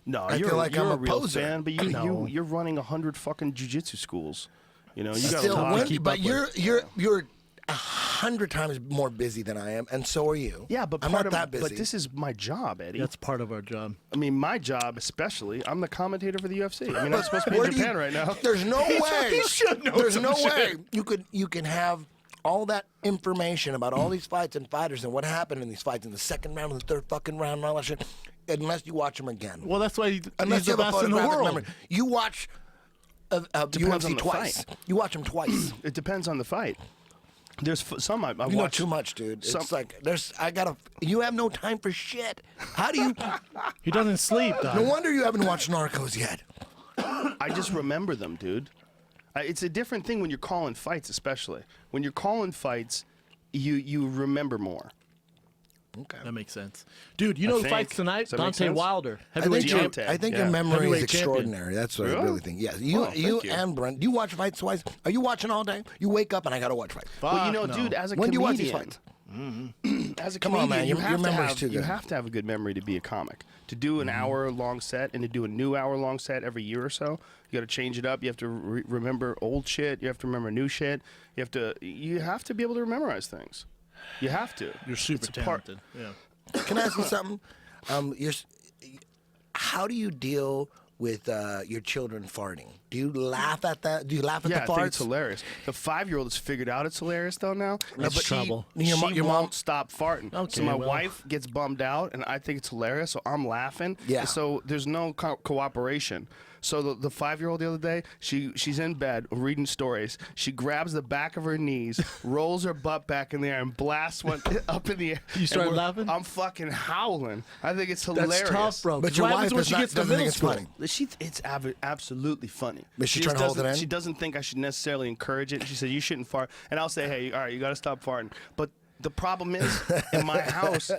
No, I you're, feel like you're I'm a a real poser. fan, but you're running 100 fucking jujitsu schools. You got Still, a lot when- to keep but up with. you're 100 times more busy than I am, and so are you. Yeah, but I'm part not of that busy. But this is my job, Eddie. That's part of our job. I mean, my job especially. I'm the commentator for the UFC. I mean, I'm supposed to be Where in do you- Japan right now. There's no way. You should know There's some no shit. way you can have all that information about all these fights and fighters and what happened in these fights in the second round and the third fucking round and all that shit, unless you watch them again. Well, that's why he's Unless the you have a best in the photographic world. memory. You watch Depends UFC on the twice. fight. You watch them twice. It depends on the fight. There's some I You know watched. too much, dude. Some- It's like you have no time for shit. How do you? He doesn't sleep, dog. No wonder you haven't watched Narcos yet. I just remember them, dude. It's a different thing when you're calling fights, especially when you're calling fights. You remember more. Okay. That makes sense. Dude, you know who think. fights tonight? Does that make Deontay sense? Wilder. I Heavyweight think, champ. Deontay. I think Yeah. your memory is Heavyweight champion. extraordinary. That's what I Really? really think. Yes, Oh, thank you. and Brent. Do you watch fights twice? Are you watching all day? You wake up and I gotta watch fights. Well, you know, no. dude, as a When do you watch these comedian, fights? as a Come on, comedian, man, you your have to memory's have too you good. have to have a good memory to be a comic. To do an hour-long set and to do a new hour-long set every year or so, you got to change it up. You have to remember old shit. You have to remember new shit. You have to be able to memorize things. You have to. You're super It's a part- talented. Yeah. Can I ask you something? How do you deal with your children farting? Do you laugh at that? Do you laugh at Yeah, the I farts? think it's hilarious. The 5-year-old has figured out it's hilarious though now. That's but trouble. She Your won't mom- stop farting. Okay, so my well. wife gets bummed out, and I think it's hilarious. So I'm laughing. Yeah. So there's no cooperation. So the 5-year-old the other day, she's in bed reading stories. She grabs the back of her knees, rolls her butt back in the air, and blasts one up in the air. You start And laughing? I'm fucking howling. I think it's hilarious. That's tough, bro. But 'cause your what wife happens when is she not- gets to doesn't middle think it's school? funny. It's absolutely funny. But she She trying just to hold it doesn't- in? She doesn't think I should necessarily encourage it. She said, you shouldn't fart. And I'll say, hey, all right, you got to stop farting. But the problem is, in my house,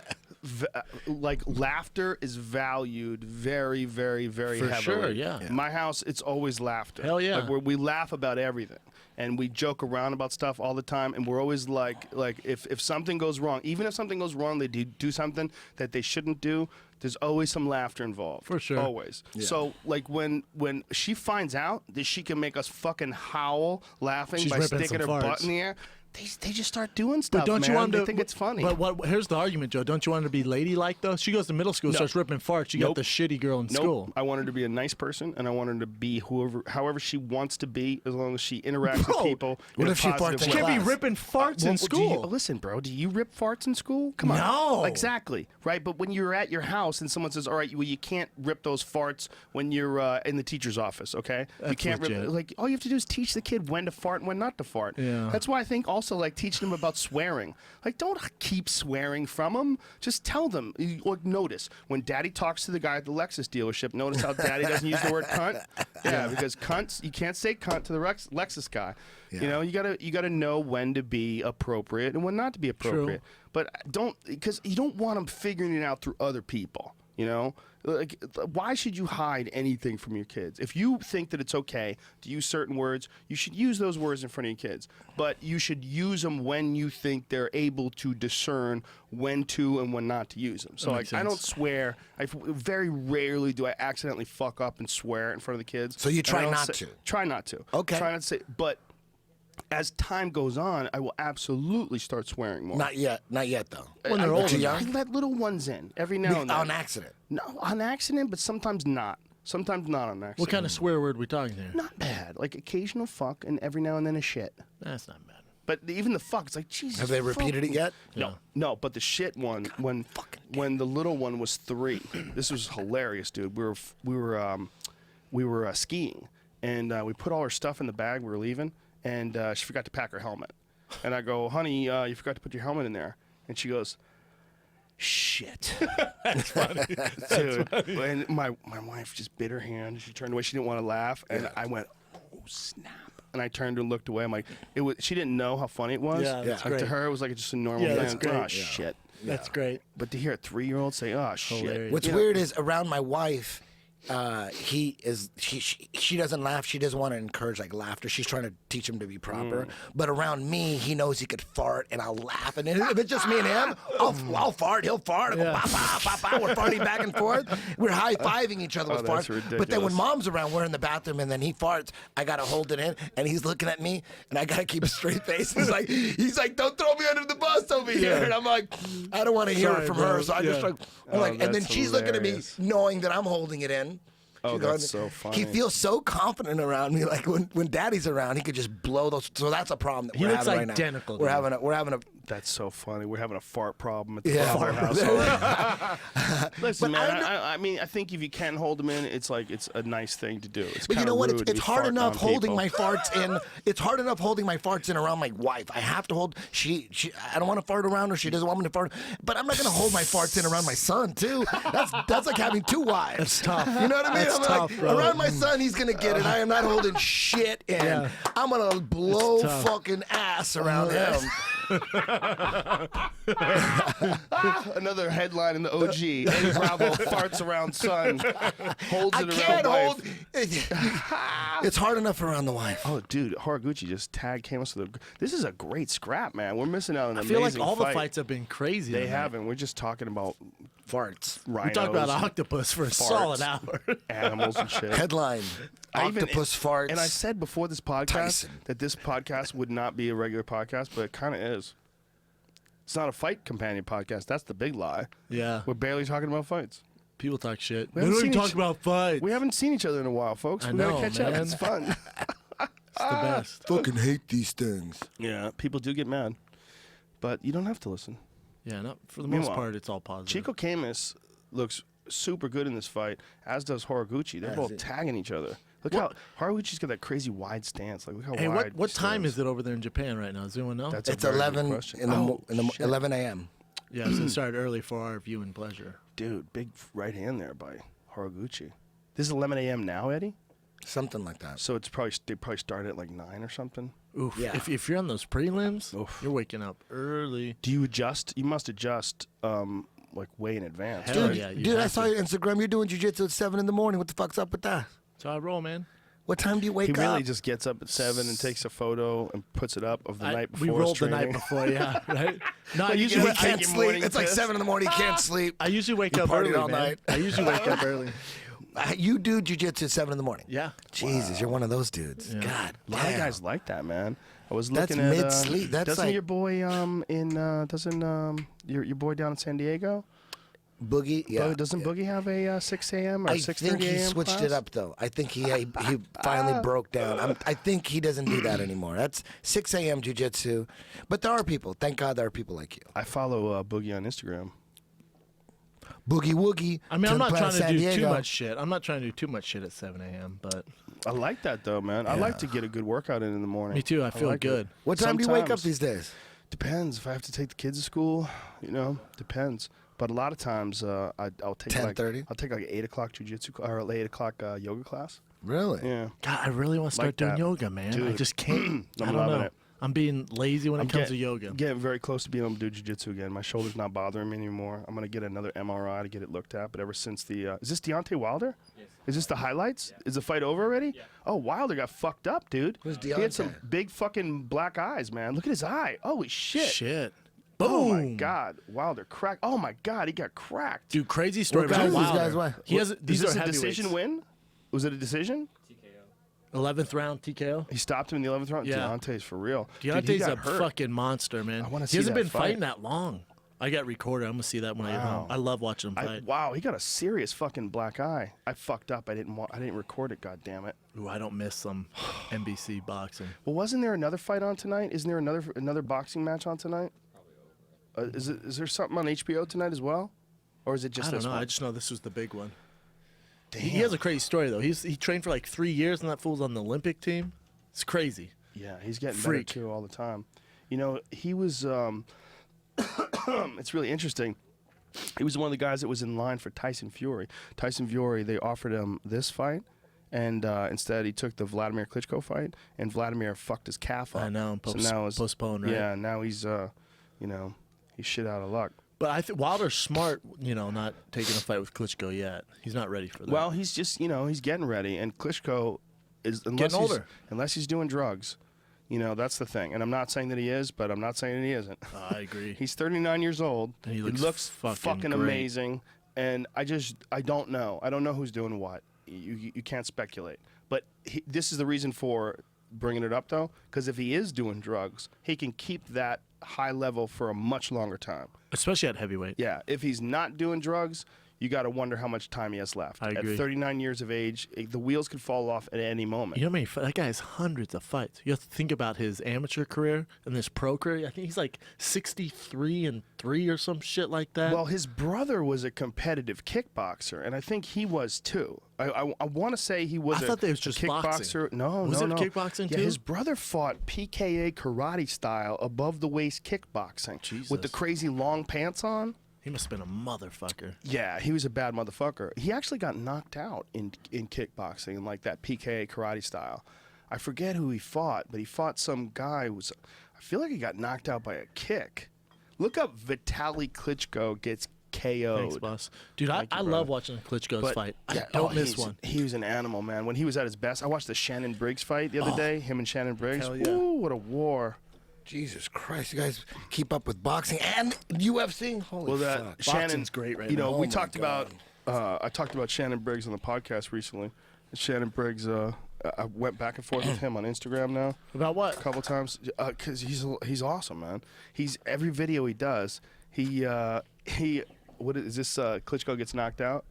like laughter is valued very, very, very For heavily. sure, yeah. In my house, it's always laughter. Hell yeah. Like we laugh about everything. And we joke around about stuff all the time, and we're always like if something goes wrong, even if something goes wrong, they do something that they shouldn't do, there's always some laughter involved. For sure. Always. So like when she finds out that she can make us fucking howl laughing She's by ripping sticking her some butt farts. in the air, they just start doing stuff, But don't man. you want They to think it's funny. But here's the argument, Joe. Don't you want her to be ladylike though? She goes to middle school, starts ripping farts. You got Nope. the shitty girl in Nope. school. I want her to be a nice person, and I want her to be however she wants to be, as long as she interacts with Bro, people. what in if a she positive farts in way. Can't be class? ripping farts in Well, school. listen, bro. Do you rip farts in school? Come on. No. Exactly. Right. But when you're at your house and someone says, "All right, well, you can't rip those farts when you're in the teacher's office," okay? You That's can't legit. rip. Like all you have to do is teach the kid when to fart and when not to fart. Yeah. That's why I think also like teaching them about swearing. Like don't keep swearing from them. Just tell them. Like notice when Daddy talks to the guy at the Lexus dealership. Notice how Daddy doesn't use the word cunt. Yeah, because cunts you can't say cunt to the Lexus guy. You know, you gotta know when to be appropriate and when not to be appropriate. But because you don't want them figuring it out through other people. You know, like why should you hide anything from your kids? If you think that it's okay to use certain words, you should use those words in front of your kids. But you should use them when you think they're able to discern when to and when not to use them. So That like makes I don't sense. swear. Very rarely do I accidentally fuck up and swear in front of the kids. So you And try I don't not say- to? Try not to. Okay. Try not to say. But as time goes on, I will absolutely start swearing more. Not yet though. When they're Too older. young? I let little ones in every now and then. On accident. No, on accident, but sometimes not. Sometimes not on accident. What kind of swear word we talking here? Not bad. Like occasional fuck and every now and then a shit. That's not bad. But even the fuck, it's like Jesus. Have they repeated it yet? No, no. But the shit one, when the little one was 3, this was hilarious, dude. We were skiing, and we put all our stuff in the bag. We were leaving, and she forgot to pack her helmet. And I go, honey, you forgot to put your helmet in there. And she goes, shit. That's funny. Dude, and my wife just bit her hand. She turned away. She didn't want to laugh. And I went, oh, snap. And I turned and looked away. I'm like, she didn't know how funny it was. Yeah, that's Like to great. her, it was like just a normal Yeah, thing. that's great. Oh, Yeah. shit. That's great. But to hear a 3-year-old say, oh, shit. Hilarious. What's weird is around my wife, she doesn't laugh. She doesn't want to encourage like laughter. She's trying to teach him to be proper. But around me, he knows he could fart, and I'll laugh. And if it's just me and him, I'll fart. He'll fart. I go, Yeah. "Bah, bah, bah, bah." We're farting back and forth. We're high fiving each other with that's farts. But then when ridiculous. mom's around, we're in the bathroom, and then he farts. I gotta hold it in, and he's looking at me, and I gotta keep a straight face. He's like, don't throw me under the bus over here. Yeah. And I'm like, I don't want to hear Sorry, it from bro. her. So I just Yeah. like, I'm like, and then that's she's looking at me, hilarious. knowing that I'm holding it in. Oh, She's that's going- so funny. He feels so confident around me. Like when Daddy's around, he could just blow those. So that's a problem that He we're looks having right identical now. to We're having a. That's so funny. We're having a fart problem at the Yeah. Bravo household. Listen, But man. I I mean, I think if you can hold them in, it's a nice thing to do. It's But you kinda know what? rude It's when you hard fart enough on holding people. my farts in. It's hard enough holding my farts in around my wife. I have to hold. She. I don't want to fart around her. She doesn't want me to fart. But I'm not going to hold my farts in around my son too. That's like having 2 wives. That's tough. You know what I mean? That's I'm tough, like, bro. around my son, he's gonna get it. I am not holding shit in. Yeah. I'm gonna blow It's tough. fucking ass around him. Another headline in the OG. Eddie Bravo farts around son, holds I it around can't wife. hold. It's hard enough around the wife. Oh, dude, Haraguchi just came us with a. This is a great scrap, man. We're missing out on an I feel like amazing all the fight. fights have been crazy. They tonight. haven't. We're just talking about Farts. rhinos, We talked about and octopus for a solid hour. animals and shit. Headline: I even- Octopus farts. And I said before this podcast Tyson. that this podcast would not be a regular podcast, but it kind of is. It's not a fight companion podcast. That's the big lie. Yeah. We're barely talking about fights. People talk shit. We We haven't don't even seen talk each- about fights. We haven't seen each other in a while, folks. I We gotta know, catch up. man. It's fun. It's the best. Fucking hate these things. Yeah, people do get mad, but you don't have to listen. Yeah, no, for the most Meanwhile, part, it's all positive. Chico Camus looks super good in this fight, as does Horiguchi. They're As both it- tagging each other. Look how Horiguchi's got that crazy wide stance. Like, look how Hey, wide. what he time stands. is it over there in Japan right now? Does anyone know? That's a It's very good 11 question. in the, Oh, in the shit. 11 a.m. Yeah, so it started early for our viewing pleasure. Dude, big right hand there by Horiguchi. This is 11 a.m. now, Eddie. Something like that. So they probably started at like 9 or something. Oof. Yeah. If you're on those prelims, Oof. you're waking up early. Do you adjust? You must adjust like way in advance. Hell right? yeah, you Dude, I have saw to. your Instagram. You're doing jiu-jitsu at 7 in the morning. What the fuck's up with that? That's how I roll, man. What time do you wake He really up? just gets up at 7 and takes a photo and puts it up of the night before. We rolled the his night training. before, yeah, right? No, I Well, usually He wake- can't your sleep. morning It's like piss. 7 in the morning. He can't sleep. I usually wake You up partied early, all man. night. I usually wake up early. You do jiu-jitsu at 7 in the morning. Yeah. Jesus, you're one of those dudes. Yeah. God A lot of damn. guys like that, man. I was That's looking at mid-sleep. That's doesn't like- your boy your boy down in San Diego? Boogie, yeah. Doesn't Boogie have a 6 a.m. or I 6:30 think he a.m. switched class? it up though. I think he finally broke down. I think he doesn't do that anymore. That's 6 a.m. jiu-jitsu. But there are people. Thank God there are people like you. I follow Boogie on Instagram. Boogie Woogie. I mean, I'm not Planet trying to San do Diego. too much shit. I'm not trying to do too much shit at 7 a.m., but I like that though, man. I like to get a good workout in the morning. me too. I feel like it. good. What time do you wake up Sometimes. these days? Depends. If I have to take the kids to school, depends. But a lot of times, I'll take 10:30? I'll take like 8 o'clock jujitsu or 8 o'clock yoga class. Really? Yeah. God, I really want to start Like doing that. yoga, man. I Dude. just can't. I I'm don't loving know. it. I'm being lazy when it comes to yoga. Getting very close to being able to do jiu-jitsu again. My shoulder's not bothering me anymore. I'm gonna get another MRI to get it looked at. But ever since the is this Deontay Wilder? Yes. Is this the highlights? Is the fight over already? Yeah. Oh, Wilder got fucked up, dude. Who's He had some Deontay? big fucking black eyes, man. Look at his eye. Holy shit. Shit. Oh my Boom. God, Wilder cracked. Oh my God, he got cracked. Dude, crazy story What about guys, these Wilder. guys, why? He has Is these this are a decision heavyweights. win? Was it a decision? TKO. 11th round TKO. He stopped him in the 11th round. Yeah. Deontay's for real. Dude, he Deontay's got a hurt. fucking monster, man. I wanna He see hasn't that been fight. fighting that long. I got recorded. I'm gonna see that when I get home. Wow. I love watching him fight. Wow, he got a serious fucking black eye. I fucked up. I didn't record it. God damn it. Ooh, I don't miss some NBC boxing. Well, wasn't there another fight on tonight? Isn't there another boxing match on tonight? Is there something on HBO tonight as well, or is it just I don't this know. one? I just know this was the big one. Damn. He has a crazy story though. He trained for like 3 years, and that fool's on the Olympic team. It's crazy. Yeah, he's getting Freak. better too all the time. You know, he was. It's really interesting. He was one of the guys that was in line for Tyson Fury. Tyson Fury, they offered him this fight, and instead he took the Vladimir Klitschko fight, and Vladimir fucked his calf up. I know. So now it's Postponed, right? Yeah, now he's he's shit out of luck. But I think Wilder's smart. Not taking a fight with Klitschko yet. He's not ready for that. Well, he's just he's getting ready, and Klitschko is Getting older. unless he's doing drugs. That's the thing. And I'm not saying that he is, but I'm not saying that he isn't. I agree. He's 39 years old. And he He looks looks fucking great. amazing. And I don't know. I don't know who's doing what. You can't speculate. But this is the reason for bringing it up, though, because if he is doing drugs, he can keep that high level for a much longer time. Especially at heavyweight. Yeah, if he's not doing drugs, you got to wonder how much time he has left. I agree. At 39 years of age, the wheels could fall off at any moment. You know how many? That guy has hundreds of fights. You have to think about his amateur career and this pro career. I think he's like 63-3 or some shit like that. Well, his brother was a competitive kickboxer, and I think he was too. I want to say he was. I thought they was just kickboxer. boxing. No, Was no, it no. kickboxing yeah, too? his brother fought PKA karate style above the waist kickboxing with the Jesus. crazy long pants on. he must have been a motherfucker. Yeah, he was a bad motherfucker. He actually got knocked out in kickboxing in like that PKA karate style. I forget who he fought, but he fought some guy who was. I feel like he got knocked out by a kick. Look up Vitaly Klitschko gets KO'd. Thanks, boss. Dude, I Thank you, love brother. watching Klitschko's But, fight. yeah, I don't miss he's- one. He was an animal, man. When he was at his best, I watched the Shannon Briggs fight the other day. Him and Shannon Briggs. hell yeah. Ooh, what a war! Jesus Christ, you guys keep up with boxing and UFC? Holy Well, that fuck. Shannon, Boxing's great right you know, now. we Oh my talked God. about. I talked about Shannon Briggs on the podcast recently. And Shannon Briggs I went back and forth with him on Instagram now About a what? couple times because he's awesome, man. He's every video he does. He what is this? Klitschko gets knocked out.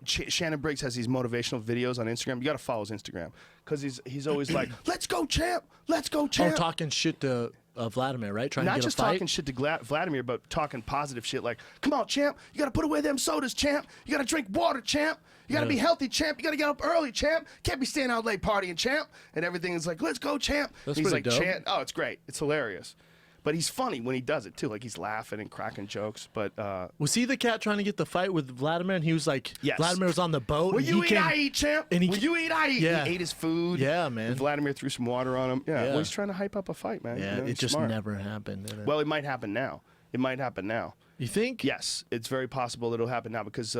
Shannon Briggs has these motivational videos on Instagram. You got to follow his Instagram because he's always like, "Let's go, champ! Let's go, Oh, champ!" talking shit to Vladimir, right? Trying Not to get just a fight. talking shit to Vladimir, but talking positive shit like, "Come on, champ! You got to put away them sodas, champ! You got to drink water, champ! You got to be healthy, champ! You got to get up early, champ! Can't be staying out late partying, champ!" And everything is like, "Let's go, champ!" That's he's pretty like, dope. "Champ!" Oh, it's great. It's hilarious. But he's funny when he does it too. Like he's laughing and cracking jokes. But Was he the cat trying to get the fight with Vladimir? And he was like, Yes. Vladimir was on the boat. when and you he eat, came, I eat, champ. and he When you eat, I eat. Yeah. He ate his food. Yeah, man. And Vladimir threw some water on him. Yeah. Yeah. Well, he's trying to hype up a fight, man. Yeah, You know, it he's just smart. never happened. Did it? Well, it might happen now. It might happen now. You think? Yes, it's very possible it'll happen now because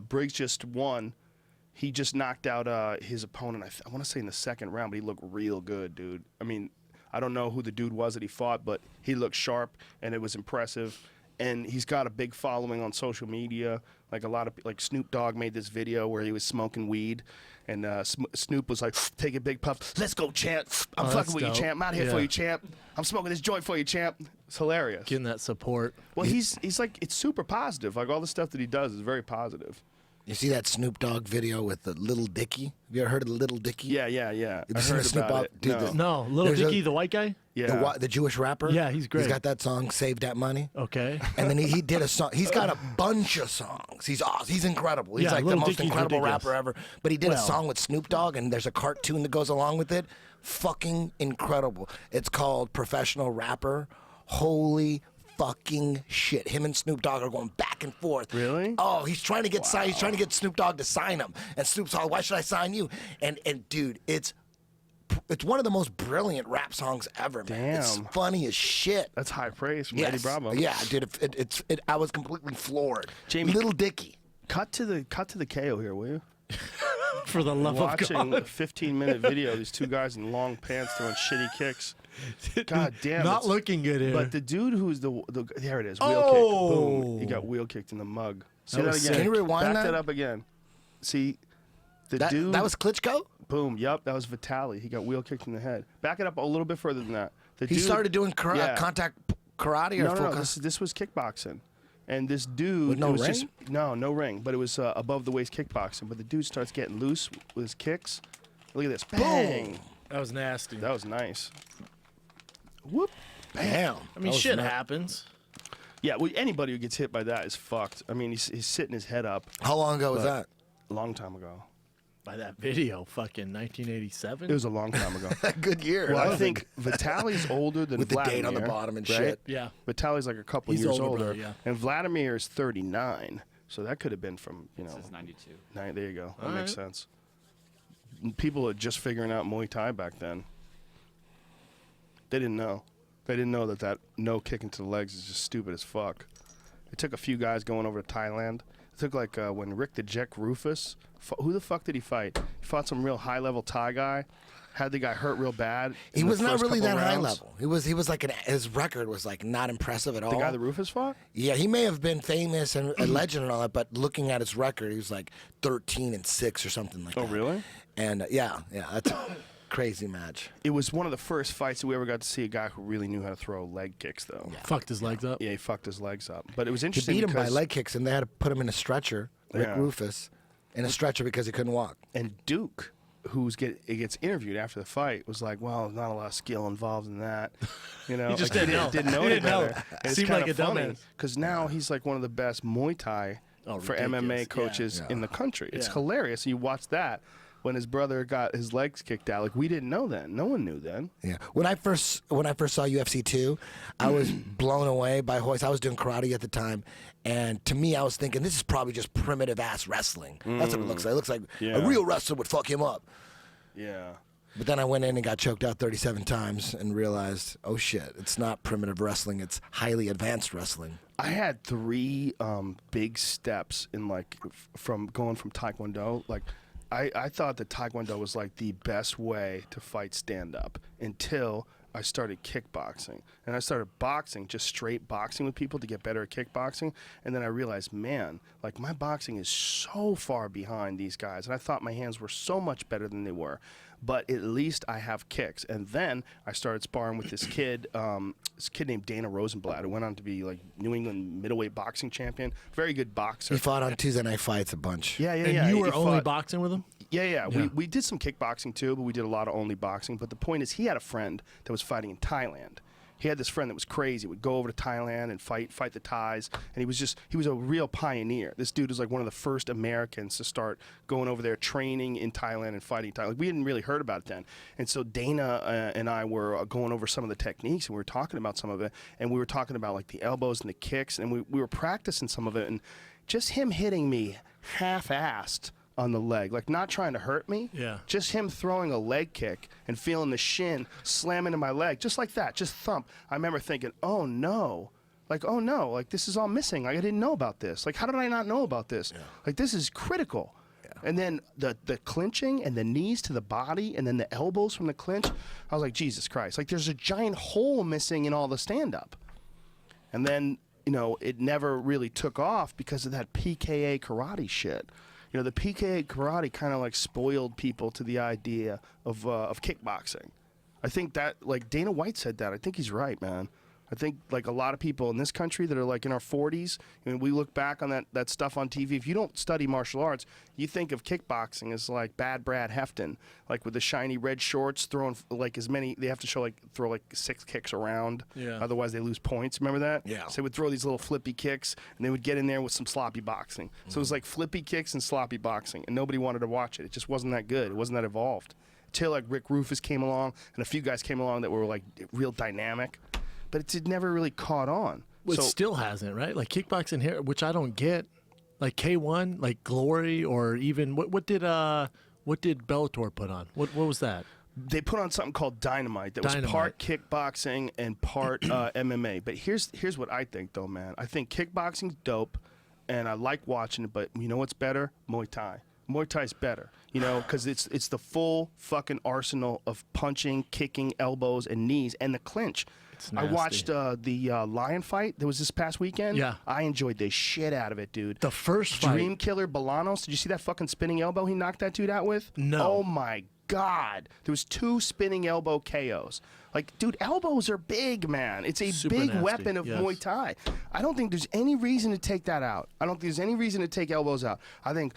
Briggs just won. He just knocked out his opponent. I want to say in the second round, but he looked real good, dude. I mean, I don't know who the dude was that he fought, but he looked sharp and it was impressive. And he's got a big following on social media. Like like Snoop Dogg made this video where he was smoking weed, and Snoop was like, "Take a big puff. Let's go, champ. I'm Oh, fucking that's with you, dope. champ. I'm out here for Yeah. you, champ. I'm smoking this joint for you, champ." It's hilarious. Getting that support. Well, he's like, it's super positive. Like all the stuff that he does is very positive. You see that Snoop Dogg video with the Little Dicky? Have you ever heard of the Little Dicky? Yeah. Have you I seen the heard Snoop about Dogg? it. Dude, No. the- No, Little There's a- Dicky, the white guy? Yeah. the Jewish rapper? Yeah, he's great. He's got that song, Save That Money. Okay. And then he did a song. He's got a bunch of songs. He's awesome. He's incredible. He's Yeah, like the Lil most Dicky's incredible ridiculous. rapper ever. But he did a Well. song with Snoop Dogg, and there's a cartoon that goes along with it. Fucking incredible. It's called Professional Rapper. Holy fucking shit. Him and Snoop Dogg are going back and forth. Really? Oh, he's trying to get signed. He's trying to get Snoop Dogg to sign him. And Snoop's all, "Why should I sign you?" And dude, it's one of the most brilliant rap songs ever, man. It's Damn. funny as shit. That's high praise from Yes. Eddie Bravo. Yeah, dude, I was completely floored. Jamie- Little Dicky. Cut to the KO here, will you? For the love Watching of a God. 15-minute video, these two guys in long pants throwing shitty kicks. God damn. Not it's- looking good here. But the dude who's the there it is, wheel Oh. kick. Boom. He got wheel kicked in the mug. See That that, was again? sick. Can you rewind Back that? that up again. See, the That dude. was Klitschko? boom. Yup, that was Vitaly. He got wheel kicked in the head. Back it up a little bit further than that. The He dude, started doing Yeah. contact karate or No, full no, con- this was kickboxing. And this dude With no it was ring? just no ring, but it was above the waist kickboxing. But the dude starts getting loose with his kicks. Look at this. Bang. that was nasty. That was nice. Whoop. Damn. I mean, shit happens. Yeah, well, anybody who gets hit by that is fucked. I mean, he's sitting his head up How long ago was But- that? a long time ago. By that video, fucking 1987. It was a long time ago. Good year. Well, That I was think Vitaly's older than with the Vladimir. date on the bottom and right? shit. Yeah. Vitaly's like a couple He's years older, older. brother, yeah. And Vladimir is 39. So that could have been from, This is 92. There you go. That All makes right. sense. People are just figuring out Muay Thai back then. They didn't know. They didn't know that no kick into the legs is just stupid as fuck. It took a few guys going over to Thailand. It took like when Rick the Jack Rufus, who the fuck did he fight? He fought some real high-level Thai guy. Had the guy hurt real bad. He in the was not first really couple that high rounds. level. He was like his record was like not impressive at all. The guy that Rufus fought? Yeah, he may have been famous and a legend and all that, but looking at his record, he was like 13-6 or something like that. Oh, really? And yeah, that's a crazy match. It was one of the first fights that we ever got to see a guy who really knew how to throw leg kicks, though. Fucked his legs up. Yeah, he fucked his legs up. But it was He interesting beat him by because leg kicks, and they had to put him in a stretcher. Rick Yeah. Rufus in a stretcher because he couldn't walk. and Duke, gets interviewed after the fight, was like, "Well, not a lot of skill involved in that." You know, He just like, didn't know. Didn't know He any didn't know. better. And it's Seemed kinda like a funny dumbass. because now he's like one of the best Muay Thai Oh, for ridiculous. MMA Yeah. coaches Yeah. in the country. It's Yeah. hilarious. You watch that when his brother got his legs kicked out. Like we didn't know then. No one knew then. Yeah. When I first saw UFC 2, I was blown away by Hoist. I was doing karate at the time, and to me, I was thinking this is probably just primitive ass wrestling. That's what it looks like. It looks like Yeah. a real wrestler would fuck him up. Yeah. But then I went in and got choked out 37 times and realized, oh shit, it's not primitive wrestling. It's highly advanced wrestling. I had three big steps in like from going from Taekwondo. Like I thought that Taekwondo was like the best way to fight stand up until I started kickboxing, and I started boxing, just straight boxing with people to get better at kickboxing. And then I realized, man, like my boxing is so far behind these guys, and I thought my hands were so much better than they were. But at least I have kicks. And then I started sparring with this kid named Dana Rosenblatt, who went on to be like New England middleweight boxing champion. Very good boxer. He fought on Tuesday Night Fights a bunch. Yeah. And you were He only fought- boxing with him? Yeah. We did some kickboxing too, but we did a lot of only boxing. But the point is, he had a friend that was fighting in Thailand. He had this friend that was crazy, would go over to Thailand and fight the Thais, and he was a real pioneer. This dude was like one of the first Americans to start going over there, training in Thailand and fighting Thailand. Like, we hadn't really heard about it then. And so Dana and I were going over some of the techniques, and we were talking about some of it, and we were talking about like the elbows and the kicks, and we were practicing some of it, and just him hitting me half-assed on the leg, like not trying to hurt me. Yeah. Just him throwing a leg kick and feeling the shin slam into my leg, just like that, just thump. I remember thinking, oh no, like this is all missing. Like I didn't know about this. Like how did I not know about this? Yeah. Like this is critical. Yeah. And then the clinching and the knees to the body and then the elbows from the clinch. I was like, Jesus Christ! Like there's a giant hole missing in all the stand up. And then it never really took off because of that PKA karate shit. The PKA karate kind of like spoiled people to the idea of kickboxing. I think that, like Dana White said that. I think he's right, man. I think like a lot of people in this country that are like in our 40s, we look back on that stuff on TV. If you don't study martial arts, you think of kickboxing as like Bad Brad Hefton, like with the shiny red shorts, throwing like as many. They have to throw like 6 kicks around. Yeah. Otherwise they lose points. Remember that? Yeah. So they would throw these little flippy kicks, and they would get in there with some sloppy boxing. So it was like flippy kicks and sloppy boxing, and nobody wanted to watch it. It just wasn't that good. It wasn't that evolved. Till like Rick Rufus came along, and a few guys came along that were like real dynamic. But it never really caught on. Well, it still hasn't, right? Like kickboxing here, which I don't get. Like K1, like Glory, or even what did Bellator put on? What was that? They put on something called Dynamite that was part kickboxing and part MMA. But here's what I think, though, man. I think kickboxing's dope, and I like watching it. But you know what's better? Muay Thai. Muay Thai's better, because it's the full fucking arsenal of punching, kicking, elbows, and knees, and the clinch. I watched the lion fight that was this past weekend. Yeah. I enjoyed the shit out of it, dude. The first fight. Dream Killer Bolanos. Did you see that fucking spinning elbow he knocked that dude out with? No. Oh, my God. There was 2 spinning elbow KOs. Like, dude, elbows are big, man. It's a Super big nasty, weapon of yes. Muay Thai. I don't think there's any reason to take that out. I don't think there's any reason to take elbows out. I think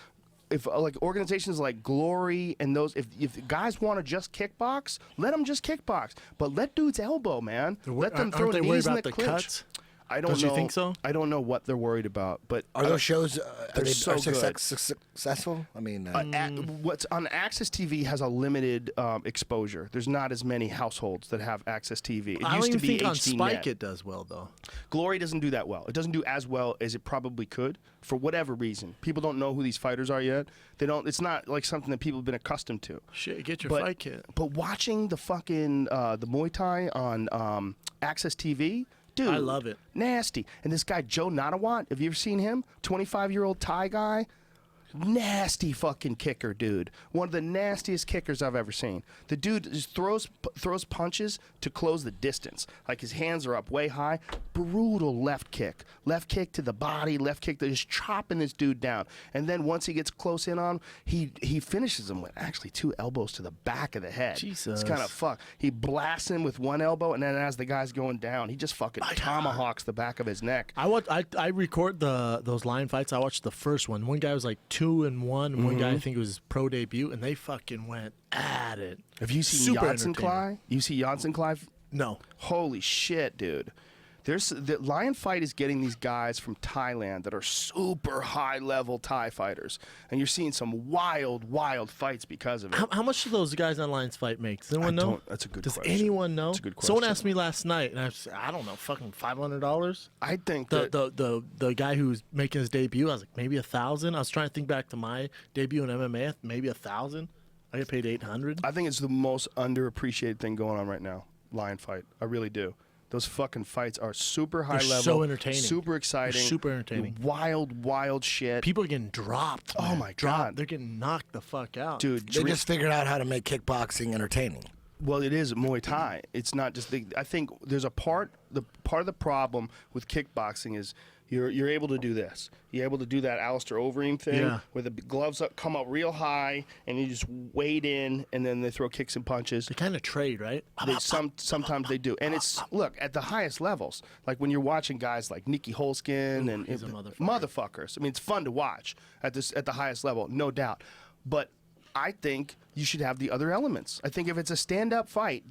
if like organizations like Glory and those, if guys want to just kickbox, let them just kickbox. But let dudes elbow, man. Let them throw they knees worried in about the the clinch. cuts? I don't Don't know. you think so? I don't know what they're worried about, but Are those shows they're so good. successful? I mean, What's on Access TV has a limited exposure. There's not as many households that have Access TV. It I don't used to even be think on HD Spike Net. it does well, though. Glory doesn't do that well. It doesn't do as well as it probably could for whatever reason. People don't know who these fighters are yet. They don't. It's not like something that people have been accustomed to. Shit, get your But, fight kit. but watching the fucking the Muay Thai on Access TV, dude, I love it. Nasty. And this guy Joe Nadawat, have you ever seen him? 25-year-old Thai guy. Nasty fucking kicker, dude. One of the nastiest kickers I've ever seen. The dude just throws punches to close the distance. Like his hands are up way high. Brutal left kick. Left kick to the body, left kick to just chopping this dude down. And then once he gets close in on him, he finishes him with actually 2 elbows to the back of the head. Jesus. It's kind of fuck. He blasts him with 1 elbow, and then as the guy's going down, he just fucking tomahawks the back of his neck. I record those lion fights. I watched the first one. One guy was like 2-1, and one guy I think it was pro debut, and they fucking went at it. Have you seen Super Janssen entertaining. Klei? You see Janssen Klei? No. Holy shit, dude. The Lion Fight is getting these guys from Thailand that are super high-level Thai fighters, and you're seeing some wild fights because of it. How much do those guys on Lions Fight make? Does anyone know? That's a good Does question. anyone know? That's a good Someone question. asked me last night, and I don't know, fucking $500. I think The that the guy who's making his debut, I was like, maybe 1,000. I was trying to think back to my debut in MMA, maybe 1,000. I get paid 800. I think it's the most underappreciated thing going on right now. Lion Fight. I really do. Those fucking fights are super high level, so entertaining. super exciting, They're super entertaining. wild shit. People are getting dropped. Oh man. my God. They're getting knocked the fuck out. Dude, they just figured out how to make kickboxing entertaining. Well, it is Muay Thai. It's not just. I think there's a part. The part of the problem with kickboxing is you're able to do this. You're able to do that Alistair Overeem thing, Yeah. where the gloves come up real high, and you just wade in, and then they throw kicks and punches. They kind of trade, right? Sometimes they do, and it's look at the highest levels. Like when you're watching guys like Nicky Holskin and he's a motherfucker. motherfuckers. I mean, it's fun to watch at the highest level, no doubt. But I think you should have the other elements. I think if it's a stand-up fight,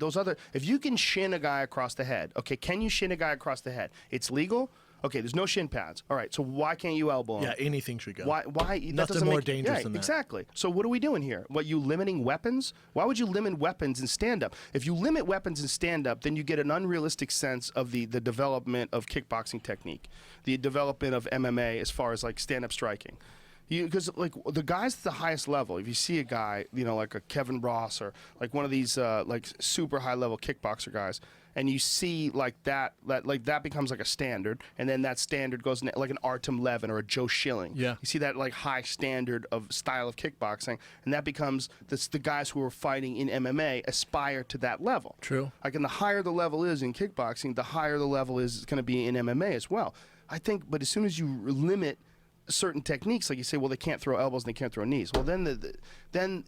if you can shin a guy across the head, okay, can you shin a guy across the head? It's legal. Okay, there's no shin pads. All right, so why can't you elbow him? Yeah, anything should go. Why? That Nothing doesn't more make, dangerous than that. Exactly. So what are we doing here? What, you limiting weapons? Why would you limit weapons in stand-up? If you limit weapons in stand-up, then you get an unrealistic sense of the development of kickboxing technique, the development of MMA as far as like stand-up striking. Because like the guys at the highest level, if you see a guy, like a Kevin Ross or like one of these like super high-level kickboxer guys, and you see like that becomes like a standard, and then that standard goes like an Artem Levin or a Joe Schilling. Yeah. You see that like high standard of style of kickboxing, and that becomes the guys who are fighting in MMA aspire to that level. True. Like, and the higher the level is in kickboxing, the higher the level is going to be in MMA as well. I think, but as soon as you limit certain techniques, like you say, well, they can't throw elbows and they can't throw knees. Well, then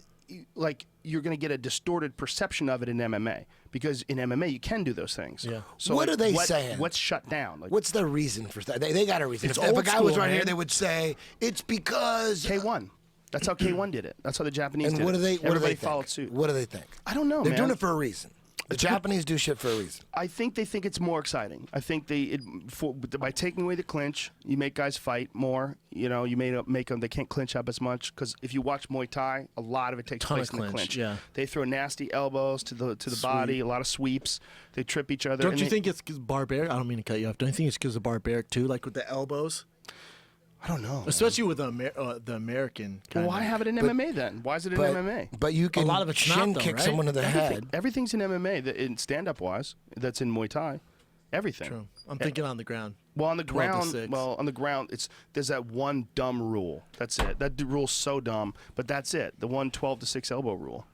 like you're going to get a distorted perception of it in MMA, because in MMA you can do those things. Yeah. So What like, are they saying? What's shut down? Like What's the reason for that? They got a reason. It's If a old guy was school, right here, man. they would say it's because. K1. That's how K1 did it. That's how the Japanese And did what do it. they? What do Everybody they followed think? suit. What do they think? I don't know, They're man. doing it for a reason. The Japanese do shit for a reason. I think they think it's more exciting. I think by taking away the clinch, you make guys fight more. You make them, they can't clinch up as much, because if you watch Muay Thai, a lot of it takes place in the clinch. Yeah. They throw nasty elbows to the body, a lot of sweeps. They trip each other. Don't you think it's because barbaric? I don't mean to cut you off. Don't you think it's because of barbaric too, like with the elbows? I don't know. Especially with the American. Well, why have it in MMA then? Why is it in MMA? But you can lot of it's shin not, though, kick right? someone to the head. Everything's in MMA, in stand-up wise. That's in Muay Thai. Everything. True. I'm thinking on the ground. Well, on the 12 to ground, 6. there's that one dumb rule. That's it. That rule's so dumb, but that's it. The 12 to 6 elbow rule.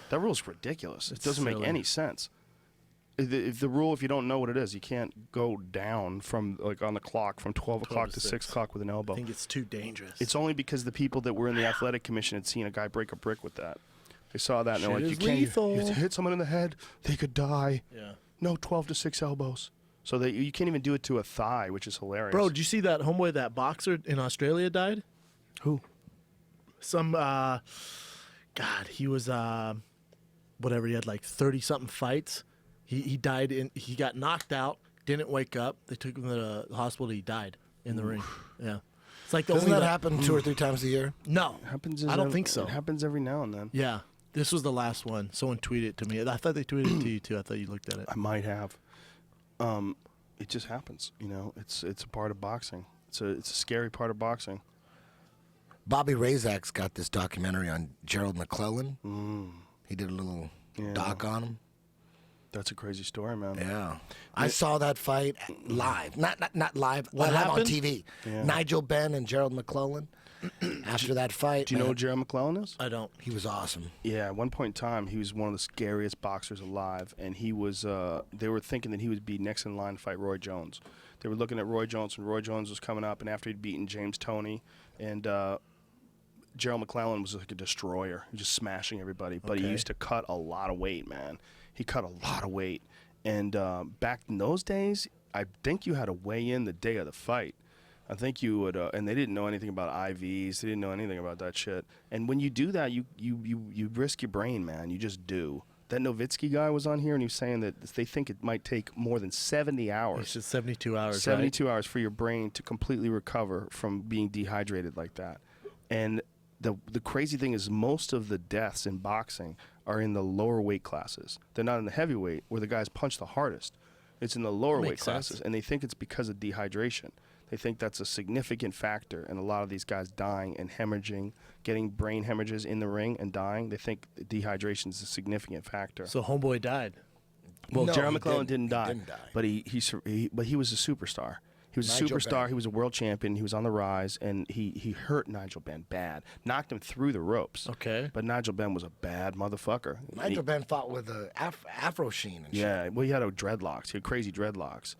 That rule's ridiculous. It doesn't make silly. any sense. If the rule, if you don't know what it is, you can't go down from like on the clock from 12 o'clock to 6 o'clock with an elbow. I think it's too dangerous. It's only because the people that were in the athletic commission had seen a guy break a brick with that. They saw that and they're Shit like, is you can't lethal. you hit someone in the head, they could die. Yeah. No 12 to 6 elbows. So you can't even do it to a thigh, which is hilarious. Bro, did you see that homeboy, that boxer in Australia died? Who? Some, God, he was, whatever, he had like 30-something fights. He died, he got knocked out, didn't wake up. They took him to the hospital, he died in the ring. Yeah. It's like the Doesn't only that happen 2 or 3 times a year? No. I don't think so. It happens every now and then. Yeah. This was the last one. Someone tweeted it to me. I thought they tweeted it to you too. I thought you looked at it. I might have. It just happens, It's a part of boxing. It's a scary part of boxing. Bobby Razak's got this documentary on Gerald McClellan. He did a little doc on him. That's a crazy story, man. Yeah. I saw that fight live. Not live. What live on happened? TV. Yeah. Nigel Benn and Gerald McClellan. After that fight. Do you know man, who Gerald McClellan is? I don't. he was awesome. Yeah, at one point in time, he was one of the scariest boxers alive, and he was. They were thinking that he would be next in line to fight Roy Jones. They were looking at Roy Jones, and Roy Jones was coming up, and after he'd beaten James Toney, and Gerald McClellan was like a destroyer, just smashing everybody. But he Okay. used to cut a lot of weight, man. He cut a lot of weight, and back in those days, I think you had to weigh in the day of the fight. I think you would, and they didn't know anything about IVs. They didn't know anything about that shit. And when you do that, you risk your brain, man. You just do. That Nowitzki guy was on here, and he was saying that they think it might take more than 70 It's hours. just 72 hours, 72 hours for your brain to completely recover from being dehydrated like that. And the crazy thing is most of the deaths in boxing are in the lower weight classes. They're not in the heavyweight where the guys punch the hardest. It's in the lower weight Makes sense. classes, and they think it's because of dehydration. They think that's a significant factor, and a lot of these guys dying and hemorrhaging, getting brain hemorrhages in the ring and dying, they think dehydration is a significant factor. right? So homeboy died. Well, No, Gerald he McClellan didn't. didn't die, He didn't die. but he was a superstar. He was a Nigel superstar. Benn. He was a world champion. He was on the rise, and he hurt Nigel Benn bad. Knocked him through the ropes. Okay. But Nigel Benn was a bad motherfucker. Nigel Benn fought with a Afro Sheen and shit. Yeah, well, he had dreadlocks. He had crazy dreadlocks.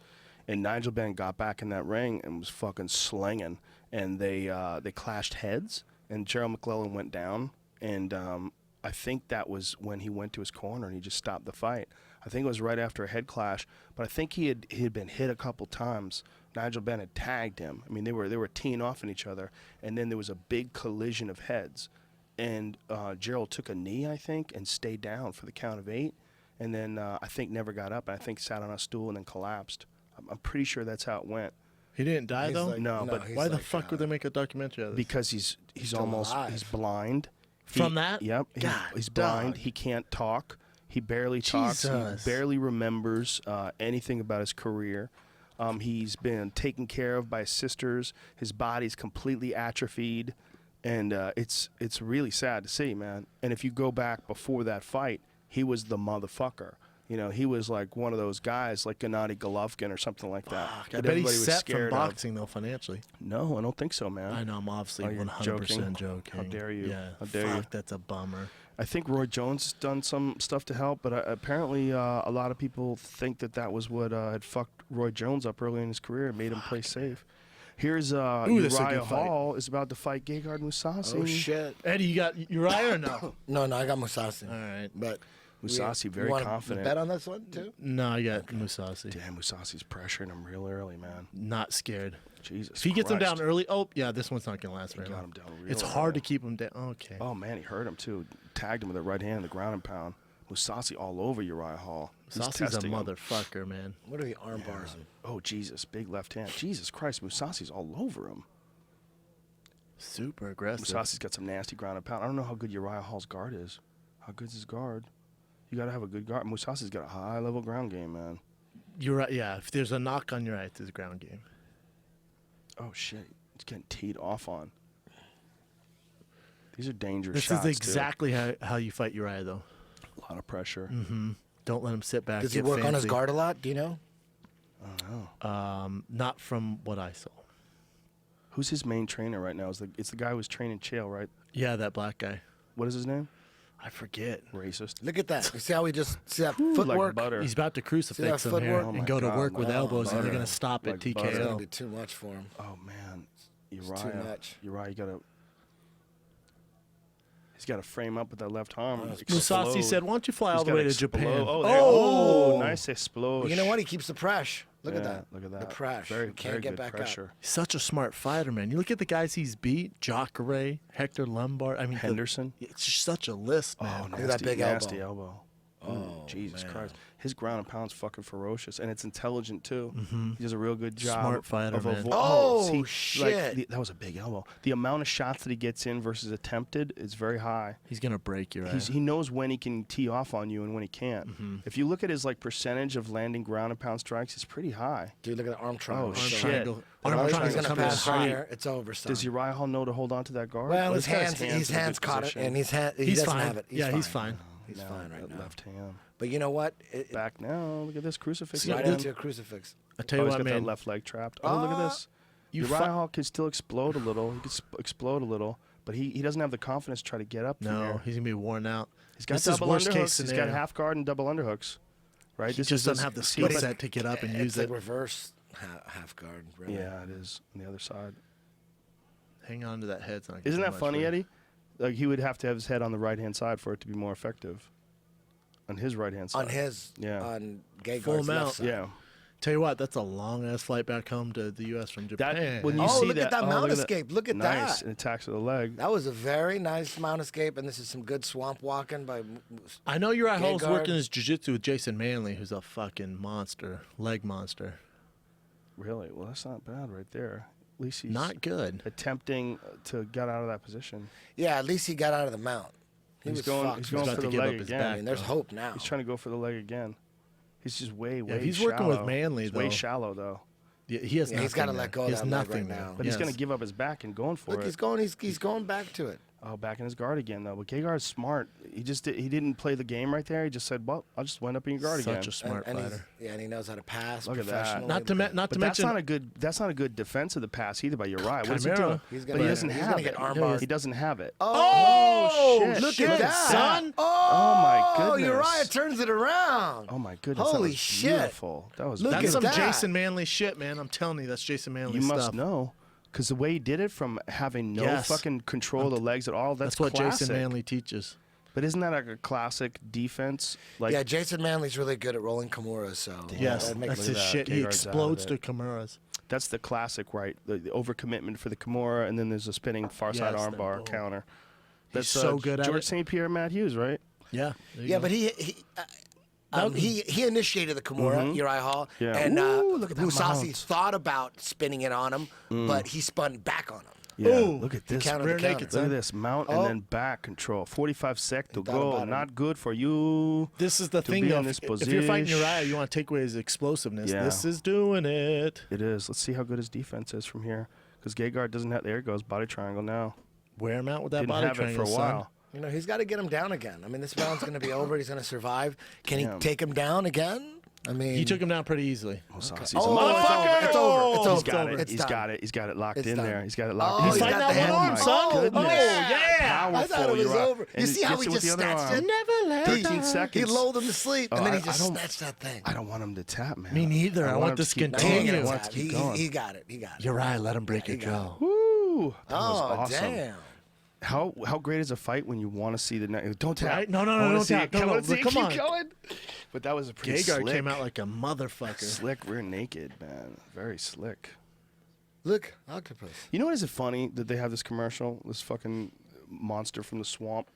And Nigel Benn got back in that ring and was fucking slinging. And they clashed heads, and Gerald McClellan went down. And I think that was when he went to his corner and he just stopped the fight. I think it was right after a head clash, but I think he had been hit a couple times. Nigel Benn had tagged him. I mean, they were teeing off on each other, and then there was a big collision of heads. And Gerald took a knee, I think, and stayed down for the count of 8, and then I think never got up, and I think sat on a stool and then collapsed. I'm pretty sure that's how it went. He didn't die He's though. like- No, but he's Why the like, fuck would they make a documentary out of this? because he's still almost alive. he's blind. From that? Yep. God, he's blind. dog. He can't talk. He barely talks. Jesus. He barely remembers anything about his career. He's been taken care of by his sisters. His body's completely atrophied, and it's really sad to see, man. And if you go back before that fight, he was the motherfucker. You know, he was like one of those guys, like Gennady Golovkin or something like that. Fuck, I that bet everybody he's was set from scared of. boxing though financially. No, I don't think so, man. I know I'm obviously Oh, you're 100% joking. How dare you. Yeah. How dare fuck, you. that's a bummer. I think Roy Jones has done some stuff to help, but apparently a lot of people think that was what had fucked Roy Jones up early in his career and made him play safe. Here's Ooh, this is a Uriah good fight. Hall is about to fight Gegard Mousasi. Oh shit! Eddie, you got Uriah or no? No, I got Mousasi. All right. But Mousasi, very you wanna confident. Bet on this one too. No, I got Mousasi. Damn, Mousasi's pressuring him real early, man. Not scared. Jesus If he gets him down Christ. early, oh yeah, this one's not gonna last very He got long. him down real It's hard to early. keep him down. Okay. Oh, man, he hurt him, too. Tagged him with a right hand in the ground and pound. Mousasi all over Uriah Hall. He's Mousasi's a testing him. motherfucker, man. What are the arm bars? Oh, Jesus, big left hand. Jesus Christ, Mousasi's all over him. Super aggressive. Mousasi's got some nasty ground and pound. I don't know how good Uriah Hall's guard is. How good's his guard? You got to have a good guard. Mousasi's got a high-level ground game, man. You're right. Yeah, if there's a knock on your eye, it's his ground game. Oh, shit. He's getting teed off on. These are dangerous This shots, is exactly how you fight Uriah, though. too. A lot of pressure. Don't let him sit back. Does he get work on his fancy. guard a lot? Do you know? I don't know. Not from what I saw. Who's his main trainer right now? It's the guy who's training Chael, right? Yeah, that black guy. What is his name? I forget. Racist. Look at that. You see how he just see that Like footwork? butter. He's about to crucifix that him here footwork? Oh and my go to God, work with man. elbows, and they're butter. gonna stop Like at It's butter. gonna TKO. be too much for him. Oh, man. too Uriah. much. Uriah, you got to... He's got to frame up with that left arm. and Musashi explode. said, "Why don't you fly He's all the gotta way to explode. Japan?" Oh, there. Oh! Nice explosion. But you know what? He keeps the pressure. Look at Yeah, that. Look at that. The pressure. Very, He can't very get good back pressure. up. He's such a smart fighter, man. You look at the guys he's beat: Jacare, Hector Lombard. I mean, Henderson. it's just such a list, man. Oh, Look at that nasty, big nasty elbow. elbow. Oh, Jesus man. Christ. His ground and pound's fucking ferocious, and it's intelligent, too. He does a real good job. Smart fighter, of man. Oh, see, like, shit. that was a big elbow. The amount of shots that he gets in versus attempted is very high. He's gonna break your ass. He knows when he can tee off on you and when he can't. If you look at his percentage of landing ground and pound strikes, it's pretty high. Dude, look at the arm triangle. Oh, So- shit. triangle. Well, Arm he's triangle's gonna coming pass straight. higher. It's over, son. Does Uriah Hall know to hold on to that guard? Well, He's his got hands, in a his good hands caught it, position. and he He's doesn't fine. have it. He's fine. He's Now, fine right that now. left hand. But you know what? Back now. Look at this crucifix. Right again. into a crucifix. I tell Oh, you he's what, got that man. left leg trapped. Oh, look at this. You Uriah fu- Hall can still explode a little. He could explode a little, but he doesn't have the confidence to try to get up from No, there. he's gonna be worn out. He's got This is double worst underhooks. case He's scenario. got half guard and double underhooks. Right? He This just is doesn't have the skill set to get up and use It's like it. reverse half guard. Really. Yeah, it is on the other side. Hang on to that head. It's not gonna Isn't do that much funny, for you. Eddie? Like he would have to have his head on the right hand side for it to be more effective. On his right hand side. On his, Yeah. on Gay Full Guard's mount. left side. Yeah. Tell you what, that's a long ass flight back home to the U.S. from Japan. when you Oh, see look at that oh, mount look escape. Look at nice. that. An attacks with the leg. That was a very nice mount escape, and this is some good swamp walking by. I know Uriah Gay Hall's guard. working his jiu-jitsu with Jason Manley, who's a fucking monster, leg monster. Really? Well, that's not bad right there. At least he's Not good. attempting to get out of that position. Yeah, at least he got out of the mount. He He's was going. fucked. He's He's going about for to the give leg up his again. I mean, there's though. hope now. He's trying to go for the leg again. He's just way he's shallow. working with Manley, He's way though. shallow though. Yeah, he has Yeah, nothing. he's gotta there. let go of He has that leg nothing right there. now. But he's Yes. going to give up his back and going for Look, it. he's going back to it. Oh, back in his guard again though. But Gegard's smart. He didn't play the game right there. He just said, "Well, I'll just wind up in your guard again." Such a smart fighter. Yeah, and he knows how to pass. Look at that. professionally. Not to But mention that's not a good defense of the pass either by Uriah. What is he Chimera. doing? He's But gonna- he doesn't he's have gonna it. get armbarred. He doesn't have it. Oh, shit. look Shit. at that, son. Oh, my Oh, goodness. Uriah turns it around. Oh my goodness! Holy that was shit. Beautiful. That was Look That's at some that. Jason Manley shit, man. I'm telling you, that's Jason Manley You stuff. must know, because the way he did it, from having no Yes. fucking control of the legs at all, that's what classic. Jason Manley teaches. But isn't that like a classic defense? Like, Yeah, Jason Manley's really good at rolling Kimuras, so Yes, that makes that's look his at that. shit. He Gegard's out of explodes it. to Kimuras. that's the classic, right? The overcommitment for the Kimura, and then there's a spinning far side Yes, then armbar boom. counter. He's That's so good at George it. St. Pierre, Matt Hughes, right? Yeah. there you yeah, go. but he initiated the Kimura, Uriah Hall, Yeah. and Ooh, look at that Musasi mount. thought about spinning it on him, but he spun back on him. Yeah. Ooh, Look at this. countered rear the counter. naked, Look at son. this mount Oh. and then back control. 45 sec to Thought go. about it. Not good for you. This is the to thing, be though. in this If you're fighting position. Uriah, you want to take away his explosiveness. Yeah. This is doing it. It is. Let's see how good his defense is from here. Because Gegard doesn't have. There it goes. Body triangle now. Wear him out with that Didn't body have it for triangle, a son. while. You know, he's got to get him down again. I mean, this round's going to be over. He's going to survive. Can he Damn. take him down again? I mean, He took him down pretty easily. Musasi's Oh, a motherfucker. it's over. It's over. He's got over. it. It's He's done. got it. He's got it locked It's in done. there. He's got it Oh, locked he's in. got there. the hand Oh arm, my son. goodness. Oh, yeah. Powerful, I thought it was Uriah. over. You And see how gets he it with just the other snatched arm. it? Never let 13 He seconds. lulled him to sleep, and then I- he just I don't- snatched that thing. I don't want him to tap, man. Me neither. I want him this to keep continue. going. I He want it to keep going. he got it. He got it. Uriah, let him break he it got go. Woo! That was Oh, awesome. damn. How great is a fight when you want to see the next? Don't tap. Right? No, I wanna don't see tap. it. No, I wanna no, see it come keep on. going. But that was a pretty Gegard slick. came out like a motherfucker. Slick rear naked, man. Very slick. Look, octopus. You know what is it funny that they have this commercial? This fucking monster from the swamp,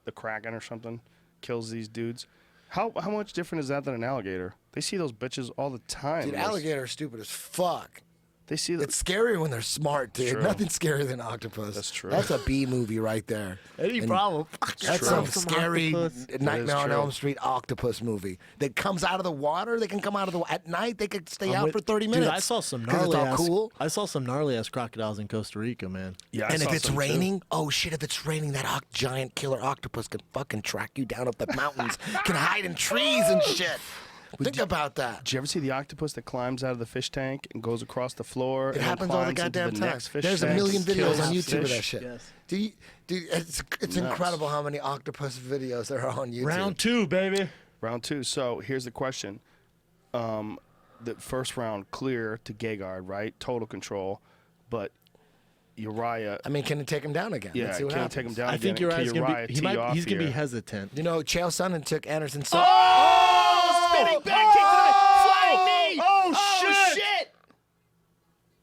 the Kraken or something, kills these dudes. How much different is that than an alligator? They see those bitches all the time. Dude, and those- alligator are stupid as fuck. They see the, It's scarier when they're smart, dude. True. Nothing's scarier than octopus. That's true. That's a B movie right there. Eddie And Bravo. That's true. some scary Nightmare on true. Elm Street octopus movie that comes out of the water. They can come out of the at night. They could stay I'm out with- for 30 minutes. Dude, I saw some 'Cause it's gnarly all ass. cool. I saw some gnarly ass crocodiles in Costa Rica, man. yeah, I And saw if it's some too. raining, oh shit! If it's raining, that giant killer octopus can fucking track you down up the mountains. Can hide in trees and shit. Think about that. Did you ever see the octopus that climbs out of the fish tank and goes across the floor? It and then happens all the climbs into goddamn the time. next fish There's a tank million and videos kills on YouTube of fish? that shit. Yes. Dude, it's Nuts. incredible how many octopus videos there are on YouTube. Round 2, baby. Round 2. So here's the question. The first round clear to Gegard, right? Total control. But Uriah, I mean, can it take him down again? yeah, Let's see what can he happens. take him down I think again? Uriah's Can gonna Uriah be. tee off He's gonna be here? hesitant. You know, Chael Sonnen took Anderson Silva. Oh! Spinning back kick to the flying knee! Oh, shit!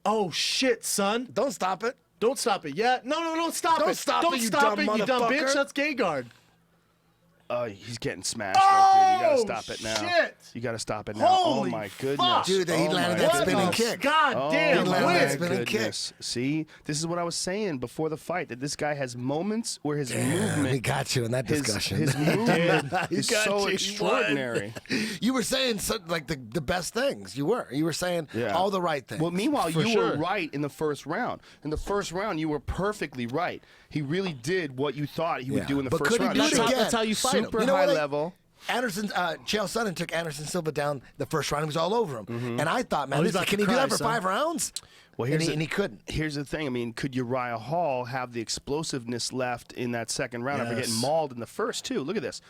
Oh shit, son! Don't stop it. Don't stop it yet. No, don't stop it. Don't stop Don't it, you stop dumb it, you dumb bitch. motherfucker. That's Gegard. He's getting smashed, right, dude. You Oh, gotta stop it now. shit. You gotta stop it now. Holy oh my fuck. goodness. Dude, he oh landed my that goodness. spinning kick. God Oh damn, He landed my that win. spinning kick. goodness. See, this is what I was saying before the fight, that this guy has moments where his Yeah, movement, we got you in that discussion. his movement He is got so you. He extraordinary. You were saying like the best things. You were saying Yeah. all the right things. Well, meanwhile, For you sure. were right in the first round. In the first round, you were perfectly right. He really did what you thought he would Yeah. do in the But first could he round. do it That's how, again? that's how you fight him. Super You know high what? level. Chael Sonnen took Anderson Silva down the first round. He was all over him. And I thought, man, Oh, he's about can to he do cry, that for son. 5 rounds? Well, and he couldn't. Here's the thing. I mean, could Uriah Hall have the explosiveness left in that second round after Yes. getting mauled in the first two? Look at this.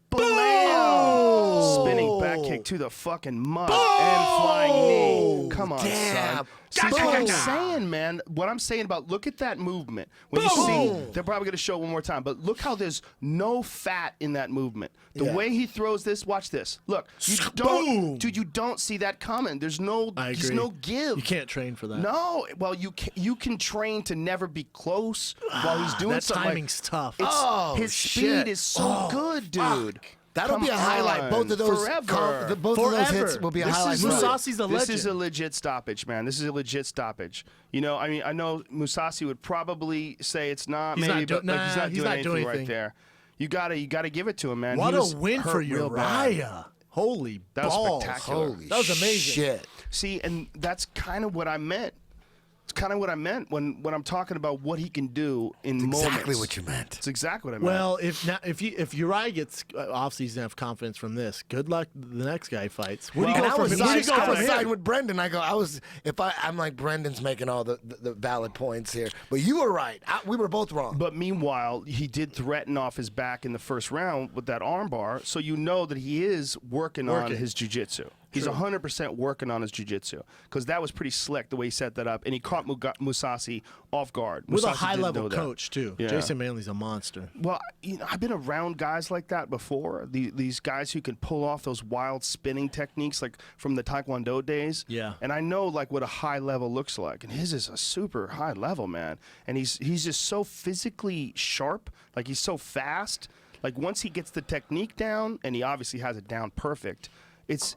Blam! Spinning back kick to the fucking mud and flying knee. Come on, Damn. son. See, that's what I'm Boom. saying, man. What I'm saying about look at that movement. When you see, they're probably going to show it one more time, but look how there's no fat in that movement. The Yeah. way he throws this, watch this. Look, you Boom. don't, dude. You don't see that coming. There's no, I there's agree. no give. You can't train for that. No, well, you can train to never be close while he's doing That something. timing's tough. It's, Oh, his shit. speed is so good, dude. That'll Come be a highlight. on. Both of those, forever. both of those Forever. hits will be a This highlight. is forever. Musasi's a This is legend. a legit stoppage, man. This is a legit stoppage. You know, I mean, I know Musasi would probably say it's not, He's maybe, not do- but like, he's nah, not he's doing not anything doing right anything. there. You gotta give it to him, man. What He a was win for hurt real bad. Uriah. Holy That was balls. spectacular. Holy That was amazing. shit. See, and that's kind of what I meant. It's kind of what I meant when I'm talking about what he can do in moments. Exactly what you meant. It's exactly what I meant. Well, if Uriah gets obviously he's gonna have confidence from this. Good luck the next guy he fights. Where do you And go I from was here? Where do you go from here? siding with Brendan. I'm like, Brendan's making all the valid points here, but you were right. We were both wrong. But meanwhile, he did threaten off his back in the first round with that armbar, so you know that he is working on his jiu-jitsu. He's 100% working on his jiu-jitsu because that was pretty slick the way he set that up, and he caught Musasi off guard. With a Musasi didn't high-level know that. coach too. Yeah. Jason Manley's a monster. Well, I've been around guys like that before. These guys who can pull off those wild spinning techniques, like from the Taekwondo days. Yeah. And I know like what a high level looks like, and his is a super high level, man. And he's just so physically sharp. Like he's so fast. Like once he gets the technique down, and he obviously has it down perfect.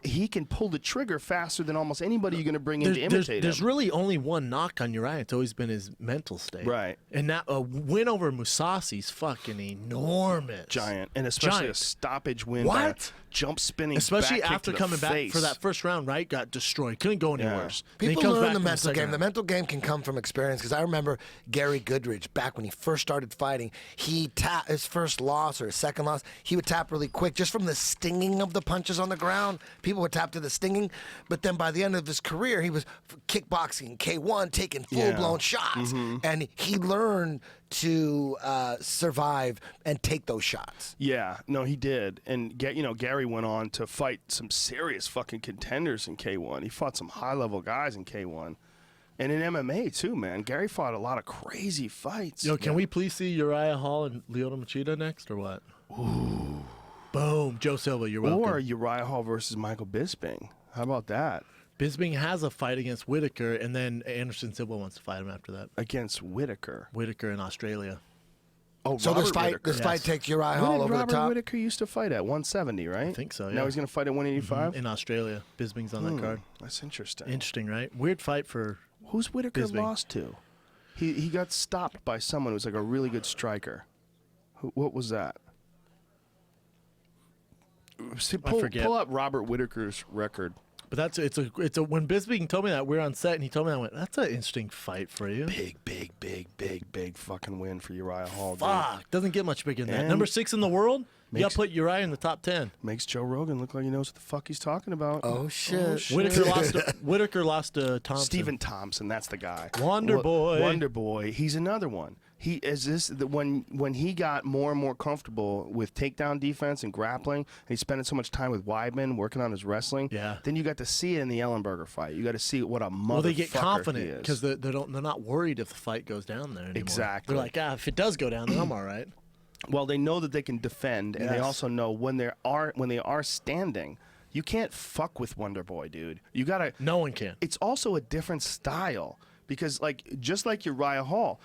He can pull the trigger faster than almost anybody you're going to bring in to imitate There's him. really only one knock on Uriah. It's always been his mental state. Right. And that win over Musasi's fucking enormous. Giant, and especially Giant. a stoppage win. What? by a jump spinning, Especially back kick after to the coming back face. for that first round, right? Got destroyed. Couldn't go any Yeah. worse. Then he People comes learn back the in mental second game. The round. mental game can come from experience because I remember Gary Goodridge back when he first started fighting. He tapped his first loss or his second loss. He would tap really quick just from the stinging of the punches on the ground. People would tap to the stinging, but then by the end of his career, he was kickboxing K1, taking full-blown shots, and he learned to survive and take those shots. Yeah, no, he did. And Gary went on to fight some serious fucking contenders in K1. He fought some high-level guys in K1. And in MMA, too, man. Gary fought a lot of crazy fights. Yo, can we please see Uriah Hall and Lyoto Machida next, or what? Ooh. Boom. Joe Silva, you're welcome. Or Uriah Hall versus Michael Bisping. How about that? Bisping has a fight against Whitaker, and then Anderson Silva wants to fight him after that. Against Whitaker. Whitaker in Australia. Oh, So Robert this fight, Whitaker. fight takes Uriah When Hall did over Robert the top. Whitaker used to fight at 170, right? I think so, Now yeah. he's going to fight at 185? In Australia. Bisping's on that card. That's interesting. Interesting, right? Weird fight for... Who's Whitaker Bisping. lost to? He got stopped by someone who was like a really good striker. What was that? See, forget. pull up Robert Whitaker's record. But that's it's a when Bisping told me that we were on set and he told me that I went, that's an interesting fight for you. Big fucking win for Uriah Hall. Dude. Fuck, doesn't get much bigger than that. And Number 6 in the world. You got makes- to put Uriah in the top 10. Makes Joe Rogan look like he knows what the fuck he's talking about. Oh, shit. Whitaker lost to Thompson. Stephen Thompson, that's the guy. Wonder Boy. Wonder Boy. He's another one. He is this when he got more and more comfortable with takedown defense and grappling, and he's spending so much time with Weidman working on his wrestling. Yeah. Then you got to see it in the Ellenberger fight. You got to see what a motherfucker Well, they get he confident is. because they're not worried if the fight goes down there anymore. Exactly. They're like, if it does go down, then I'm all right. Well, they know that they can defend, and they Yes. also know when they are standing, you can't fuck with Wonder Boy, dude. You gotta. No one can. It's also a different style because, just like Uriah Hall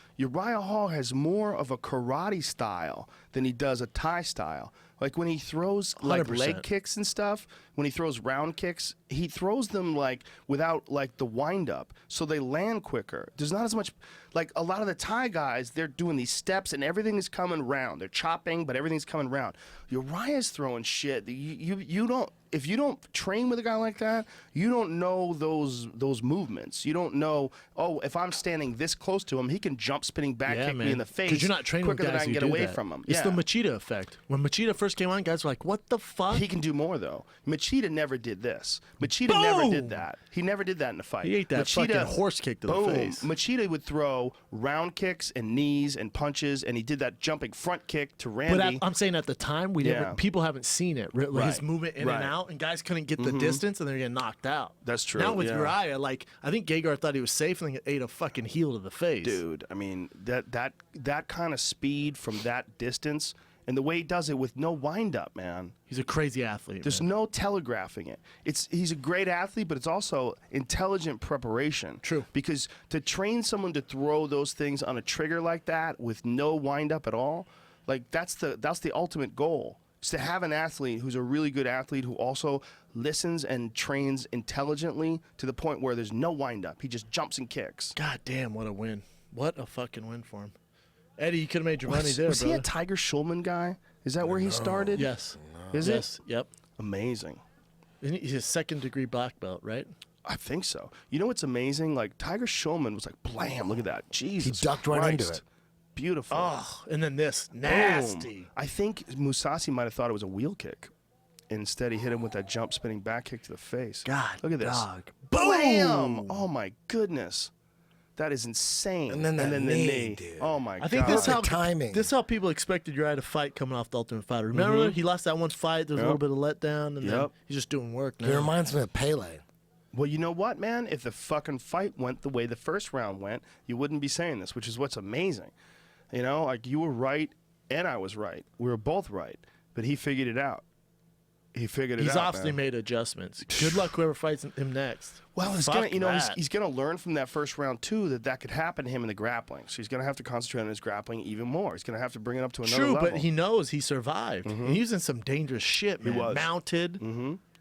has more of a karate style than he does a Thai style. Like when he throws like 100%. leg kicks and stuff, when he throws round kicks, he throws them like without like the wind up, so they land quicker. There's not as much like a lot of the Thai guys. They're doing these steps and everything is coming round. They're chopping, but everything's coming round. Uriah's throwing shit. That you don't. If you don't train with a guy like that, you don't know those movements. You don't know. Oh, if I'm standing this close to him, he can jump spinning back kick me in the face. Because you're not training with quicker guys than I can who get do away that. from him. It's Yeah. the Machida effect. When Machida first came on, guys were like, "What the fuck?" He can do more though. Machida never did this. Machida never Boom! did that. He never did that in the fight. He ate that Machida, fucking horse kick to the boom. face. Machida would throw round kicks and knees and punches, and he did that jumping front kick to But Randy. I'm saying at the time, Yeah. people haven't seen it. His Right. movement in Right. and out, and guys couldn't get the distance, and they're getting knocked out. That's true, Now with yeah. Uriah, I think Gegard thought he was safe, and then ate a fucking heel to the face. Dude, I mean that kind of speed from that distance, and the way he does it with no wind up, man. He's a crazy athlete. There's man. no telegraphing it. He's a great athlete, but it's also intelligent preparation. True. Because to train someone to throw those things on a trigger like that with no wind up at all, like that's the ultimate goal. Is to have an athlete who's a really good athlete who also listens and trains intelligently to the point where there's no wind up. He just jumps and kicks. God damn, what a win! What a fucking win for him. Eddie, you could have made your money there, Was he brother. a Tiger Schulman guy? Is that where he started? Yes. Is Yes. it? Yep. Amazing. Isn't he- He's a second-degree black belt, right? I think so. You know what's amazing? Like Tiger Shulman was like, blam, look at that. Jesus ducked right into Christ. it. Beautiful. Oh, and then this Boom. nasty. I think Musasi might have thought it was a wheel kick. Instead, he hit him with that jump spinning back kick to the face. God, look at this. dog. Blam! Boom! Oh my goodness. That is insane. And then the knee, dude. Oh my I think god. this how timing. This how people expected Uriah to fight coming off the Ultimate Fighter. Remember, he lost that one fight. There was a little bit of letdown, and then he's just doing work now. It reminds me of Pele. Well, you know what, man? If the fucking fight went the way the first round went, you wouldn't be saying this, which is what's amazing. You know, like you were right and I was right. We were both right, but he figured it out. He figured it out. He's obviously man. made adjustments. Good luck whoever fights him next. Well, he's Fuck gonna, you know, that. he's gonna learn from that first round too that could happen to him in the grappling. So he's gonna have to concentrate on his grappling even more. He's gonna have to bring it up to another True, level. but he knows he survived. And he was in some dangerous shit, man. was. Mounted,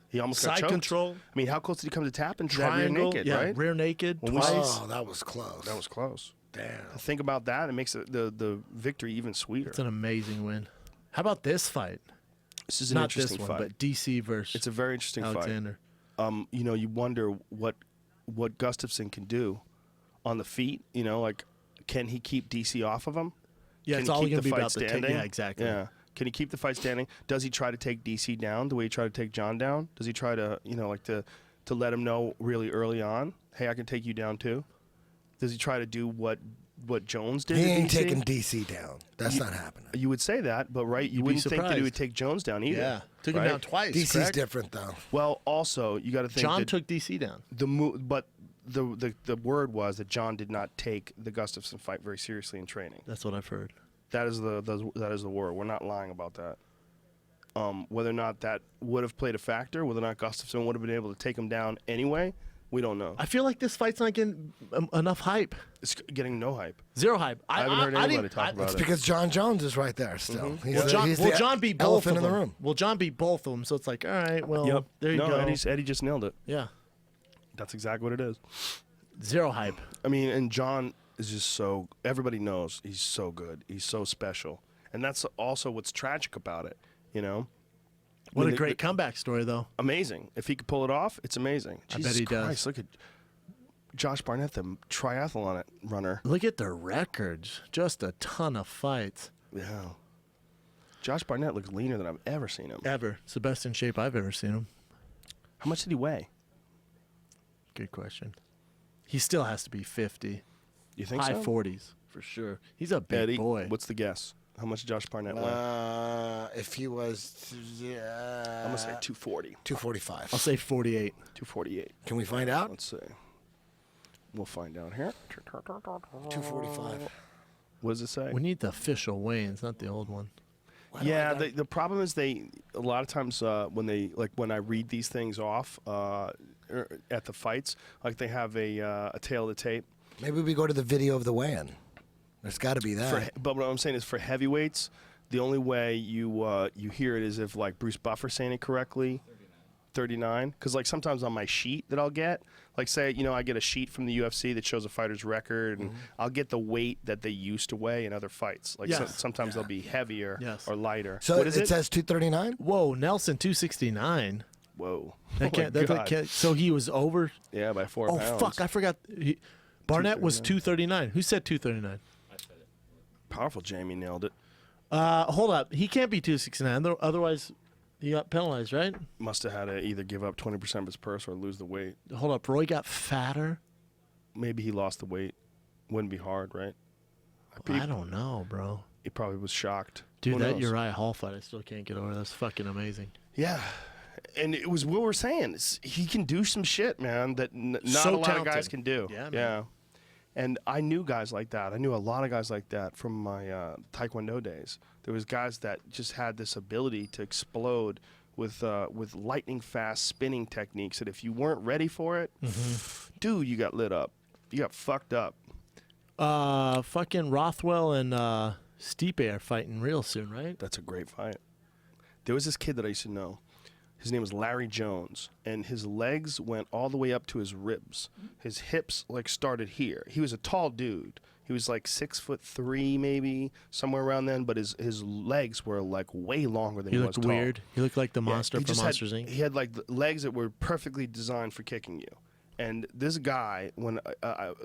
he almost got side choked. control, I mean, how close did he come to tapping to that rear triangle, naked, yeah, right? rear naked, When we twice. Oh, that was close. That was close. Damn. Think about that. It makes the victory even sweeter. It's an amazing win. How about this fight? This is an Not this interesting one, fight. but DC versus It's a very interesting Alexander. fight. You know, you wonder what Gustafsson can do on the feet. You know, like can he keep DC off of him? Yeah, Can it's he all keep going to the be fight about the standing? Yeah, exactly. Yeah. Can he keep the fight standing? Does he try to take DC down the way he tried to take John down? Does he try to, you know, like to let him know really early on, hey, I can take you down too? Does he try to do what Jones did? He to ain't DC? taking DC down. That's not happening. You would say that, but right, you You'd be wouldn't think that he surprised. would take Jones down either. Yeah, took him right? down twice. DC's correct? different though. Well, also you got to think John that took DC down. but the word was that John did not take the Gustafsson fight very seriously in training. That's what I've heard. That is the word. We're not lying about that. Whether or not that would have played a factor, whether or not Gustafsson would have been able to take him down anyway, we don't know. I feel like this fight's not getting enough hype. It's getting no hype. Zero hype. I haven't heard anybody talk about It's it. because John Jones is right there still. He's the- he's Well, the John beat both elephant of in the them. room. Well, John beat both of them, so it's like, all right, well, there you no, go. Eddie just nailed it. Yeah, That's exactly what it is. zero hype. I mean, and John is just so. Everybody knows he's so good. He's so special, and that's also what's tragic about it. You know. What I mean, a great comeback story, though. Amazing. If he could pull it off, it's amazing. I bet Jesus he does. Christ, look at Josh Barnett, the triathlon runner. Look at the records. Just a ton of fights. Yeah. Josh Barnett looks leaner than I've ever seen him. Ever. It's the best in shape I've ever seen him. How much did he weigh? Good question. He still has to be 50. You think High so? 40s, for sure. He's a big Eddie, boy. what's the guess? How much did Josh Barnett weigh? If he was, I'm gonna say 240. 245. I'll say 48. 248. Can we find out? Let's see. We'll find out here. 245. What does it say? We need the official weigh-ins, not the old one. Yeah, the problem is a lot of times when I read these things off at the fights, like they have a tail of the tape. Maybe we go to the video of the weigh-in. There's got to be that. But what I'm saying is for heavyweights, the only way you hear it is if like Bruce Buffer saying it correctly. 39, because like sometimes on my sheet that I'll get, like say I get a sheet from the UFC that shows a fighter's record, and I'll get the weight that they used to weigh in other fights. Like Yes. sometimes they'll be heavier or lighter. So What is it says 239? Whoa, Nelson 269. Whoa. That Oh can't, my that God. can't, so he was over. Yeah, by 4 Oh pounds. fuck, I forgot. Barnett was 239. Who said 239? Powerful Jamie nailed it. Hold up, he can't be 269. Otherwise, he got penalized, right? Must have had to either give up 20% of his purse or lose the weight. Hold up, Roy got fatter. Maybe he lost the weight. Wouldn't be hard, right? I don't know, bro. He probably was shocked. Dude, Who that knows? Uriah Hall fight, I still can't get over. That's fucking amazing. Yeah. And it was what we're saying. He can do some shit, man, that not So a lot talented. of guys can do. Yeah, man. Yeah. And I knew guys like that. I knew a lot of guys like that from my Taekwondo days. There was guys that just had this ability to explode with lightning fast spinning techniques that if you weren't ready for it, dude, you got lit up. You got fucked up. Fucking Rothwell and Stipe are fighting real soon, right? That's a great fight. There was this kid that I used to know. His name was Larry Jones, and his legs went all the way up to his ribs. His hips like started here. He was a tall dude. He was like 6'3", maybe somewhere around then. But his legs were like way longer than He he looked was tall. weird. He looked like the Yeah, monster he from just Monsters had, Inc. He had like the legs that were perfectly designed for kicking you. And this guy, when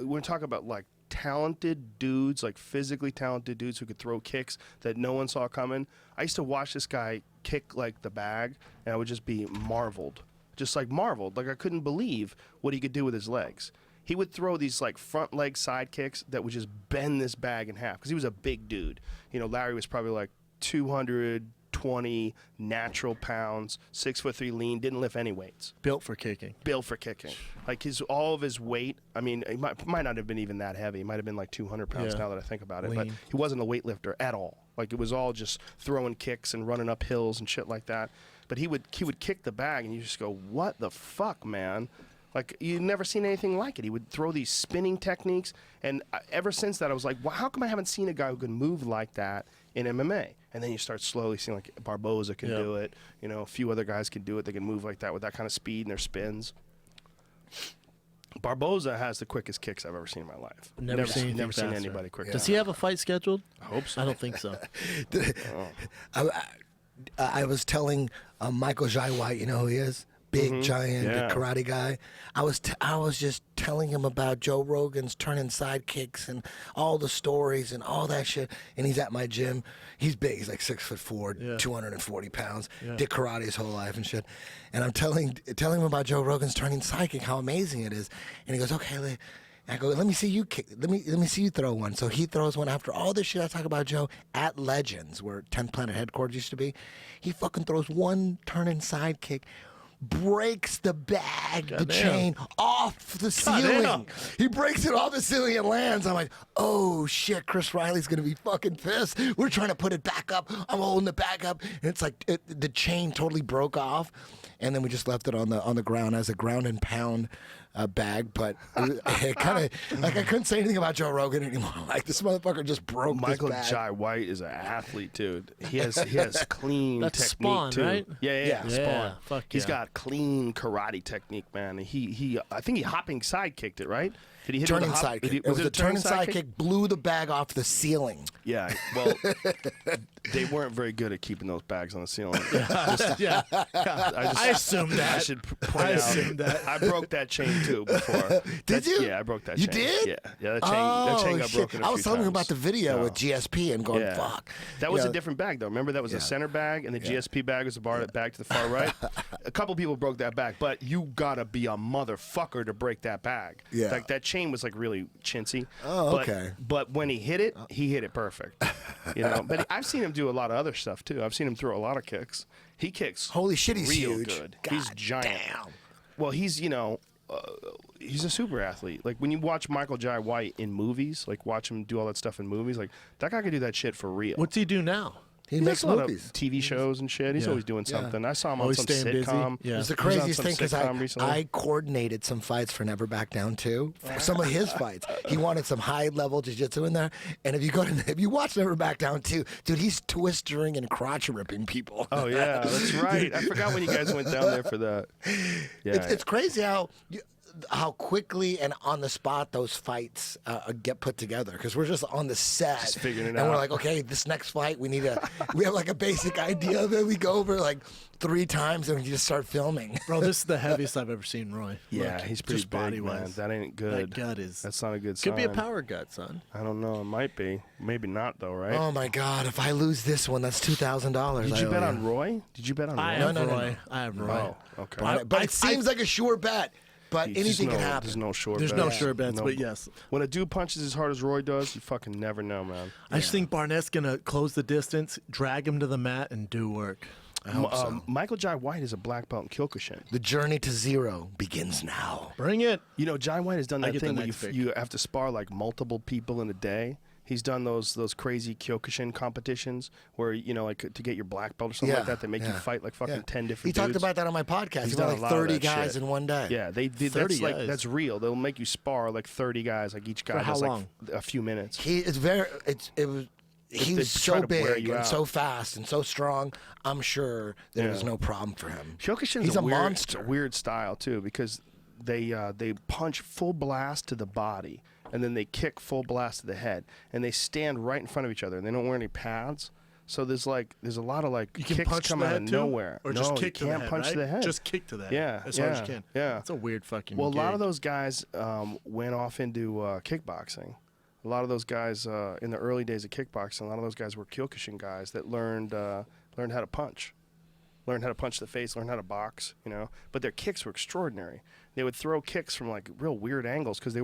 we're talking about like talented dudes, like physically talented dudes who could throw kicks that no one saw coming. I used to watch this guy kick like the bag, and I would just be marveled. Just like marveled. Like I couldn't believe what he could do with his legs. He would throw these like front leg side kicks that would just bend this bag in half because he was a big dude. You know, Larry was probably like 220 natural pounds, 6'3" lean, didn't lift any weights. Built for kicking. Built for kicking. Like all of his weight, I mean, he might not have been even that heavy. He might have been like 200 pounds now that I think about it. Lean. But he wasn't a weightlifter at all. Like it was all just throwing kicks and running up hills and shit like that. But he would kick the bag and you just go, what the fuck, man? Like, you've never seen anything like it. He would throw these spinning techniques. And ever since that, I was like, well, how come I haven't seen a guy who can move like that in MMA? And then you start slowly seeing, like, Barboza can do it. You know, a few other guys can do it. They can move like that with that kind of speed in their spins. Barboza has the quickest kicks I've ever seen in my life. Never seen anybody quicker. Does he have a fight scheduled? I hope so. I don't think so. I was telling Michael Jai White, you know who he is? Big, giant, the karate guy. I was just telling him about Joe Rogan's turning sidekicks and all the stories and all that shit. And he's at my gym. He's big. He's like 6'4", 240 pounds. Did karate his whole life and shit. And I'm telling him about Joe Rogan's turning sidekick, how amazing it is. And he goes, okay. I go, let me see you kick. Let me see you throw one. So he throws one after all this shit I talk about Joe at Legends, where 10th Planet headquarters used to be. He fucking throws one turning sidekick, breaks the bag, the chain off the ceiling. He breaks it off the ceiling and lands. I'm like, oh shit, Chris Riley's gonna be fucking pissed. We're trying to put it back up. I'm holding it back up, and it's like the chain totally broke off, and then we just left it on the ground as a ground and pound bag. But it kind of like I couldn't say anything about Joe Rogan anymore. Like this motherfucker just broke Michael this bag. Jai White is an athlete, dude. He has clean That's technique Spawn, too. right? Yeah, Spawn. Fuck He's yeah. got clean karate technique, man. He I think he hopping side kicked it, right? Did he hit Turning it with a hop? sidekick. It was a turning sidekick, blew the bag off the ceiling. Yeah, well, they weren't very good at keeping those bags on the ceiling. I assumed that. I should point out. I broke that chain too before. Did you? Yeah, I broke that You chain. did? Yeah, that chain got shit. broken a I was few telling him times. about the video with GSP and going, fuck. That was a different bag, though. Remember, that was a center bag, and the GSP bag was the bag to the far right. A couple people broke that bag, but you gotta be a motherfucker to break that bag. Yeah. Like that chain was like really chintzy. Oh, but, okay. But when he hit it perfect. You know. But I've seen him do a lot of other stuff too. I've seen him throw a lot of kicks. He kicks. Holy shit, he's real huge. good. God He's giant. damn. Well, he's he's a super athlete. Like when you watch Michael Jai White in movies, like watch him do all that stuff in movies, like that guy can do that shit for real. What's he do now? He He makes makes a lot movies. of TV shows and shit. He's always doing something. I saw him on Always some staying busy. sitcom. Yeah. It's the He was on craziest some thing because sitcom recently. I coordinated some fights for Never Back Down 2. For some of his fights, he wanted some high level jiu-jitsu in there. And if you watch Never Back Down 2, dude, he's twistering and crotch ripping people. Oh yeah, that's right. I forgot when you guys went down there for that. Yeah, It's crazy how quickly and on the spot those fights get put together because we're just on the set Just figuring it and out. we're like, okay, this next fight we have like a basic idea of it. We go over like 3 times and we just start filming. Bro, this is the heaviest I've ever seen Roy. yeah, Look, he's pretty just big, man. body-wise. That ain't good. That gut is. That's not a good Could sign. be a power gut, son. I don't know. It might be. Maybe not though, right? Oh my God! If I lose this one, that's $2,000. Did you bet on Roy? Did you bet on Roy? I No, have no, no, Roy. no. I have Roy. Oh, okay. But it seems like a sure bet. But anything can happen. There's no sure There's bets. no sure bets, No. but yes. When a dude punches as hard as Roy does, you fucking never know, man. I just think Barnett's going to close the distance, drag him to the mat, and do work. I hope so. Michael Jai White is a black belt in Kyokushin. The journey to zero begins now. Bring it. You know, Jai White has done that get the thing where next pick. you have to spar like multiple people in a day. He's done those crazy Kyokushin competitions where, you know, like to get your black belt or something like that, they make you fight like fucking 10 different He talked dudes. about that on my podcast. He's He done went a like lot of 30 that guys shit. in one day. Yeah, they 30 that's like guys. that's real. They'll make you spar like 30 guys, like each guy For how does long? like a few minutes. He's they so try to wear big you and out. so fast and so strong. I'm sure there's no problem for him. Kyokushin's He's a weird, monster. It's a weird style too because they punch full blast to the body and then they kick full blast to the head and they stand right in front of each other and they don't wear any pads. So there's a lot of like You can kicks punch coming the out head of too? nowhere. Or no, just kick you to can't the head, punch right? the head. Just kick to the head. Yeah, as hard as you yeah, can. yeah. It's a weird fucking. Well, a lot gig. of those guys went off into kickboxing. A lot of those guys in the early days of kickboxing, a lot of those guys were Kyokushin guys that learned how to punch, learned how to punch the face, learned how to box, you know. But their kicks were extraordinary. They would throw kicks from like real weird angles because they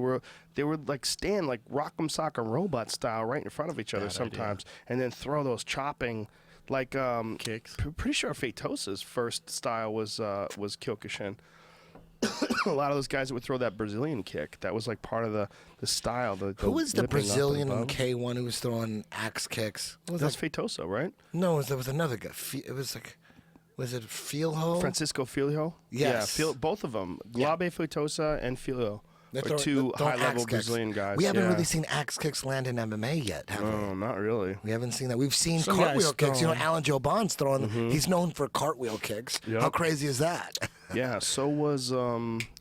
would like stand like Rock'em Sock'em Robot style right in front of each other Bad sometimes, and then throw those chopping like kicks. Pretty sure Feitosa's first style was Kyokushin. A lot of those guys that would throw that Brazilian kick, that was like part of the style. Who was the lifting up and Brazilian above. K1 who was throwing axe kicks? What was That's that? Feitosa, right? No, there was another guy. It was like, was it Fielho? Francisco Filho? Yes. Yeah, both of them. Glabe Feitosa and Filho They're are two throwing high-level axe kicks. Brazilian guys. We haven't yeah. really seen axe kicks land in MMA yet, have we? No, not really. We haven't seen that. We've seen Some cartwheel guys kicks. You know, throwing- Alan Joe Bond's throwing. He's known for cartwheel kicks. Yep. How crazy is that? Yeah, so was,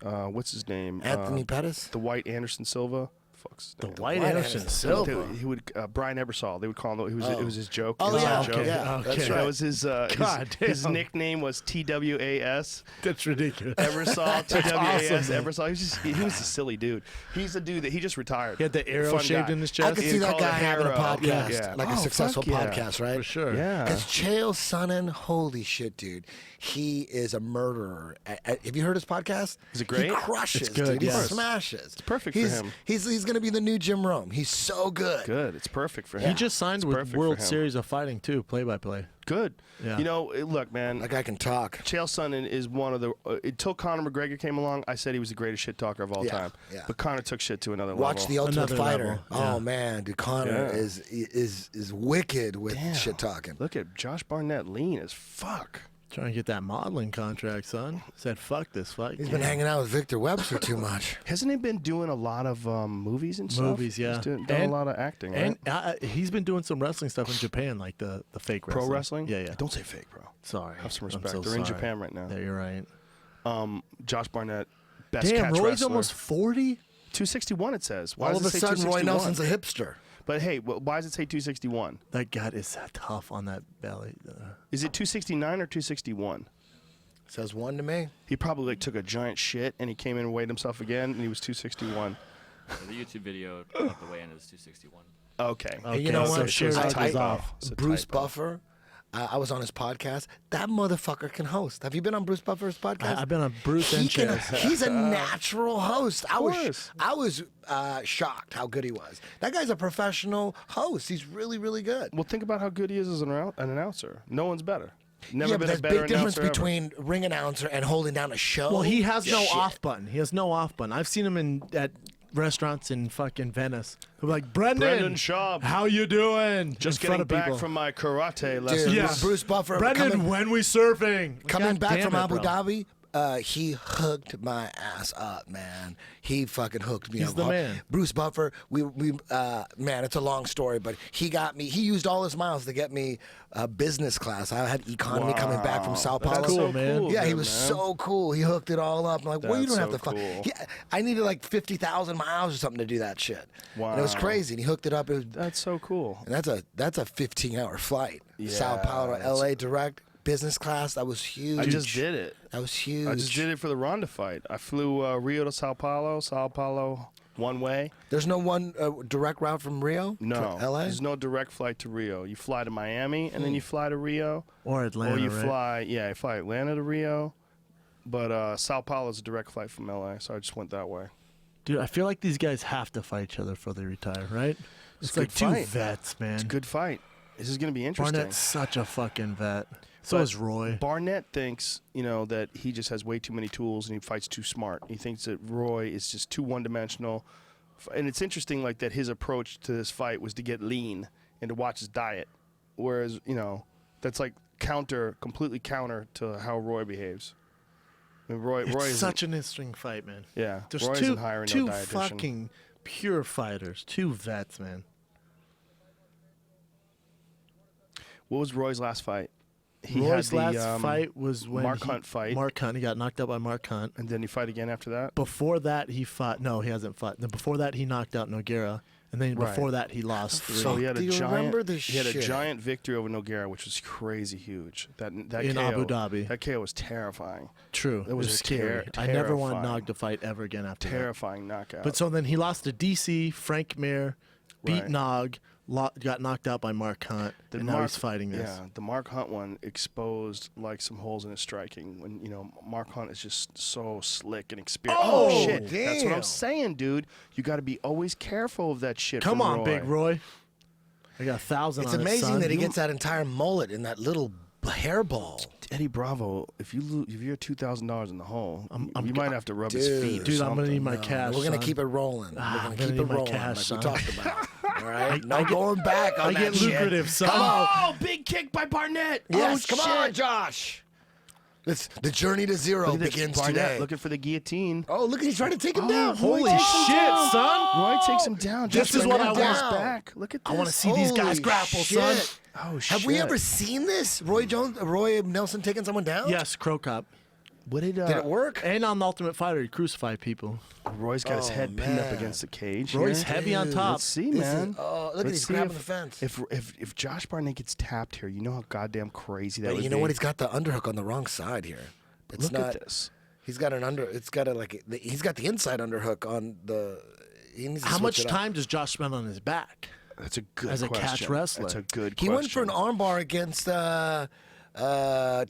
what's his name? Anthony Pettis? The White Anderson Silva. Fuck's his The name? White White Anderson Anderson Silva. He would Brian Ebersol. They would call him. It was his joke. Oh, It was yeah, his okay, joke. yeah, okay. that's That right. was his God his damn. nickname was TWAS. That's ridiculous. Ebersol, TWAS, awesome, man. Ebersol. He was a silly dude. He's a dude that he just retired. He had the arrow Fun shaved guy. in his I chest. could He'd see that call it guy having a Harrow. podcast, Yeah. like a Oh, successful fuck yeah. podcast, right? For sure. Yeah. Because Chael Sonnen, holy shit, dude. He is a murderer. Have you heard his podcast? Is it great? He crushes, It's good, dude. He yes. smashes. It's perfect for him. He's going to be the new Jim Rome. He's so good. Good. It's perfect for him. He just signed It's with perfect for World him. Series of Fighting too, play-by-play. Good. Yeah. You know, look, man. That guy can talk. Chael Sonnen is one of the until Conor McGregor came along, I said he was the greatest shit talker of all Yeah, time. yeah. But Conor took shit to another Watch level. The Ultimate Another Fighter. level, Oh yeah. man, dude, Connor Yeah. is wicked with Damn. shit talking. Look at Josh Barnett, lean as fuck. Trying to get that modeling contract, son. Said fuck this fight. He's been hanging out with Victor Webster too much. Hasn't he been doing a lot of movies and stuff? Movies, yeah. He's done And- a lot of acting, right? And he's been doing some wrestling stuff in Japan, like the fake wrestling. Pro wrestling? Yeah, yeah. Don't say fake, bro. Sorry. Have some I'm respect. so They're in sorry. Japan right now. Yeah, you're right. Josh Barnett, best Damn, catch Roy's wrestler. almost 40? 261 it says. Why All does of a it say sudden, Roy 261? Nelson's a hipster. But hey, why does it say 261? That gut is tough on that belly. Is it 269 or 261? Says one to me. He probably like took a giant shit and he came in and weighed himself again and he was 261. The YouTube video of the weigh-in is 261. Okay. Okay, you know so what? Share It's a Dog is typo. off. It's a Bruce typo. Buffer. I was on his podcast. That motherfucker can host. Have you been on Bruce Buffer's podcast? I've been on Bruce and Chaz. He's a natural host. I course. was shocked how good he was. That guy's a professional host. He's really, really good. Well, think about how good he is as an announcer. No one's better. Never yeah, been but a there's better big difference announcer ever. between ring announcer and holding down a show. Well, he has no Shit. off button. He has no off button. I've seen him at restaurants in fucking Venice. I'm like, Brendan Schaub. how you doing? Just in front getting of back people. from my karate Dude, lessons. Yeah. Bruce Buffer Brendan, when we surfing? coming God back damn from it, Abu bro. Dhabi. He hooked my ass up, man. He fucking hooked me He's up. the hard. man. Bruce Buffer, man, it's a long story, but he got me. He used all his miles to get me business class. I had economy coming back from Sao Paulo. That's cool, man. Yeah, he dude, was man. so cool. He hooked it all up. I'm like, well, you That's don't have so to fuck. cool. I needed like 50,000 miles or something to do that shit. And it was Wow. crazy. And he hooked it up. It was, That's so cool. and that's a 15-hour flight. Sao Yeah, Paulo to that's- LA direct business class. That was huge. I just did it. That was huge. I just did it for the Ronda fight. I flew Rio to Sao Paulo one way. There's no one direct route from Rio No, to LA? there's no direct flight to Rio. You fly to Miami and then you fly to Rio, Or Atlanta, or you right? you fly Atlanta to Rio. But Sao Paulo is a direct flight from LA, so I just went that way. Dude, I feel like these guys have to fight each other before they retire, right? It's a like good two fight. vets, man. It's a good fight. This is going to be interesting. Barnett's such a fucking vet. So But is Roy. Barnett thinks, that he just has way too many tools and he fights too smart. He thinks that Roy is just too one-dimensional. And it's interesting, like, that his approach to this fight was to get lean and to watch his diet. Whereas, that's like completely counter to how Roy behaves. I mean, Roy It's is such an interesting fight, man. yeah. There's Roy two isn't hiring no dietitian. fucking pure fighters, two vets, man. What was Roy's last fight? He Roy's had the, last fight was when Mark Hunt fight. Mark Hunt, he got knocked out by Mark Hunt. And then he fight again after that. Before that, he fought. No, he hasn't fought. Then before that, he knocked out Nogueira. And then Right. before that, he lost 3. So he had Do a you giant. remember this he had a shit? giant victory over Nogueira, which was crazy huge. That In KO, Abu Dhabi. That KO was terrifying. True. It was scary. I never want terrifying. Nog to fight ever again after that. Terrifying knockout. But so then he lost to DC, Frank Mir, beat Right. Nog, got knocked out by Mark Hunt, and now he's fighting this. Yeah, the Mark Hunt one exposed like some holes in his striking. When Mark Hunt is just so slick and experienced. Oh, shit! That's what damn. I'm saying, dude. You got to be always careful of that shit. Come from on, Roy. Big Roy. I got 1,000 It's on it, amazing son. that he gets that entire mullet in that little hairball. Eddie Bravo, if you're $2,000 in the hole, you might have to rub Dude. his feet. Or Dude, I'm going to need something. my cash, We're gonna son. keep it rolling. We're I'm gonna gonna keep need it my rolling, cash, like son. we talked about. All right, no get- going back on I that get shit. lucrative, son. Come on, Oh, big kick by Barnett. yes, oh, come on, shit. Josh. The journey to zero Look at this, begins Barnett today. looking for the guillotine. Oh, look, he's trying to take him down. Holy Roy takes him shit, down. son. Roy takes him down. This Just is what I Barnett want. goes back. Look at this. I want to see these guys Holy grapple, shit. son. Oh shit! Have we ever seen this? Roy Nelson taking someone down? Yes, Crow Cop. What did Did it work? And on The Ultimate Fighter, he crucified people. Roy's got his Oh, head pinned up man. against the cage. Roy's here. heavy on top. Let's see, This man. is- oh, look at Let's he's see grabbing if- the fence. If Josh Barnett gets tapped here, you know how goddamn crazy that But would you know be. what? He's got the underhook on the wrong side here. It's Look not. at this. He's got an under. It's got a he's got the inside underhook on the. He needs to How switch much it up. time does Josh spend on his back? That's a good As a question. catch wrestler. That's a good He question. went for an armbar against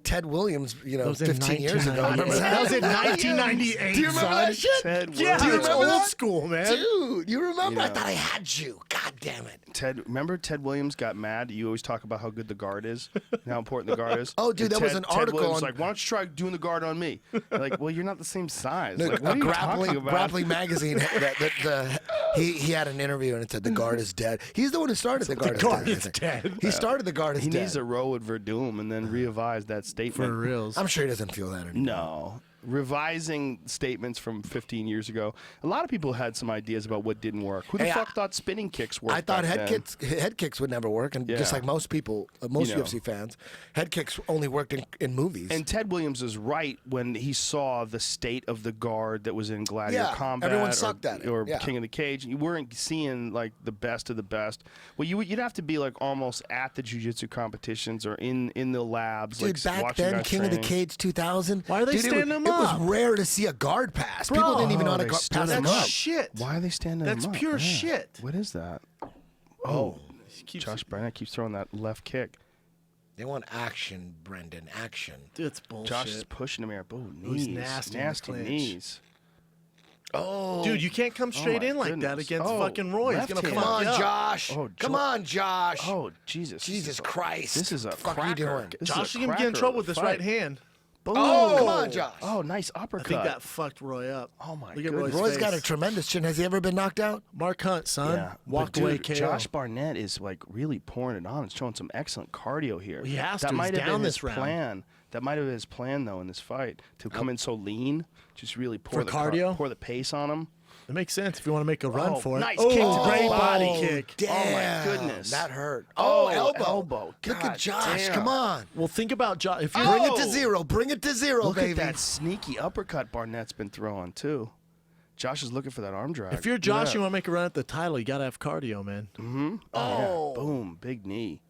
Ted Williams. You know, That was in 15 years ago. Remember 1998. that? That was in 1998. Do you remember son. that shit? Ted Yeah, Williams. Do you it's remember old that? school, man. Dude, you remember? I know. thought I had you. God damn it. Remember Ted Williams got mad? You always talk about how good the guard is and how important the guard is. Oh, dude, And that was an Ted article Williams was on- like, why don't you try doing the guard on me? You're like, well, you're not the same size. The, Like, what are you talking about? grappling magazine. He had an interview and it said the guard is dead. He's the one who started the guard. guard is is dead. dead. He started the guard is He dead. needs to row with Verdum and then revise that statement. For reals. I'm sure he doesn't feel that anymore. No. Revising statements from 15 years ago. A lot of people had some ideas about what didn't work. Who the Hey, fuck thought spinning kicks worked? I thought back then? head kicks would never work, and just Yeah. like most people, most You know. UFC fans, head kicks only worked in movies. And Ted Williams is right when he saw the state of the guard that was in Gladiator Yeah, Combat everyone or, sucked at it, or yeah. King of the Cage. You weren't seeing like the best of the best. Well, you'd have to be like almost at the jiu-jitsu competitions or in the labs. Dude, like, back watching then, guys King of the training. Cage 2000. Why are they dude, standing him it up? was rare to see a guard pass. People Bro. didn't even know how to they pass stood him him up. up. Shit. Why are they standing That's him up? pure Yeah. shit. What is that? Oh. Josh Barnett keeps throwing that left kick. They want action, Brendan, action. It's bullshit. Josh is pushing him here. Oh, He's knees. nasty in the Nasty clinch. knees. Oh, Dude, you can't come straight my in like that goodness. against Oh, fucking Roy. He's left going to hand. come fuck on, you up. Josh. Oh, Come Jo- on, Josh. Oh, Jesus. Jesus Christ. This is a What the fuck cracker. are you doing? This is Josh a is going to get in cracker trouble with of this a right fight. hand. Boom. Oh, come on, Josh. Oh, nice I uppercut. think that fucked Roy up. Oh, my Look at goodness. Roy's Roy's got a face. tremendous chin. Has he ever been knocked out? Mark Hunt, son. Yeah. Walked But, away dude, KO. Josh Barnett is like really pouring it on. It's showing some excellent cardio here. He has that to. He's might have down been this his round. plan. That might have been his plan though in this fight to come in so lean, just really pour For the cardio? pour the pace on him. It makes sense if you want to make a run Oh, for it. nice oh, kick to the great body body. kick. Damn. Oh, my goodness. That hurt. Oh, elbow. elbow. Look God at Josh. damn. Come on. Well, think about Josh. If you Bring it Oh. to zero. Bring it to zero, Look baby. at that sneaky uppercut Barnett's been throwing too. Josh is looking for that arm drag. if you're Josh, you Yeah. want to make a run at the title, you got to have cardio, man. Oh. Yeah. Boom, big knee.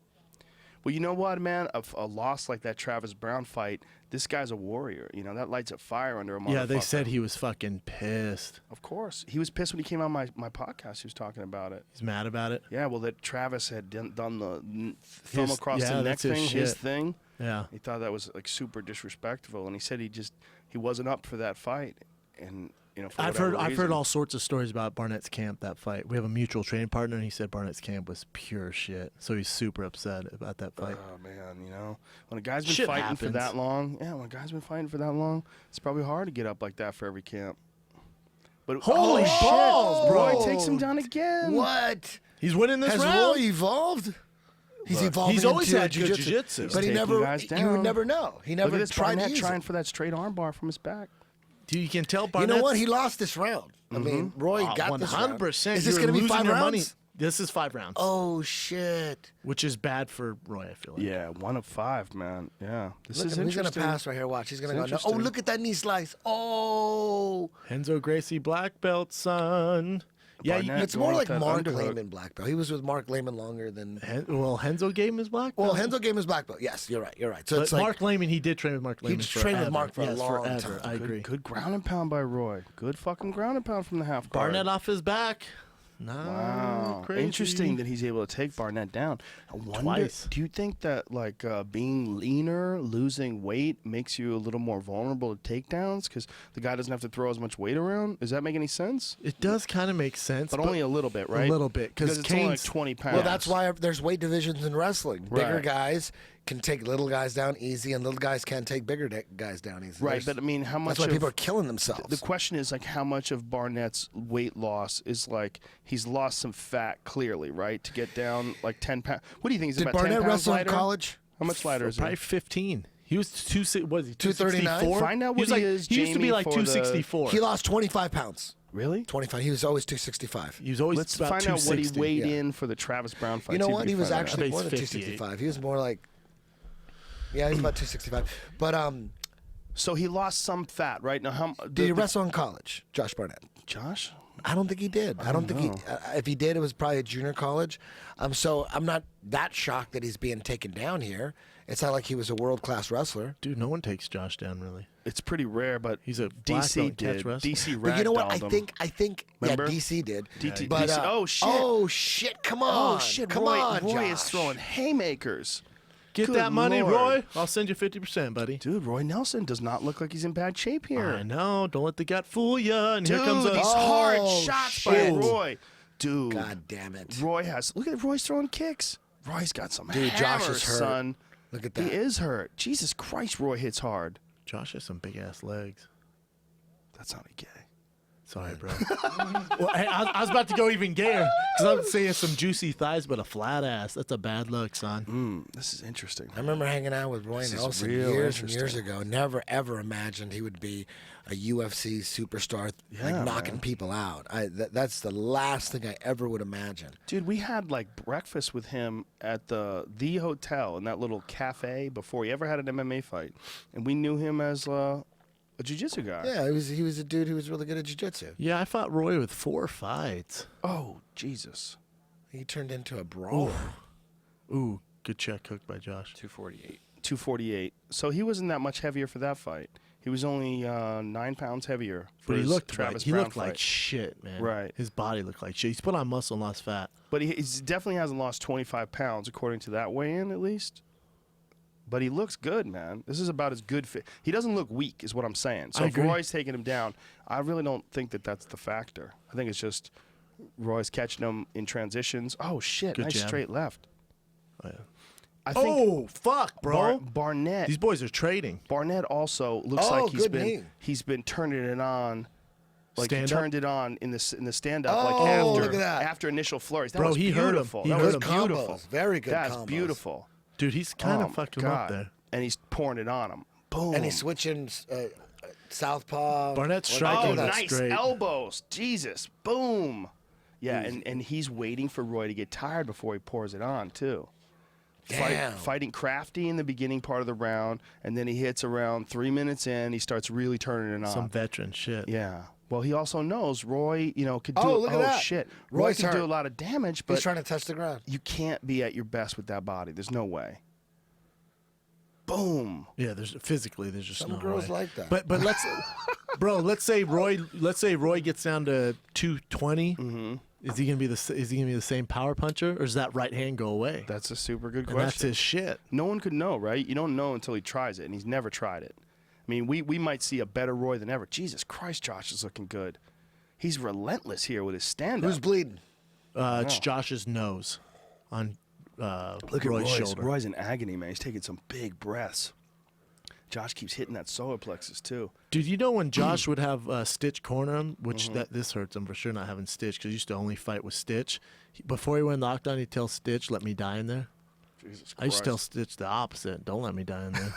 Well, you know what, man? A loss like that Travis Brown fight, this guy's a warrior. You know, that lights a fire under a motherfucker. Yeah, they said he was fucking pissed. Of course. He was pissed when he came on my podcast. He was talking about it. He's mad about it. Yeah, well, that Travis had done the thumb across yeah, the neck that's his thing, his shit. thing. Yeah. He thought that was like super disrespectful, and he said he wasn't up for that fight, and you know, for I've whatever heard reason. all sorts of stories about Barnett's camp that fight. We have a mutual training partner, and he said Barnett's camp was pure shit. So he's super upset about that fight. Oh man, you know, when a guy's been Shit fighting for happens. that long, when a guy's been fighting for that long, it's probably hard to get up like that for every camp. But Holy shit, balls, bro. Roy takes him down again. What? He's winning this Has round. Roy evolved? He's evolving He's always into had good jiu-jitsu. jiu-jitsu. But he He's never, taking guys you down. would never know. He Look never at this tried to Barnett use trying it. for that straight armbar from his back. Dude, you can tell You Barnett's. know what? He lost this round. I mean, Roy got this round. 100%. Is this You're going to be losing 5 your rounds? money. This is 5 rounds. Oh, shit. Which is bad for Roy, I feel like. Yeah, 1 of 5, man. Yeah, this Look is at him. He's interesting. going to pass right here. Watch. He's going to It's go. Oh, interesting. look at that knee slice. Oh. Renzo Gracie black belt, son. Yeah, Barnett It's more going like with that Mark underhook. Lehman black belt. He was with Mark Lehman longer than. Well, Henzo gave him his black belt. Well, Henzo gave him his black belt. Yes, you're right. You're right. So But it's like Mark Lehman, he did train with Mark Lehman. trained with forever. Mark for a Yes, long forever. time. I agree. Good ground and pound by Roy. Good fucking ground and pound from the half guard. Barnett off his back. No, Wow, crazy. interesting that he's able to take Barnett down. I wonder, Twice. do you think that like being leaner, losing weight makes you a little more vulnerable to takedowns because the guy doesn't have to throw as much weight around? Does that make any sense? It does kind of make sense, But only a little bit, right? a little bit because because it's only like Kane's 20 pounds. Well, that's why there's weight divisions in wrestling. Bigger Right. guys can take little guys down easy, and little guys can't take bigger guys down easy. Right, There's- but I mean, how much? that's why of, people are killing themselves. The question is like, how much of Barnett's weight loss is like he's lost some fat clearly, right, to get down like 10 pounds. What do you think? Is it Did about 10 Barnett pounds wrestle lighter? in college? How much lighter is probably he? 15. He was 239? 264. Find out He was what like, he is, He used to be Jamie, like for the- 264. He lost 25 pounds. Really? 25. He was always 265. He was always Let's about find out what he 260. weighed yeah. in for the Travis Brown fight. You know See if what? we He can was find that actually I bet more he's than 58. 265. He was more like. Yeah, he's about 265. But So he lost some fat, right? Now, how did he wrestle in college, Josh Barnett? Josh? I don't think he did. I don't think he. If he did, it was probably a junior college. So I'm not that shocked that he's being taken down here. It's not like he was a world class wrestler. Dude, no one takes Josh down really. It's pretty rare, but He's a black DC belt catch did. wrestler. DC But you know what? I ragdolled him. think. Remember? Yeah, DC did. DT But, DC oh shit! Oh shit! Come on! Oh shit! Come Roy, on, Roy is Josh. throwing haymakers. Get Good that money, Lord. Roy. I'll send you 50%, buddy. Dude, Roy Nelson does not look like he's in bad shape here. I know. Don't let the gut fool you. And Dude, here comes a these hard Oh, shots by shit. Roy. Dude, God damn it! Roy has. Look at Roy's throwing kicks. Roy's got some Dude, hammers, Josh is hurt. son. Look at He that. is hurt. Jesus Christ, Roy hits hard. Josh has some big ass legs. That sounded gay. Sorry, bro. Well, hey, I was about to go even gayer because I was saying some juicy thighs, but a flat ass. That's a bad look, son. This is interesting. I remember hanging out with Roy This is Nelson real years and years interesting. ago. Never ever imagined he would be a UFC superstar, Yeah, like knocking man. people out. That's the last thing I ever would imagine. Dude, we had like breakfast with him at the hotel in that little cafe before he ever had an MMA fight, and we knew him as a jiu-jitsu guy. Yeah, he was a dude who was really good at jiu-jitsu. Yeah, I fought Roy with 4 fights. Oh Jesus. He turned into a brawler. Ooh, good check hook by Josh. 248. 248. So he wasn't that much heavier for that fight. He was only 9 pounds heavier for But he his looked Travis like, he Brown looked like fight. shit, man. Right. His body looked like shit. He's put on muscle and lost fat. But he definitely hasn't lost 25 pounds, according to that weigh-in, at least. But he looks good, man. This is about as good fit. He doesn't look weak, is what I'm saying. So I if agree. Roy's taking him down, I really don't think that that's the factor. I think it's just Roy's catching him in transitions. Oh, shit. Good Nice jab. straight left. Oh, yeah. I think Oh, fuck, bro. Barnett. These boys are trading. Barnett also looks Oh, like good knee. he's been turning it on. Like Stand he up? turned it on in the stand up, Oh, like after look at that. after initial flurries. That Bro, was he hurt him. beautiful. He That hurt was him. beautiful. Combos. Very good That's combos. beautiful. Dude, he's kind Oh, of fucking my him up God. there. And he's pouring it on him. Boom. And he's switching southpaw. Barnett's Well, striking Oh, look at that's that. nice great. elbows. Jesus. Boom. Yeah, and he's waiting for Roy to get tired before he pours it on, too. Damn. Fighting crafty in the beginning part of the round, and then he hits around 3 minutes in. He starts really turning it on. Some veteran shit. Yeah. Well, he also knows Roy, could do. Oh, look at that. Shit. Roy Roy's can do hurt. a lot of damage, He's but trying to touch the ground. you can't be at your best with that body. There's no way. Boom. Yeah, there's just Some no girls way. like that. But let's say Roy gets down to 220. Mm-hmm. Is he gonna be the same power puncher, or does that right hand go away? That's a super good And that's question. his shit. No one could know, right? You don't know until he tries it, and he's never tried it. I mean, we might see a better Roy than ever. Jesus Christ, Josh is looking good. He's relentless here with his stand-up. Who's bleeding? It's Josh's nose on Look at Roy's Roy's. shoulder. Roy's in agony, man. He's taking some big breaths. Josh keeps hitting that solar plexus, too. Dude, you know when Josh would have Stitch corner him, which this hurts him for sure not having Stitch because he used to only fight with Stitch. Before he went lockdown, he'd tell Stitch, "Let me die in there." Jesus Christ. I used to tell Stitch the opposite. Don't let me die in there.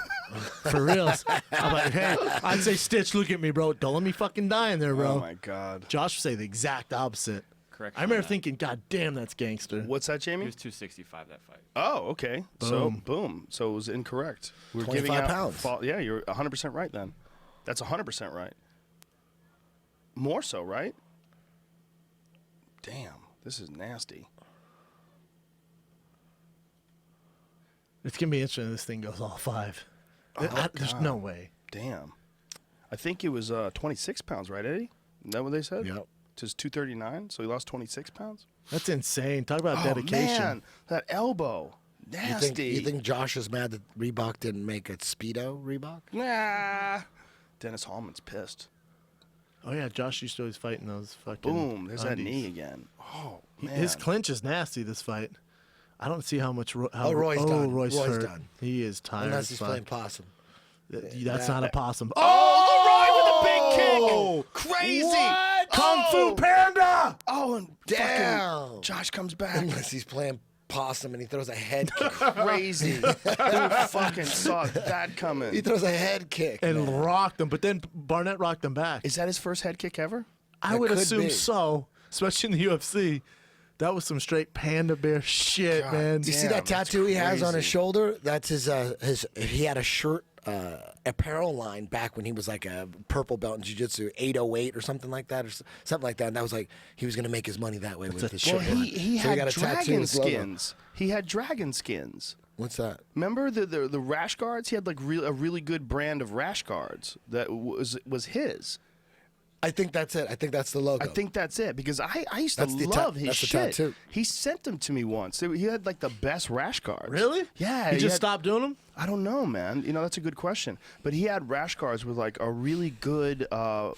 For real. I'm like, hey, I'd say, Stitch, look at me, bro. Don't let me fucking die in there, bro. Oh, my God. Josh would say the exact opposite. Correct. I remember thinking, God damn, that's gangster. What's that, He Jamie? was 265 that fight. Oh, okay. So, boom. So it was incorrect. We're 25 pounds. Yeah, you're 100% right then. That's 100% right. More so, right? Damn, this is nasty. It's going to be interesting if this thing goes all 5. There's no way. Damn. I think it was 26 pounds, right, Eddie? Is that what they said? Yep. Just 239, so he lost 26 pounds? That's insane. Talk about Oh, dedication. man, that elbow. Nasty. You think Josh is mad that Reebok didn't make a Speedo Reebok? Nah. Dennis Hallman's pissed. Oh, yeah, Josh used to always fight in those fucking Boom, there's that undies. knee again. Oh, man. His clinch is nasty, this fight. I don't see how much... Roy's done. Roy's Roy's hurt. done. He is tired Unless as he's fuck. playing possum. That's not a possum. Oh, Roy with a big kick. Crazy. What? Kung Fu Panda! Oh, and Damn. fucking Josh comes back. Unless he's playing possum and he throws a head kick. Crazy. Dude fucking saw that coming. He throws a head kick. And man. rocked him, but then Barnett rocked him back. Is that his first head kick ever? I That would could assume be. so, especially in the UFC. That was some straight panda bear shit, God man. Do you see Damn, that that's tattoo he has on his crazy. shoulder? That's his he had a shirt apparel line back when he was like a purple belt in jiu-jitsu, 808 or something like that, or something like that. And that was like, he was going to make his money that way with his Well, shirt line. he So had got a tattoo of dragon his logo. skins. He had dragon skins. What's that? Remember the rash guards? He had like a really good brand of rash guards that was his. I think that's it. I think that's the logo. I think that's it because I used to That's the love his that's the shit. tattoo. He sent them to me once. He had like the best rash guards. Really? Yeah. He just had- stopped doing them? I don't know, man. You know, that's a good question. But he had rash guards with like a really good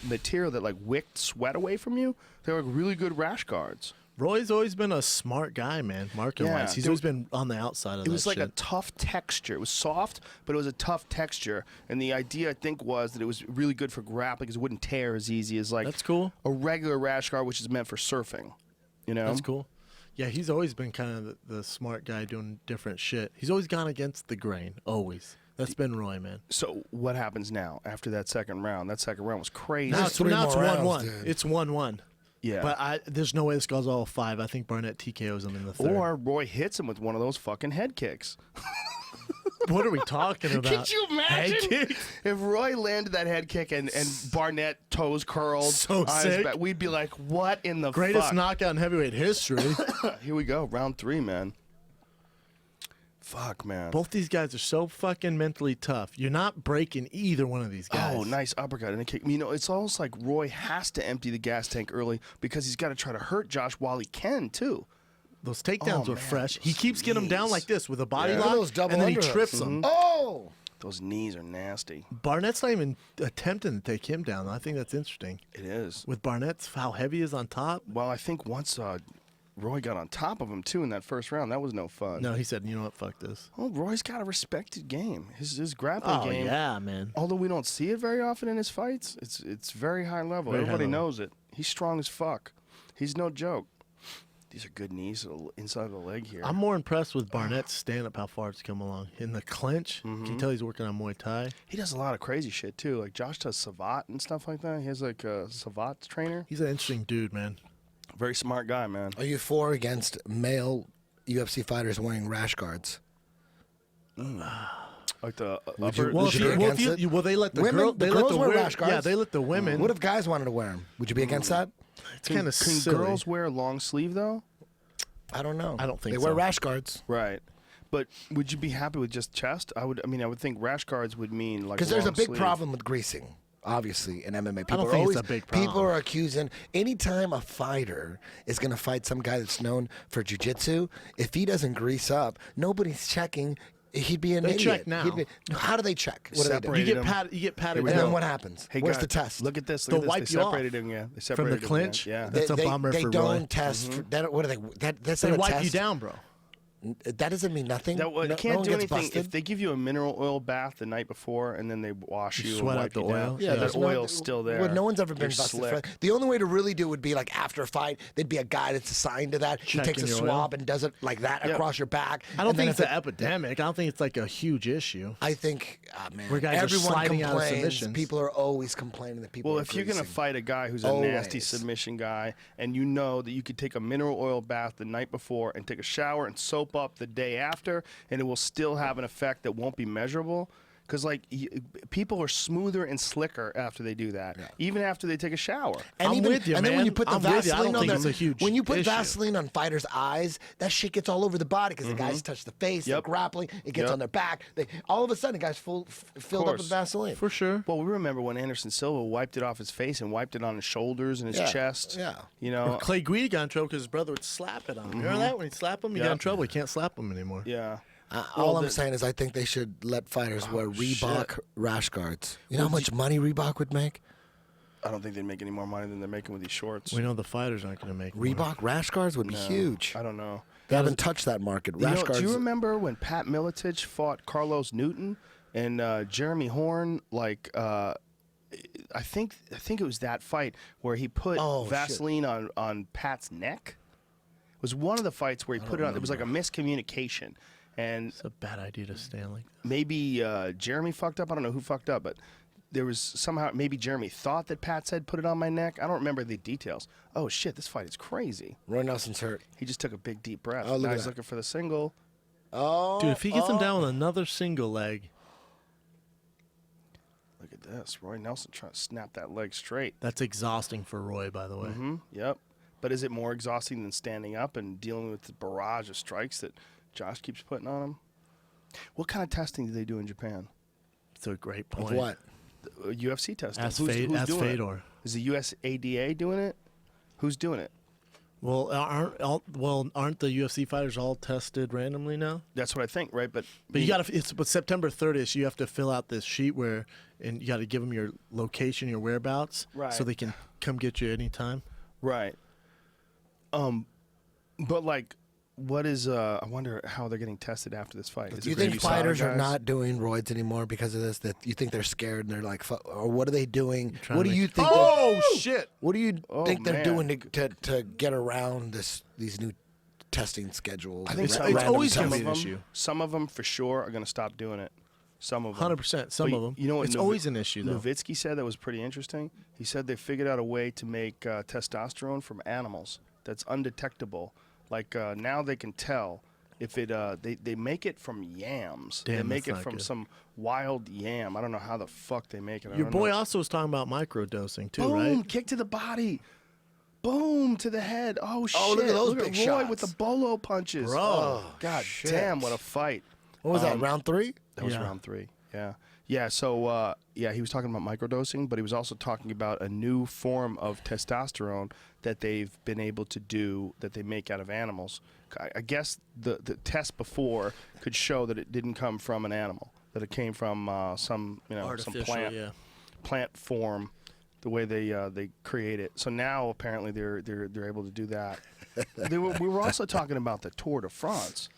material that like wicked sweat away from you. They were like really good rash guards. Roy's always been a smart guy, man, market-wise. Yeah, He's there- always been on the outside of It that was like a shit. tough texture. It was soft, but it was a tough texture. And the idea, I think, was that it was really good for grappling because it wouldn't tear as easy as like That's cool. a regular rash guard, which is meant for surfing. You know? That's cool. Yeah, he's always been kind of the smart guy doing different shit. He's always gone against the grain, always. That's been Roy, man. So what happens now after that second round? That second round was crazy. Now There's it's, three now it's more rounds, 1-1. dude. It's 1-1. Yeah. But there's no way this goes all 5. I think Barnett TKOs him in the third. Or Roy hits him with one of those fucking head kicks. What are we talking about? Could you Head imagine kick? if Roy landed that head kick and Barnett toes curled? So on his sick. back? We'd be like, what in the Greatest fuck? knockout in heavyweight history. Here we go, round 3, man. Fuck, man. Both these guys are so fucking mentally tough. You're not breaking either one of these guys. Oh, nice uppercut and a kick. You know, it's almost like Roy has to empty the gas tank early because he's got to try to hurt Josh while he can, too. Those takedowns Oh, were man, fresh. He those keeps getting him down knees. like this with a body Yeah. Look at lock, those double and then he underhooks. trips him. Oh! Those knees are nasty. Barnett's not even attempting to take him down. I think that's interesting. It is. With Barnett's how heavy he is on top. Well, I think once Roy got on top of him, too, in that first round, that was no fun. No, he said, you know what, fuck this. Well, Roy's got a respected game. His grappling Oh, game. yeah, man. Although we don't see it very often in his fights, it's very high level. Very high Everybody level. knows it. He's strong as fuck. He's no joke. These are good knees to the inside of the leg here. I'm more impressed with Barnett's stand-up, how far it's come along. In the clinch, Mm-hmm. can you tell he's working on Muay Thai? He does a lot of crazy shit too. Like Josh does Savat and stuff like that. He has like a Savat trainer. He's an interesting dude, man. Very smart guy, man. Are you for or against male UFC fighters wearing rash guards? Like the Would you- upper. Well, Well, if you- against it? well, they let the Women- girl, the they let girls the wear women- rash guards? Yeah, they let the women. What if guys wanted to wear them? Would you be against that? It's kind of Can silly. girls wear long sleeve though? I don't know. I don't think they wear so. rash guards. Right. But would you be happy with just chest? I would. I mean, I would think rash guards would mean like Because there's a long big sleeve. problem with greasing. Obviously, in MMA, people don't are think it's always a big people problem. are accusing. Anytime a fighter is going to fight some guy that's known for jiu-jitsu, if he doesn't grease up, nobody's checking. He'd be an They idiot. check now. How do they check? What do they do? Separate. You get him. patted. You get patted Here we And down. then what happens? Hey, Where's guys, the test? Look at this. They'll Look at wipe this. They you off. separated him. Yeah. They From the separated him, clinch? Yeah. That's a they, bummer they for don't Roy. test. That, what are they? That's They not a wipe test. you down, bro. That doesn't mean nothing. That no, can't no one do gets anything busted. if they give you a mineral oil bath the night before and then they wash you, sweat and out wipe the you oil? down. Yeah, that there's no- oil's still there. Well, no one's ever been You're busted for slick. that. The only way to really do it would be like after a fight, there'd be a guy that's assigned to that. He takes Checking a your swab oil. and does it like that Yeah. across your back. I don't and then think it's if an epidemic. I don't think it's like a huge issue. I think, man, Where guys are everyone sliding out of complains. submissions. People are always complaining that people Well, are if you're going to greasing. fight a guy who's a nasty Always. submission guy and you know that you could take a mineral oil bath the night before and take a shower and soap up the day after and it will still have an effect that won't be measurable Because like people are smoother and slicker after they do that, even after they take a shower. And I'm even, with you, and then when man. you put the I'm with you. I Vaseline don't on think their, it's a huge when you put issue. Vaseline on fighters' eyes, that shit gets all over the body because the guys touch the face, they're Yep. grappling, it gets Yep. on their back. All of a sudden, the guy's filled up with course. Vaseline. For sure. Well, we remember when Anderson Silva wiped it off his face and wiped it on his shoulders and his Yeah, chest. yeah. You know. Clay Guida got in trouble because his brother would slap it on him. Remember that? When he'd slap him, he got in Yep. trouble. He can't slap him anymore. Yeah. All I'm the- saying is I think they should let fighters wear Reebok shit. rash guards. You know how much money Reebok would make? I don't think they'd make any more money than they're making with these shorts. We know the fighters aren't going to make more. Reebok rash guards would be huge. I don't know. They haven't touched that market. You Rash know, guards. do you remember when Pat Miletich fought Carlos Newton and Jeremy Horn? Like, I think it was that fight where he put Oh, Vaseline on Pat's neck. It was one of the fights where he put it on. It was like a miscommunication, and It's a bad idea to stand like that. maybe Jeremy fucked up. I don't know who fucked up, but there was somehow maybe Jeremy thought that Pat said put it on my neck. I don't remember the details. Oh shit, this fight is crazy. Roy Nelson's hurt. He just took a big deep breath. Oh, look now at he's that. looking for the single. Oh, Dude, if he gets him down with another single leg, Look at this. Roy Nelson trying to snap that leg straight. that's exhausting for Roy, by the way. Yep. But is it more exhausting than standing up and dealing with the barrage of strikes that Josh keeps putting on him? What kind of testing do they do in Japan? It's a great point. Of what? UFC testing. Ask, Who's doing it? Fedor. Is the USADA doing it? Who's doing it? Well, aren't the UFC fighters all tested randomly now? That's what I think, right? But But you got to. But September 30th, you have to fill out this sheet and you got to give them your location, your whereabouts, Right. so they can come get you anytime. right. But like, what is? I wonder how they're getting tested after this fight. Is Do you it think USADA fighters are guys? not doing roids anymore because of this? That you think they're scared and they're like, or what are they doing? trying What to do make- you think? shit! What do you think they're man. doing to get around these new testing schedules? I think ra- some, it's random always gonna some be of an them, issue. Some of them for sure are going to stop doing it. Some of them. 100%. Some But of them. You know what? It's always an issue, though. Nowitzki said that was pretty interesting. He said they figured out a way to make testosterone from animals that's undetectable. Like now they can tell if it. They make it from yams. They Damn, make that's it not from good. some wild yam. I don't know how the fuck they make it. I Your don't boy know. also was talking about microdosing too, Boom! right? Kick to the body. Boom to the head. Oh shit! look at those big Roy shots. with the bolo punches. Bro. Oh, God shit. damn! What a fight. What was that? Round 3? That was Yeah. round 3. Yeah. Yeah. So, he was talking about microdosing, but he was also talking about a new form of testosterone that they've been able to do that they make out of animals. I guess the test before could show that it didn't come from an animal, that it came from some Artificial, some plant form, the way they create it. So now apparently they're able to do that. We were also talking about the Tour de France.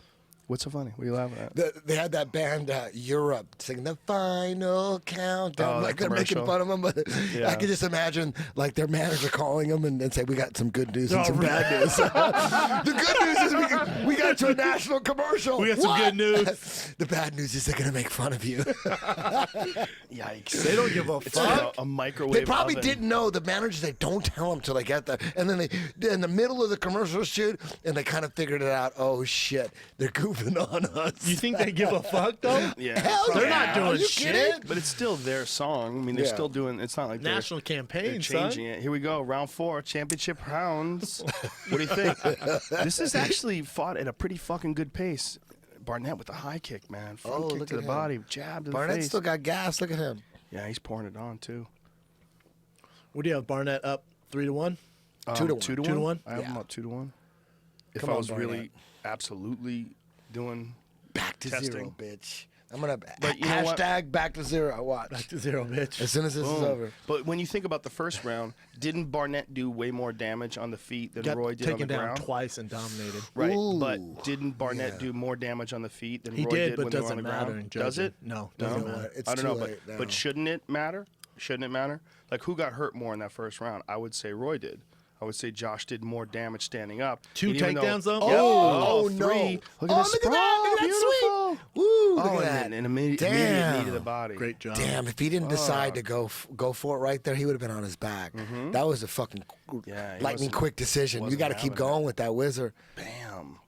What's so funny? What are you laughing at? They had that band Europe singing the final countdown. Oh, like that they're making commercial. fun of them, but Yeah. I could just imagine like their manager calling them and say, "We got some good news and Oh, some bad news." The good news is we got to a national commercial. We got some What? good news. The bad news is they're gonna make fun of you. Yikes! They don't give a It's fuck. a microwave. They probably oven. didn't know. The manager said, "Don't tell them till they get there." And then they in the middle of the commercial shoot, and they kind of figured it out. Oh shit, they're goofing on us. You think they give a fuck though? Yeah. Hell They're yeah. not doing Are you shit. kidding? But it's still their song. I mean, they're Yeah. still doing. It's not like National they're campaign, changing son. it. Here we go, round 4, championship rounds. What do you think? This is actually fought at a pretty fucking good pace. Barnett with the high kick, man. Front kick look to at the him. body, jab to the Barnett face. still got gas. Look at him. Yeah, he's pouring it on too. What do you have? Barnett up 3-1. 2-1. 2 to 2 to 1. 1? I have him Yeah. up 2 to 1. If Come I on, was Barnett. really absolutely doing Back to testing. 0, bitch. I'm gonna But you know what? hashtag back to 0. Watch. Back to 0, bitch. As soon as this is Boom. over. But when you think about the first round, didn't Barnett do way more damage on the feet than Got Roy did on the taken down ground? twice and dominated. Right, Ooh. but didn't Barnett Yeah. do more damage on the feet than He Roy did, did but when they were on doesn't the matter ground? in Does judging. it? No, No? doesn't You know matter. what? It's I don't too know, late but now. shouldn't it matter? Shouldn't it matter? Like who got hurt more in that first round? I would say Roy did. I would say Josh did more damage standing up. 2 And even takedowns, though? Yep. Oh, three. no. Look at Oh, this. look at that. Look at that beautiful. sweep. Woo, look Oh, at that. and immediate Damn. knee to the body. Great job. Damn, if he didn't decide to go for it right there, he would have been on his back. That was a fucking Yeah, he lightning wasn't- quick decision. You wasn't got to keep having it. going with that wizard. Bam.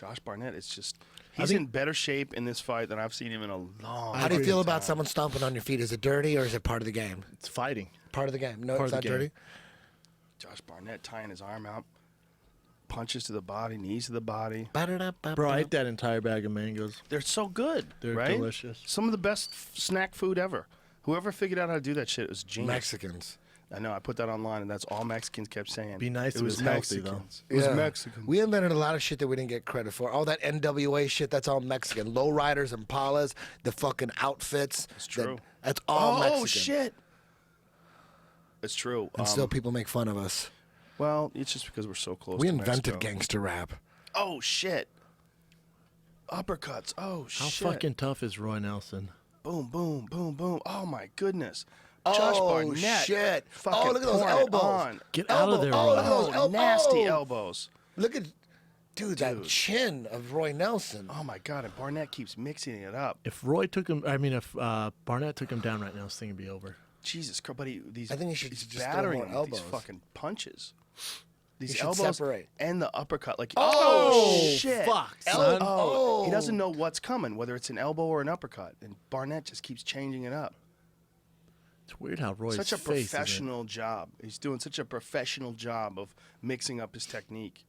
Josh Barnett is just. He's in better shape in this fight than I've seen him in a long. How do you feel about someone stomping on your feet? Is it dirty or is it part of the game? It's fighting. Part of the game. No, Part it's of not the game. dirty. Josh Barnett tying his arm out, punches to the body, knees to the body. Bro, I ate that entire bag of mangoes. They're so good. They're right? delicious. Some of the best snack food ever. Whoever figured out how to do that shit was genius. Mexicans. I know. I put that online, and that's all Mexicans kept saying. Be nice, it was healthy, though. Mexicans. It was Mexicans. We invented a lot of shit that we didn't get credit for. All that NWA shit, that's all Mexican. Lowriders, Impalas, the fucking outfits. It's true. That's all Mexican. Oh, shit. It's true. And still people make fun of us. Well, it's just because we're so close We to invented Mexico. gangster rap. Oh, shit. Uppercuts. Oh, How shit. fucking tough is Roy Nelson? Boom, boom, boom, boom. Oh, my goodness. Josh Oh, Barnett. shit. Fucking Oh, look at those pouring it elbows. on. Get out of there, Oh, Roy. look at those Oh, elbows. nasty elbows. Look at, dude, that chin of Roy Nelson. Oh, my God. And Barnett keeps mixing it up. If Barnett took him down right now, this thing would be over. Jesus Christ, buddy. I think he should he's just throw battering more him with these elbows. fucking punches. These should elbows separate. and the uppercut. Like, Oh, shit. fuck, Oh, son. he doesn't know what's coming, whether it's an elbow or an uppercut. And Barnett just keeps changing it up. It's weird how Roy's Such a face isn't- professional job. He's doing such a professional job of mixing up his technique.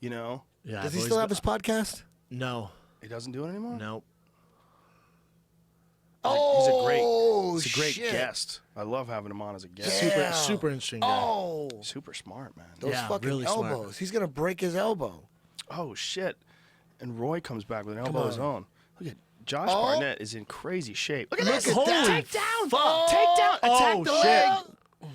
You know? Yeah, Does I've he always still have been- his podcast? No, He doesn't do it anymore? no. Oh, He's a great shit. guest. I love having him on as a guest. Yeah. Super interesting guy. Oh, Super smart, man. those Yeah, fucking really elbows. smart. He's going to break his elbow. Oh, shit. And Roy comes back with an elbow of his on. own. Look at Josh Oh. Barnett is in crazy shape. Look at this. Look at that. Take down. fuck. Take down. Attack Oh, the shit. leg.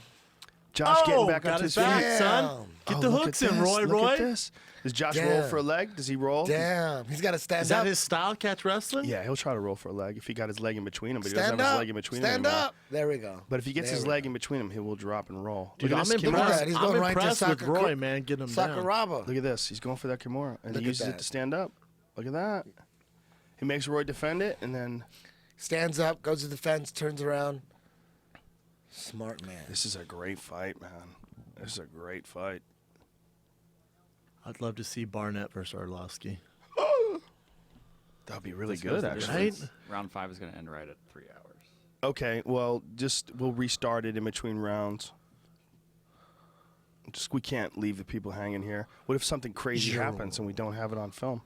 Josh getting back got up to his his back, feet. son. Get Oh, the look hooks at in, this. Roy. Look Roy. at this. Does Josh roll Damn. for a leg? Does he roll? Damn. He's got to stand Is that up. his style, catch wrestling? Yeah, he'll try to roll for a leg if he got his leg in between him, but he doesn't Stand have his up. leg in between Stand him anymore. up. There we go. But if he gets There his we leg go. in between him, he will drop and roll. Dude, Look at I'm this impressed. Kimura. He's I'm going right to impressed with Saka- Roy, man. Getting him down. Sakuraba. Look at this. He's going for that Kimura, and Look he at uses that. it to stand up. Look at that. He makes Roy defend it, and then Stands up, goes to the fence, turns around. Smart man. this is a great fight, man. This is a great fight. I'd love to see Barnett versus Arlovsky. That would be really This goes good, the actually. distance. Round 5 is going to end right at 3 hours. Okay, well, we'll restart it in between rounds. We can't leave the people hanging here. What if something crazy happens and we don't have it on film?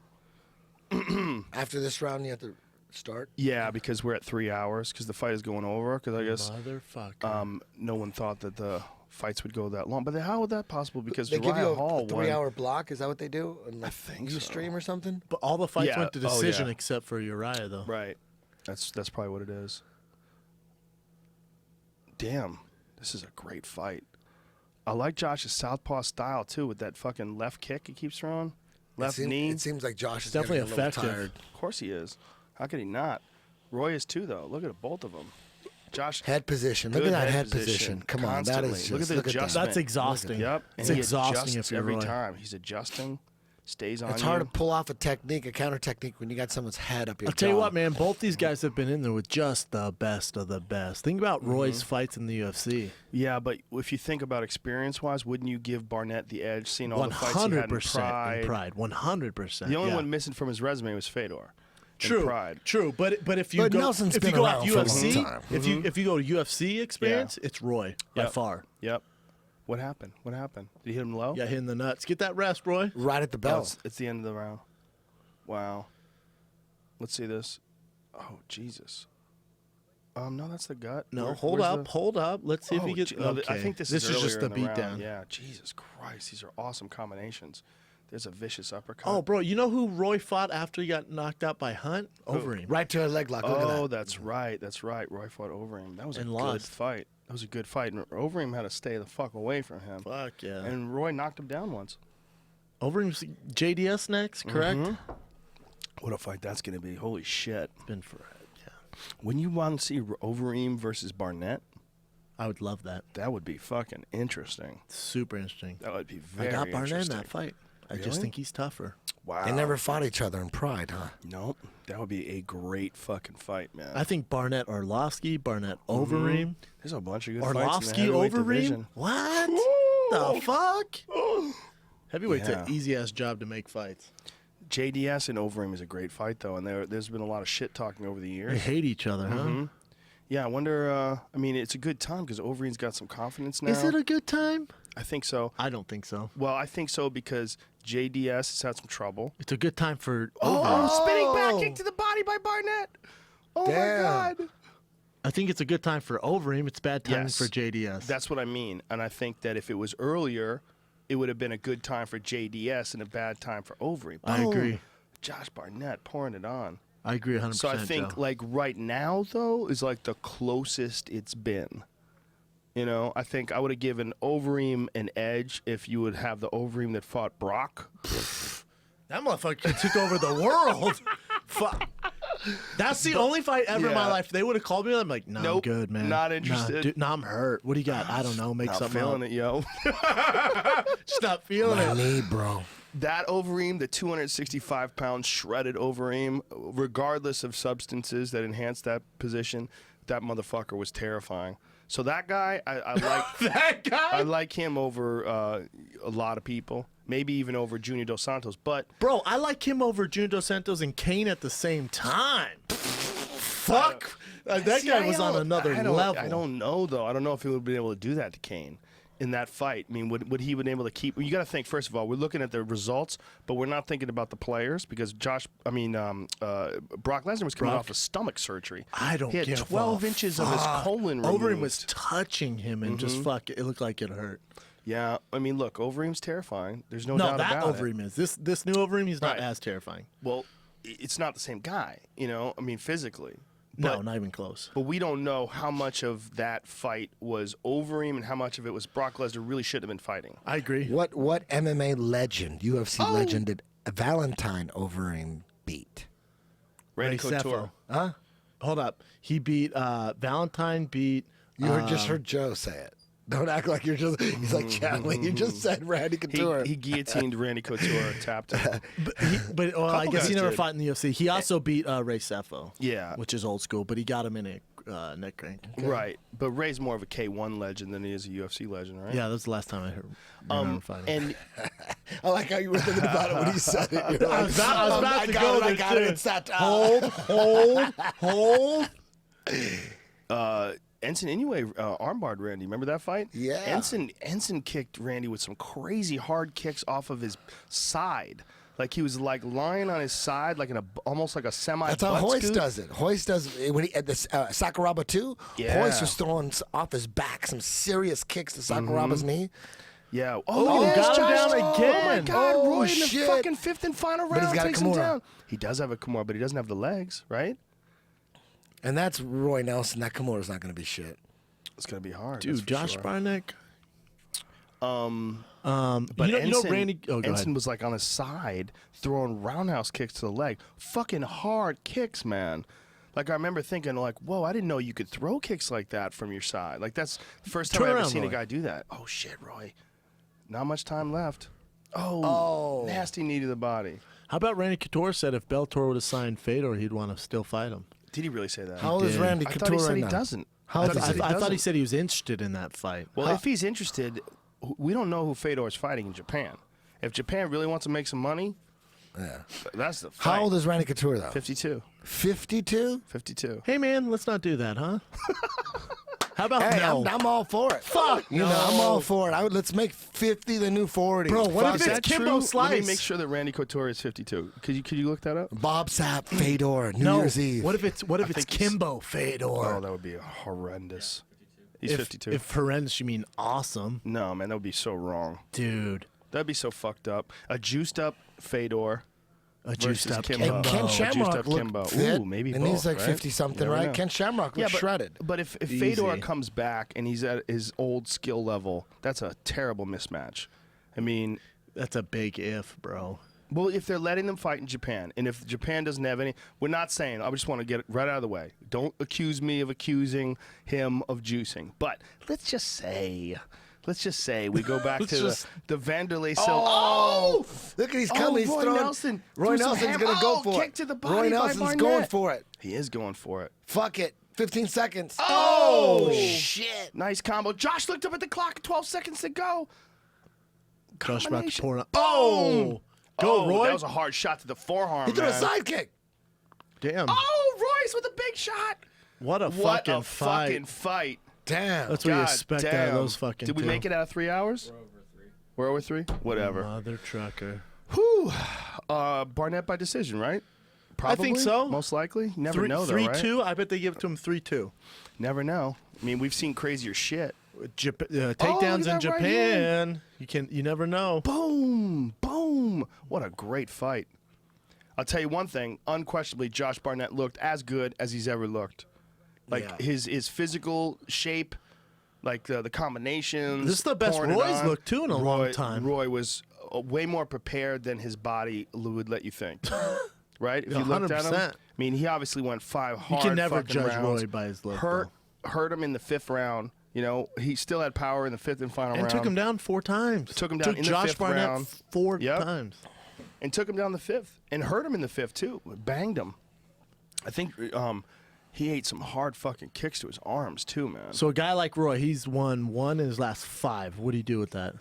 After this round, you have to start. Yeah, because we're at 3 hours, because the fight is going over, because I guess Motherfucker. no one thought that the fights would go that long. But how would that possible? Because They give you Uriah Hall a 3-hour block. Is that what they do? And I think you so. stream or something? But all the fights Yeah, went to oh, decision yeah. except for Uriah, though. Right. That's probably what it is. Damn, this is a great fight. I like Josh's southpaw style too, with that fucking left kick he keeps throwing, left knee. It seems like Josh is Definitely getting a little effective. tired. Of course he is. How could he not? Roy is too, though. Look at both of them. Josh. Head position. Look Good at that head position. Come on, that constantly. is just Look at the that. adjustment. That's exhausting. Yep. It's and he exhausting adjusts if you're every Roy. time. He's adjusting, stays on It's you. hard to pull off a technique, a counter technique, when you got someone's head up your I'll tell you jaw. what, man. Both these guys have been in there with just the best of the best. Think about Roy's fights in the UFC. Yeah, but if you think about experience-wise, wouldn't you give Barnett the edge, seeing all the fights he had in 100% in Pride? Pride. 100%. The only yeah. one missing from his resume was Fedor. in True, Pride. true, but if you But go Nelson's if you been go off around for a long UFC, time. if you go to UFC experience, it's Roy by Yep. far. Yep. What happened? What happened? Did he hit him low? Yeah, hitting the nuts. Get that rest, Roy. Right at the Oh, bell. it's the end of the round. Wow. Let's see this. Oh, Jesus. No, that's the gut. No, Where- hold where's up, the- hold up. Let's see if Oh, he gets. gee- no, Okay. I think this is is just the earlier in beatdown. round. Yeah, Jesus Christ, these are awesome combinations. There's a vicious uppercut. Oh, bro, you know who Roy fought after he got knocked out by Hunt? Overeem. Right to a leg lock. Look at Oh, that. that's right. That's right. Roy fought Overeem. That was a And good lost. fight. That was a good fight. And Overeem had to stay the fuck away from him. Fuck yeah. And Roy knocked him down once. Overeem's JDS next, correct? What a fight that's going to be. Holy shit. Been for yeah. When you want to see Overeem versus Barnett, I would love that. that would be fucking interesting. Super interesting. That would be very I got Barnett in interesting. that fight. I Really? just think he's tougher. Wow. They never fought each other in Pride, huh? Nope. That would be a great fucking fight, man. I think Barnett Arlovsky, Barnett Overeem, There's a bunch of good fights in Arlovsky the heavyweight Overeem. division. What the fuck? Heavyweight's Yeah. an easy-ass job to make fights. JDS and Overeem is a great fight, though, and there's been a lot of shit talking over the They years. hate each other, huh? Yeah, I wonder. I mean, it's a good time because Overeem's got some confidence now. Is it a good time? I think so. I don't think so. Well, I think so because JDS has had some trouble. It's a good time for Oh, spinning back kick to the body by Barnett. Oh Damn. my God. I think it's a good time for Overeem. It's bad timing Yes. for JDS. That's what I mean, and I think that if it was earlier, it would have been a good time for JDS and a bad time for Overeem. I Boom. agree. Josh Barnett pouring it on. I agree 100%. So I think Joe. like right now though is like the closest it's been. You know, I think I would have given Overeem an edge if you would have the Overeem that fought Brock. that motherfucker took over the world. Fuck. That's the only fight ever in my yeah. life. They would have called me. I'm like, no, I'm Nope, good, man. not Nah, interested. dude, I'm hurt. What do you got? I don't know. Make Not something feeling up. it, yo. Just not feeling My it. knee, bro. That Overeem, the 265-pound shredded Overeem, regardless of substances that enhance that position, that motherfucker was terrifying. So that guy, I like. That guy? I like him over a lot of people, maybe even over Junior Dos Santos. But Bro, I like him over Junior Dos Santos and Kane at the same time. Fuck. That See, guy I was on don't- another I don't- level. I don't know though. I don't know if he would have been able to do that to Kane in that fight. I mean, would he been able to keep? You got to think first of all. We're looking at the results, but we're not thinking about the players because Brock Lesnar was coming Brock? off of stomach surgery. I don't He had give 12 a inches of his fuck. colon removed. Overeem was touching him and just fuck. It looked like it hurt. Yeah, I mean, look, Overeem's terrifying. There's no No, doubt that about it. Overeem is. This new Overeem, he's not Right. as terrifying. Well, it's not the same guy. You know, I mean, physically. No, But- not even close. But we don't know how much of that fight was Overeem and how much of it was Brock Lesnar really shouldn't have been fighting. I agree. What MMA legend, UFC Oh. legend, did Valentine Overeem beat? Randy Ray Couture. Huh? Hold up. He beat Valentine. Beat. You just heard Joe say it. Don't act like you're just. He's like channeling. You just said Randy Couture. He guillotined Randy Couture, tapped him. But I guess guys he never did. fought in the UFC. He also beat Ray Cepho. Yeah. which is old school. But he got him in a neck crank. Right. But Ray's more of a K1 legend than he is a UFC legend, right? Yeah, that was the last time I heard. Remember fighting. And I like how you were thinking about it when he said it. You're I like, was about I to got go it, I there, got it. too. It's that. Hold. Ensign Inoue armbarred Randy. Remember that fight? Yeah. Ensign kicked Randy with some crazy hard kicks off of his side. Like he was like lying on his side, like in almost like a semi. That's how Hoist scoot. does it. Hoist does when he at the Sakuraba 2. Yeah. Hoist was throwing off his back some serious kicks to Sakuraba's knee. Yeah. Oh, there's got him Josh. down Oh my again. God, Oh, Roy in the shit. fucking fifth and final But he's round got a takes him Kimura. down. He does have a Kimura, but he doesn't have the legs, right? And that's Roy Nelson. That Kimura's not going to be shit. It's gonna be hard, that's Dude, for Josh sure. Barnett. But you know Randy. Oh, go Ensign ahead. was like on his side throwing roundhouse kicks to the leg, fucking hard kicks, man. Like I remember thinking, like, whoa, I didn't know you could throw kicks like that from your side. Like that's the first time Turn I ever around, seen a Roy. guy do that. Oh shit, Roy, not much time left. Oh, nasty knee to the body. How about Randy Couture said if Bellator would have signed Fedor, he'd want to still fight him. Did he really say that? How old is did. Randy I Couture thought he said right he now? doesn't. How I old thought is he he? said I thought he doesn't. said he was interested in that fight. Well, if he's interested, we don't know who Fedor's fighting in Japan. If Japan really wants to make some money, that's the fight. How old is Randy Couture though? 52. 52. 52. Hey man, let's not do that, huh? How about Hey, no? I'm all for it. Fuck You know, I'm all for it. Let's make 50 the new 40. Bro, what Fuck if Is it's that Kimbo true? Slice? Let me make sure that Randy Couture is 52. Could you look that up? Bob Sapp, Fedor, New no. Year's Eve. What if it's think he's- Kimbo Fedor? Oh, that would be horrendous. He's 52. If horrendous, you mean awesome, No, man, that would be so wrong. dude. That'd be so fucked up. A juiced up Fedor A juiced versus up Kimbo. Kimbo. And Ken Oh, juiced Shamrock up looked Kimbo. fit. Ooh, maybe and both, he's like right? 50 something, You never right? know. Ken Shamrock looks shredded. But if Easy. Fedor comes back and he's at his old skill level, that's a terrible mismatch. I mean, That's a big if, bro. well, if they're letting them fight in Japan, and if Japan doesn't have any, we're not saying, I just want to get it right out of the way. Don't accuse me of accusing him of juicing. But let's just say we go back Let's to just- the Vanderlei Silva. Oh! Look at he's coming. He's Roy throwing. Nelson. Roy threw some Nelson's ham- going to go oh, for kick it. to the body Roy by Nelson's Barnett. going for it. He is going for it. Fuck it. 15 seconds. Oh! shit. Nice combo. Josh looked up at the clock. 12 seconds to go. Josh about to Combination. pour it. Oh! Go, Roy. That was a hard shot to the forearm, He threw a man. sidekick. Damn. Oh, Royce with a big shot. What a What fucking a fight. fucking fight. Damn. That's what you God expect out damn. of those fucking Did we two. make it out of 3 hours? We're over 3? Whatever. Mother trucker. Whew. Barnett by decision, right? Probably. I think so. Most likely. You never know, though, right? 3-2. I bet they give it to him 3-2. Never know. I mean, we've seen crazier shit. Takedowns in that right Japan. You never know. Boom. Boom. What a great fight. I'll tell you one thing. Unquestionably, Josh Barnett looked as good as he's ever looked. Like, Yeah. his physical shape, like the combinations. This is the best pouring it Roy's on. looked, too, in a long time. Roy was way more prepared than his body would let you think. Right? If you looked at him. 100%. I mean, he obviously went 5 You hard can never fucking judge rounds. Roy by his look. Hurt though. him in the 5th round. You know, he still had power in the 5th and final And round. took him down 4 times. Took him down in the Josh 5th Barnett round. 4 Yep. times. And took him down the 5th. And hurt him in the 5th, too. Banged him. I think he ate some hard fucking kicks to his arms, too, man. So a guy like Roy, he's won 1 in his last 5. What do you do with that?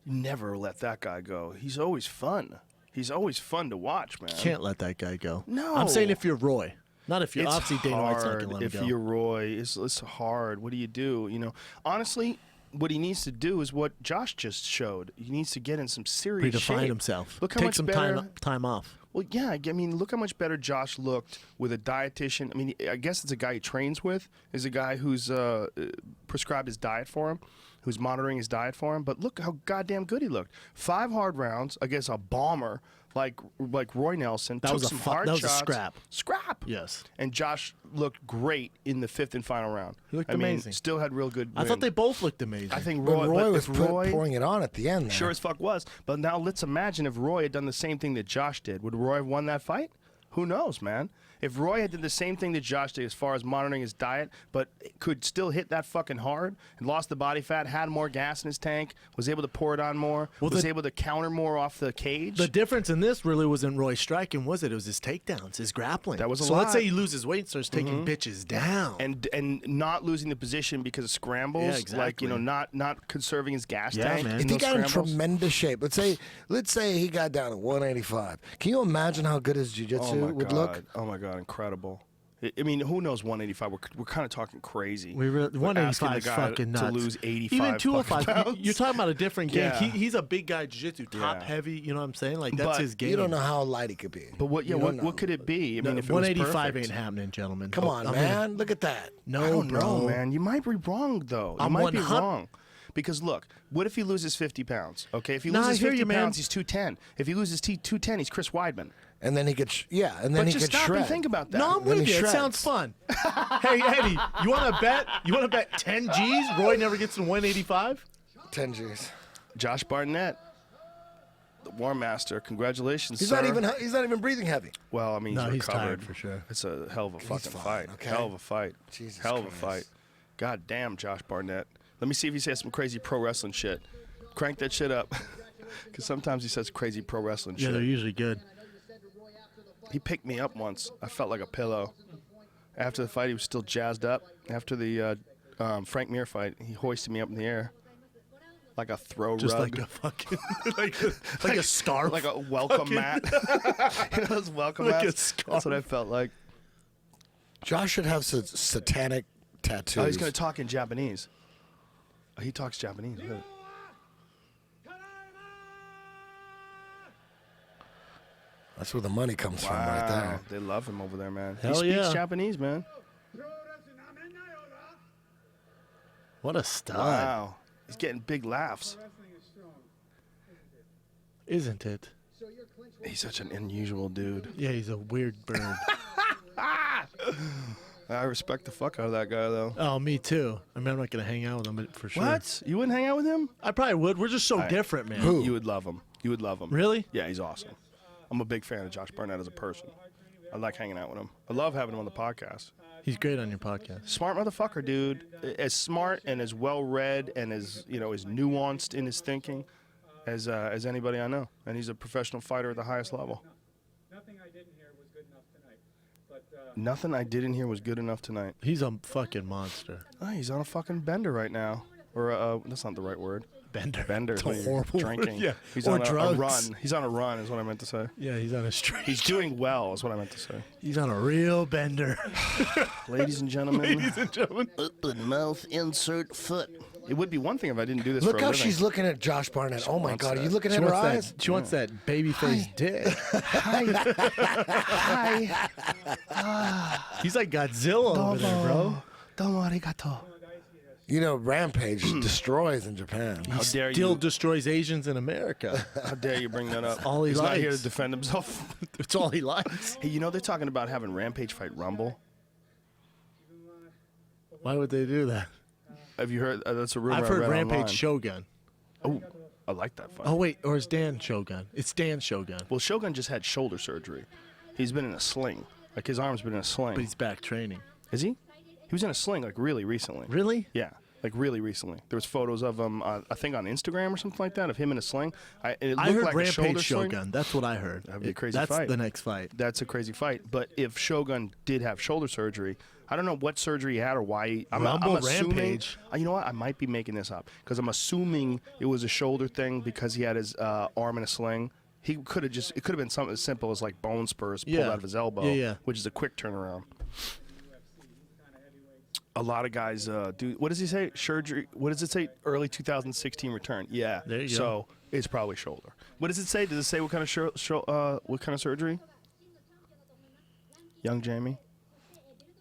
You never let that guy go. He's always fun. He's always fun to watch, man. Can't let that guy go. No. I'm saying if you're Roy. Not if you're It's obviously Dana White's not hard going to let him if go. you're Roy. It's hard. What do you do? You know, honestly, what he needs to do is what Josh just showed. He needs to get in some serious Redefine shape. himself. Look how Take much some better. time off. Well, yeah. I mean, look how much better Josh looked with a dietitian. I mean, I guess it's a guy he trains with. Is a guy who's prescribed his diet for him, who's monitoring his diet for him. But look how goddamn good he looked. 5 hard rounds against a bomber like Roy Nelson. That Took was a some fu- hard that was a shots. scrap. Scrap. Yes. And Josh looked great in the 5th and final round. He looked I mean, amazing. still had real good. I thought wind. they both looked amazing. I think But Roy, Roy was if Roy pouring it on at the end there. sure as fuck was. But now let's imagine if Roy had done the same thing that Josh did. Would Roy have won that fight? Who knows, man? If Roy had did the same thing that Josh did as far as monitoring his diet, but could still hit that fucking hard and lost the body fat, had more gas in his tank, was able to pour it on more, was able to counter more off the cage. The difference in this really wasn't Roy striking, was it? It was his takedowns, his grappling. That was a so let's lot. say he loses weight and starts taking bitches down. and not losing the position because of scrambles, Yeah, like exactly. not conserving his gas Yeah, tank. man. in If he those got in scrambles. tremendous shape, let's say he got down to 185. Can you imagine how good his jiu-jitsu would look? Oh my god, incredible! I mean, who knows 185? We're kind of talking crazy. We really, We're asking 185 the is guy fucking to nuts. lose 85 Even 205, fucking pounds. you're talking about a different game. Yeah. He's a big guy, jiu-jitsu, top Yeah. heavy. You know what I'm saying? Like that's But his game. You don't know how light he could be. But what? Yeah, You don't what know. could it be? I mean, if it was 185 perfect. ain't happening, gentlemen. Come on, I'm man. Look at that. No, I don't bro. know, man. You might be wrong though. You I'm might be 100 wrong. Because look, what if he loses 50 pounds? Okay, if he Nah, I loses hear 50 you, man. pounds, he's 210. If he loses 210, he's Chris Weidman. And then he could, and then But he just could stop shred. and think about that. No, I'm Then with he you. It shreds. sounds fun. Hey, Eddie, you want to bet? You want to bet 10 G's? Roy never gets to 185? 10 G's. Josh Barnett, the War Master. Congratulations, He's sir. not even breathing heavy. Well, I mean, No, he's recovered tired for sure. It's a hell of a fucking fine, fight. okay? Hell of a fight. Jesus hell of a Christ. fight. God damn, Josh Barnett. Let me see if he says some crazy pro wrestling shit. Crank that shit up. Because sometimes he says crazy pro wrestling Yeah, shit. they're usually good. He picked me up once. I felt like a pillow. After the fight, he was still jazzed up. After the Frank Mir fight, he hoisted me up in the air. Like a throw Just rug. like a fucking, like a scarf. Like a welcome mat. You know those welcome Like a mats? scarf. That's what I felt like. Josh should have satanic tattoos. Oh, he's going to talk in Japanese. Oh, he talks Japanese. Really. That's where the money comes from right there. They love him over there, man. Hell he speaks yeah. Japanese, man. What a stud. Wow. He's getting big laughs. Isn't it? He's such an unusual dude. Yeah, he's a weird bird. I respect the fuck out of that guy, though. Oh, me too. I mean, I'm not going to hang out with him but for sure. What? You wouldn't hang out with him? I probably would. We're just so different, man. Who? You would love him. You would love him. Really? Yeah, he's awesome. I'm a big fan of Josh Barnett as a person. I like hanging out with him. I love having him on the podcast. He's great on your podcast. Smart motherfucker, dude. As smart and as well-read and as, as nuanced in his thinking as anybody I know. And he's a professional fighter at the highest level. Nothing I didn't hear was good enough tonight. But Nothing I did in here was good enough tonight. He's a fucking monster. Oh, he's on a fucking bender right now. Or, that's not the right word. Bender. Bender. It's is a when you're horrible word. drinking. Yeah. He's Or on a drugs. run. He's on a run is what I meant to say. Yeah, he's on a streak. He's doing well is what I meant to say. He's on a real bender. Ladies and gentlemen. Ladies and gentlemen. Open mouth, insert foot. It would be one thing if I didn't do this Look for a how living. she's looking at Josh Barnett. Oh my wants God, are that. you looking She at her wants eyes? that. She wants that baby face dick. He's like Godzilla over there, bro. Domo arigato. You know, Rampage destroys in Japan. How dare Still you? destroys Asians in America. How dare you bring that up? all he He's not here likes. to defend himself. That's all he likes. Hey, you know they're talking about having Rampage fight Rumble. Why would they do that? Have you heard? That's a rumor. I've I heard read Rampage online. Shogun. Oh, I like that fight. Oh wait, or is Dan Shogun? It's Dan Shogun, Well, Shogun just had shoulder surgery. He's been in a sling. Like his arm's been in a sling. but he's back training. Is he? He was in a sling like really recently. Really? Yeah, like really recently. There was photos of him, I think on Instagram or something like that, of him in a sling. It I looked heard like a shoulder Rampage sling. Shogun. That's what I heard. That'd be a crazy That's fight. the next fight. That's a crazy fight. But if Shogun did have shoulder surgery, I don't know what surgery he had or why. I'm Rumble assuming, Rampage. You know what? I might be making this up because I'm assuming it was a shoulder thing because he had his arm in a sling. He could have just. It could have been something as simple as like bone spurs pulled Yeah. out of his elbow, Yeah. which is a quick turnaround. A lot of guys do. What does he say? Surgery. What does it say? Early 2016 return. Yeah. There you go. So it's probably shoulder. What does it say? Does it say what kind of what kind of surgery? Young Jamie.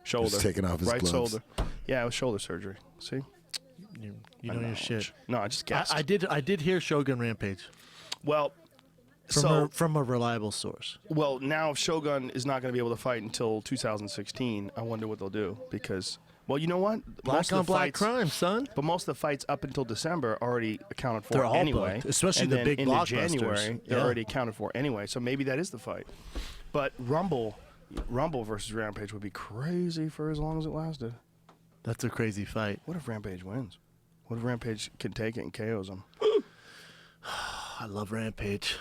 Shoulder. Just taking off his right gloves. shoulder. Yeah, it was shoulder surgery. See? You My know your knowledge. shit. No, I just guessed. I did hear Shogun Rampage Well, from a reliable source. well, now if Shogun is not going to be able to fight until 2016, I wonder what they'll do because, well, you know what? Black Most on of the black fights- crime, son. But most of the fights up until December are already accounted for They're all anyway. booked, especially and the then big into blockbusters. January, they're Yeah. already accounted for anyway. So maybe that is the fight. But Rumble versus Rampage would be crazy for as long as it lasted. That's a crazy fight. What if Rampage wins? What if Rampage can take it and KOs him? I love Rampage.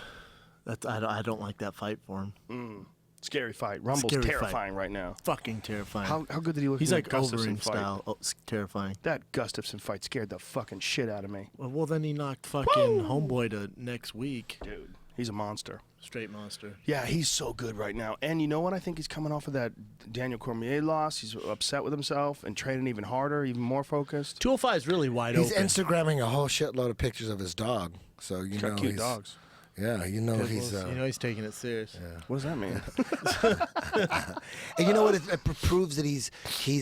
I don't like that fight for him. Scary fight. Rumble's Scary fight. terrifying right now. Fucking terrifying. How good did he look He's in like the Gustafsson Overeem fight? style. Oh, it's terrifying. That Gustafsson fight scared the fucking shit out of me. Well, then he knocked fucking Homeboy to next week. Dude, he's a monster. Straight monster. Yeah, he's so good right now. And you know what? I think he's coming off of that Daniel Cormier loss. He's upset with himself and training even harder, even more focused. 205 is really wide He's open. Instagramming a whole shitload of pictures of his dog. So you He's know got cute he's, dogs. Yeah, you know he's. you know he's taking it serious. What does that mean? And you know what? It proves that he's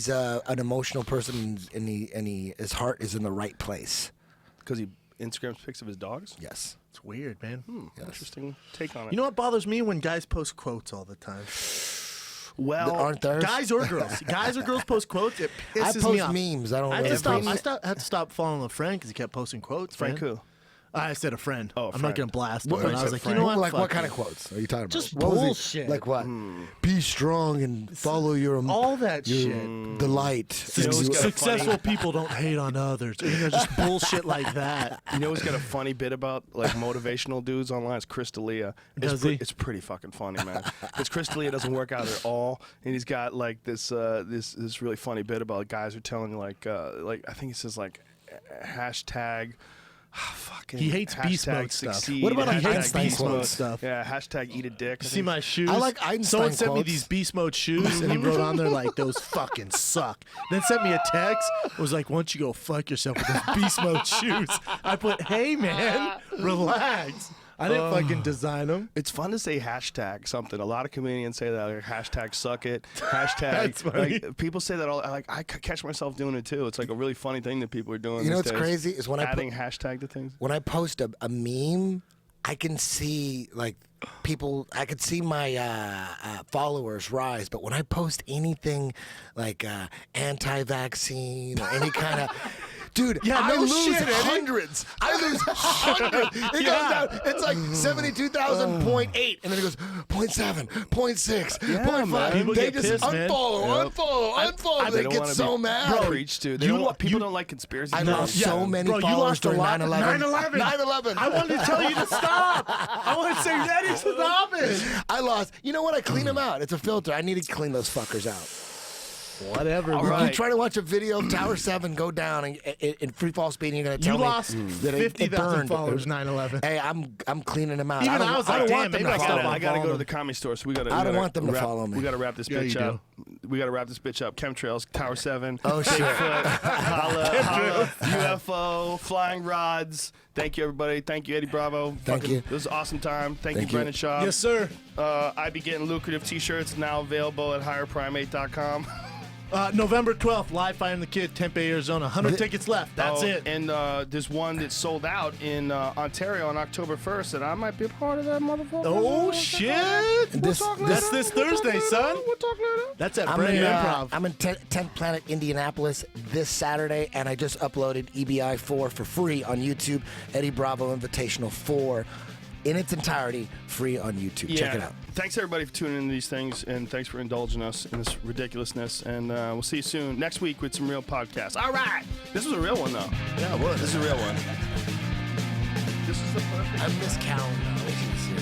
an emotional person, and his heart is in the right place. Because he Instagrams pics of his dogs? Yes. It's weird, man. Interesting take on it. You know what bothers me when guys post quotes all the time? well, Aren't there? Guys or girls. Guys or girls post quotes. It I pisses post me off. memes. I don't. I had, really to stop, post- I had to stop following a friend because he kept posting quotes. Frank man. who? I said a friend. Oh, a I'm friend. not gonna blast him. What- but I you was said like, friend. you know what? Like what Fuck kind it. of quotes are you talking about? Just What was he- bullshit. Like what? Be strong and follow your All that your- shit. the light. You know what's got a Successful funny- people don't hate on others. You know, just bullshit like that. You know who's got a funny bit about like motivational dudes online? It's Chris D'Elia. Does he? It's pretty fucking funny, man. Because Chris D'Elia doesn't work out at all, and he's got like this really funny bit about guys who are telling like I think he says like hashtag. Fucking He hates beast hashtag mode stuff. succeed, What about He hashtag hates Einstein beast mode quotes? stuff. Yeah, hashtag eat a dick. I See think. my shoes? I like Einstein Someone sent me quotes. these beast mode shoes, and he wrote on there like, "Those fucking suck." Then sent me a text. It was like, "Why don't you go fuck yourself with those beast mode shoes?" I put, "Hey man, relax. I didn't fucking design them." It's fun to say hashtag something. A lot of comedians say that, like, hashtag suck it, hashtag. That's funny. Like, people say that all. Like I catch myself doing it too. It's like a really funny thing that people are doing. You know these what's days. crazy is when I adding hashtag to things. when I post a meme, I can see like people. I could see my followers rise, but when I post anything like anti-vaccine or any kind of dude, Yeah, I no lose shit, Eddie. hundreds. I lose hundreds. It goes down. It's like 72,000.8, and then it goes 0.7, 0.6, Yeah, 0.5. man. People They get just pissed, man. unfollow, Yep. unfollow. They don't get wanna so be mad. preached to. They you don't lo- want, people you- don't like conspiracy. I theories. lost Yeah. so many Bro, you followers lost a during lot. 9/11. 9/11. 9/11. I wanted to tell you to stop. I want to say, Eddie, stop it. I lost. You know what? I clean them out. It's a filter. I need to clean those fuckers out. Whatever, All bro. right. You try to watch a video of Tower 7 go down in free fall speed, and you're going to tell You me lost that it 50,000 burned. followed 9/11. Hey, I'm cleaning them out. Even I I was don't like, want damn, them maybe to I'll follow stop me. I gotta follow go to them. the comedy store, so we gotta. I don't want them to follow me. We gotta wrap this Yeah, bitch you up. We gotta wrap this bitch up. Chemtrails, Tower 7. Oh, shit. Holla, UFO, flying rods. Thank you, everybody. Thank you, Eddie Bravo. Thank you. This was an awesome time. Thank you, Thank you. Brendan Schaub. Yes, sir. I be getting lucrative T-shirts now available at higherprimate.com. November 12th, live Fighting the Kid, Tempe, Arizona. 100 tickets left. That's it. And there's one that sold out in Ontario on October 1st, and I might be a part of that motherfucker. Oh, shit. This- That's this Thursday, son. We'll talk later. That's at I'm Brendan in, Improv. I'm in 10th Planet, Indianapolis this Saturday, and I just uploaded EBI 4 for free on YouTube. Eddie Bravo Invitational 4 in its entirety, free on YouTube. Check it out. Thanks, everybody, for tuning into these things, and thanks for indulging us in this ridiculousness. And we'll see you soon next week with some real podcasts. All right. This was a real one, though. Yeah, it was. This is a real one. This is the perfect. I miss Cal now. She's here.